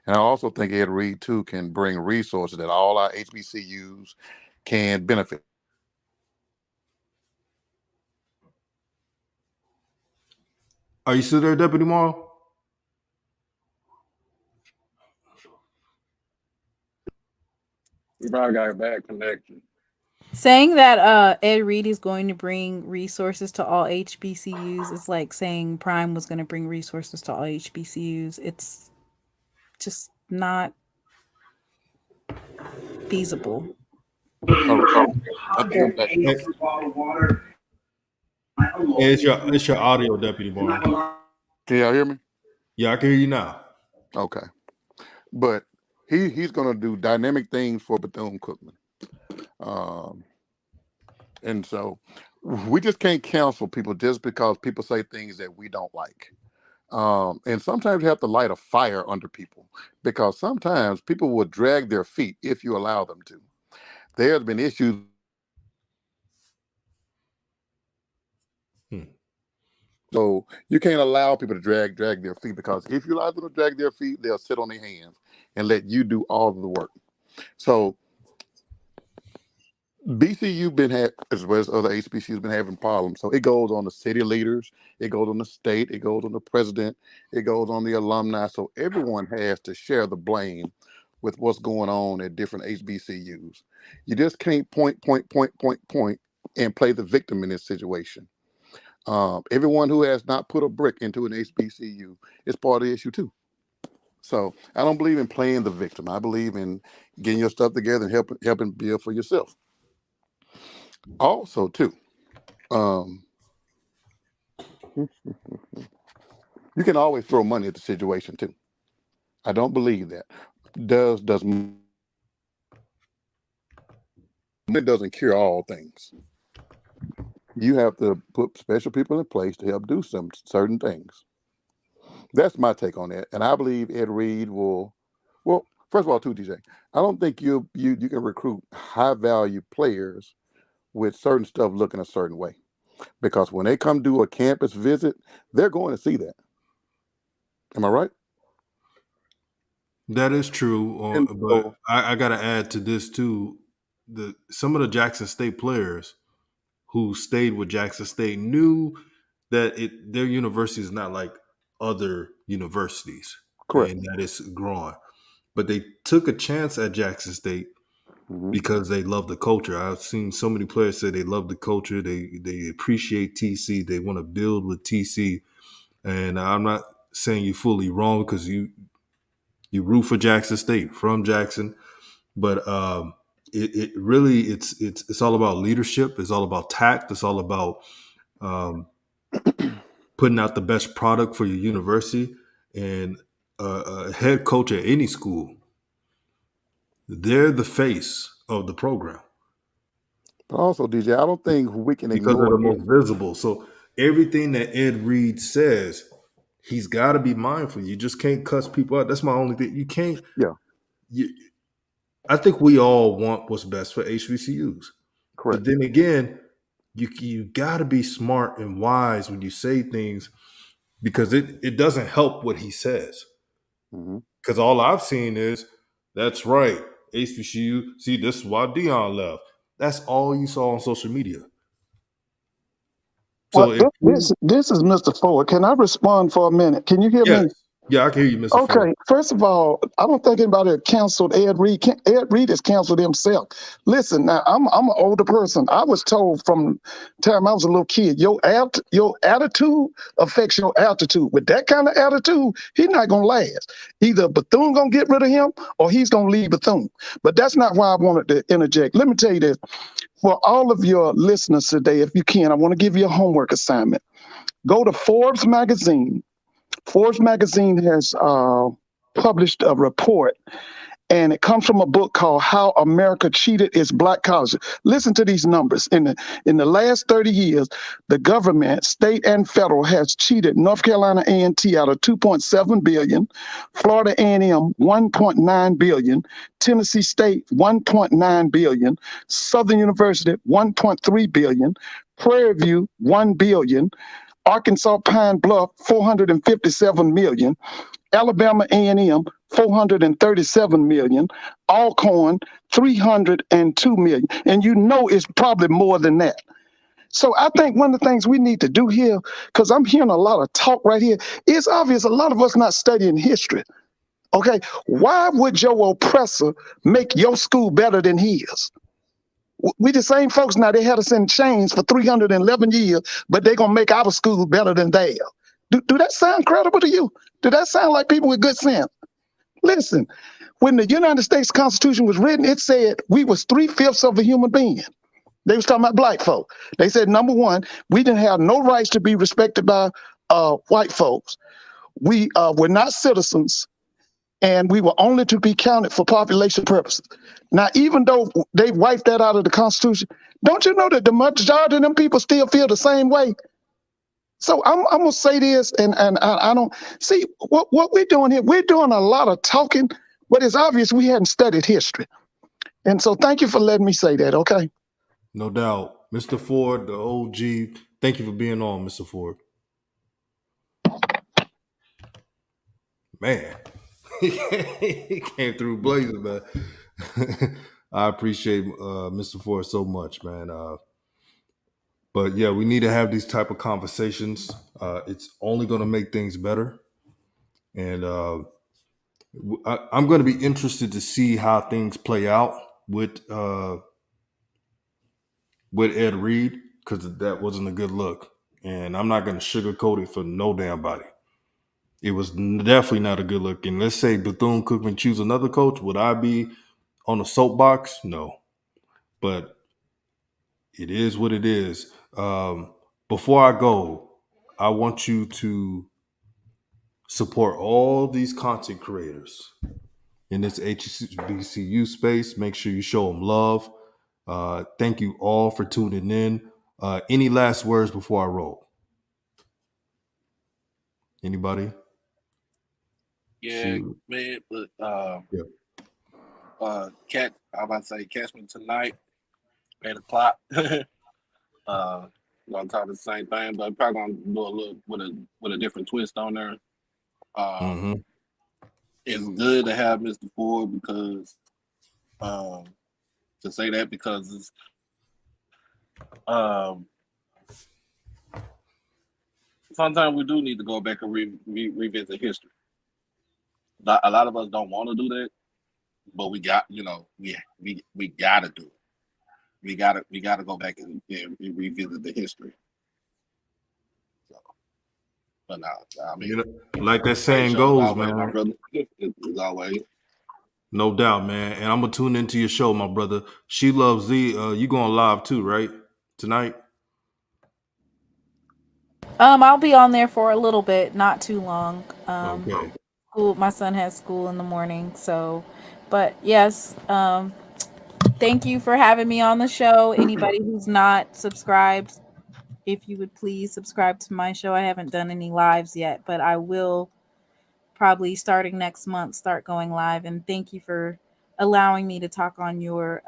And I also think Ed Reed, too, can bring resources that all our HBCUs can benefit.
Are you still there, Deputy Mario?
We probably got a bad connection.
Saying that Ed Reed is going to bring resources to all HBCUs is like saying Prime was going to bring resources to all HBCUs. It's just not feasible.
It's your audio, Deputy Mario.
Can y'all hear me?
Yeah, I can hear you now.
Okay. But he's going to do dynamic things for Bethune-Cookman. And so we just can't counsel people just because people say things that we don't like. And sometimes you have to light a fire under people, because sometimes people will drag their feet if you allow them to. There's been issues. So you can't allow people to drag their feet, because if you allow them to drag their feet, they'll sit on their hands and let you do all of the work. So BCU as well as other HBCUs, been having problems. So it goes on the city leaders, it goes on the state, it goes on the president, it goes on the alumni. So everyone has to share the blame with what's going on at different HBCUs. You just can't point, and play the victim in this situation. Everyone who has not put a brick into an HBCU is part of the issue too. So I don't believe in playing the victim. I believe in getting your stuff together and helping build for yourself. Also, too, you can always throw money at the situation too. I don't believe that. It doesn't cure all things. You have to put special people in place to help do some certain things. That's my take on that. And I believe Ed Reed will. Well, first of all, too, DJ, I don't think you can recruit high value players with certain stuff looking a certain way, because when they come do a campus visit, they're going to see that. Am I right?
That is true, but I got to add to this too. Some of the Jackson State players who stayed with Jackson State knew that their university is not like other universities.
Correct.
And that it's growing. But they took a chance at Jackson State because they love the culture. I've seen so many players say they love the culture. They appreciate TC. They want to build with TC. And I'm not saying you're fully wrong, because you root for Jackson State, from Jackson. But it really, it's all about leadership. It's all about tact. It's all about putting out the best product for your university. And a head coach at any school, they're the face of the program.
But also, DJ, I don't think we can
because
ignore
they're the most visible. So everything that Ed Reed says, he's got to be mindful. You just can't cuss people out. That's my only thing. You can't.
Yeah.
I think we all want what's best for HBCUs.
Correct.
But then again, you got to be smart and wise when you say things, because it doesn't help what he says. Because all I've seen is, that's right, HBCU. See, this is why Dion left. That's all you saw on social media. So
well, this is Mr. Ford. Can I respond for a minute? Can you hear me?
Yeah, I can hear you, Mr. Ford.
Okay, first of all, I don't think anybody had canceled Ed Reed. Ed Reed has canceled himself. Listen, now I'm an older person. I was told from the time I was a little kid, your attitude affects your altitude. With that kind of attitude, he's not gonna last. Either Bethune gonna get rid of him or he's gonna leave Bethune. But that's not why I wanted to interject. Let me tell you this. For all of your listeners today, if you can, I want to give you a homework assignment. Go to Forbes magazine. Forbes magazine has published a report, and it comes from a book called How America Cheated Its Black Colleges. Listen to these numbers. In the last 30 years, the government, state and federal, has cheated North Carolina A&T out of $2.7 billion, Florida A&M $1.9 billion, Tennessee State $1.9 billion, Southern University $1.3 billion, Prairie View $1 billion, Arkansas Pine Bluff $457 million, Alabama A&M $437 million, Alcorn $302 million, and you know it's probably more than that. So I think one of the things we need to do here, because I'm hearing a lot of talk right here, it's obvious a lot of us not studying history. Okay, why would your oppressor make your school better than his? We the same folks now. They had us in chains for 311 years, but they're going to make our school better than theirs. Do that sound credible to you? Do that sound like people with good sense? Listen, when the United States Constitution was written, it said we was 3/5 of a human being. They was talking about black folk. They said, number one, we didn't have no rights to be respected by white folks. We were not citizens, and we were only to be counted for population purposes. Now, even though they wiped that out of the Constitution, don't you know that the majority of them people still feel the same way? So I'm gonna say this, and I don't see what we're doing here. We're doing a lot of talking, but it's obvious we hadn't studied history. And so, thank you for letting me say that. Okay.
No doubt, Mr. Ford, the OG. Thank you for being on, Mr. Ford. Man, he came through blazing, man. I appreciate Mr. Ford so much, man. But yeah, we need to have these type of conversations. It's only going to make things better, and I'm going to be interested to see how things play out with Ed Reed, because that wasn't a good look, and I'm not going to sugarcoat it for no damn body. It was definitely not a good look. And let's say Bethune-Cookman choose another coach, would I be on a soapbox? No, but it is what it is. Before I go, I want you to support all these content creators in this HBCU space. Make sure you show them love. Thank you all for tuning in. Any last words before I roll? Anybody?
Yeah,
Shoot.
man. But
Yeah.
I'm about to say, catch me tonight, 8:00. Gonna talk the same thing, but probably gonna do a little with a different twist on there. It's good to have Mr. Ford because to say that because it's sometimes we do need to go back and revisit history. A lot of us don't want to do that, but we got we gotta do it. We gotta go back and revisit the history. So, but no, I mean,
like that saying goes, man.
My brother, as always.
No doubt, man. And I'm gonna tune into your show, my brother. She Loves Z. You going live too, right? Tonight?
I'll be on there for a little bit, not too long.
Okay.
My son has school in the morning, so. But yes, thank you for having me on the show. Anybody who's not subscribed, if you would please subscribe to my show. I haven't done any lives yet, but I will probably starting next month start going live. And thank you for allowing me to talk on your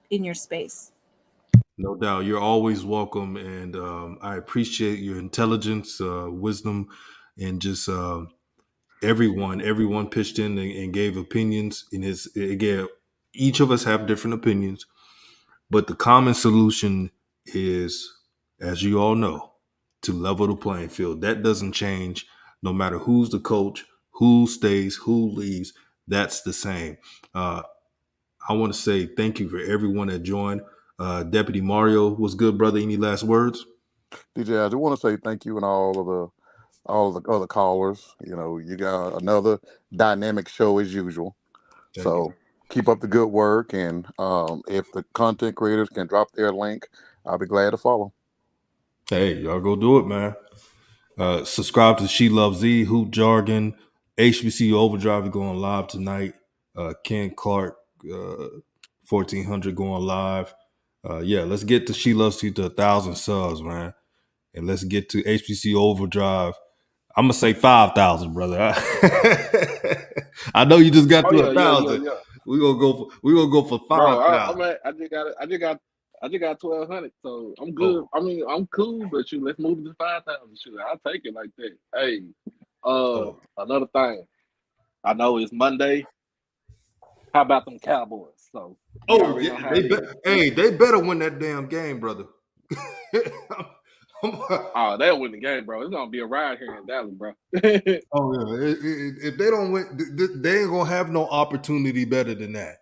in your space.
No doubt. You're always welcome, and I appreciate your intelligence, wisdom, and just everyone pitched in and gave opinions. Again, each of us have different opinions, but the common solution is, as you all know, to level the playing field. That doesn't change. No matter who's the coach, who stays, who leaves, that's the same. I want to say thank you for everyone that joined. Deputy Mario, what's good, brother? Any last words?
DJ, I do want to say thank you and all of the other callers. You know, you got another dynamic show as usual.
Thank
So
you.
keep up the good work, and if the content creators can drop their link, I'll be glad to follow.
Hey, y'all go do it, man. Subscribe to She Loves Z, Hoop Jargon, HBCU Overdrive going live tonight. Ken Clark, 1400 going live. Yeah, let's get to She Loves You to 1,000 subs, man. And let's get to HBCU Overdrive. I'm gonna say 5,000, brother. I know you just got
Oh
to
yeah, yeah,
1,000.
yeah.
We're gonna go for
Bro,
5,000.
I just got 1,200, so I'm good.
Oh,
I mean, I'm cool, but shoot, let's move to 5,000. Shoot, I'll take it like that. Hey,
oh.
another thing. I know it's Monday. How about them Cowboys? So you
Oh,
already
yeah,
know how it is.
hey, they better win that damn game, brother.
Oh, they'll win the game, bro. It's gonna be a ride here in Dallas, bro.
Oh yeah, if they don't win, they ain't gonna have no opportunity better than that.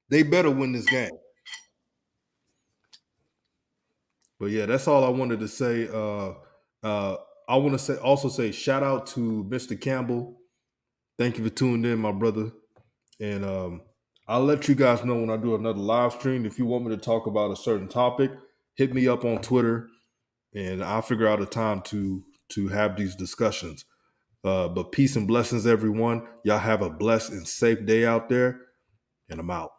They better win this game. But yeah, that's all I wanted to say. I want to also say shout out to Mr. Campbell. Thank you for tuning in, my brother. And I'll let you guys know when I do another live stream. If you want me to talk about a certain topic, hit me up on Twitter, and I'll figure out a time to have these discussions. But peace and blessings, everyone. Y'all have a blessed and safe day out there, and I'm out.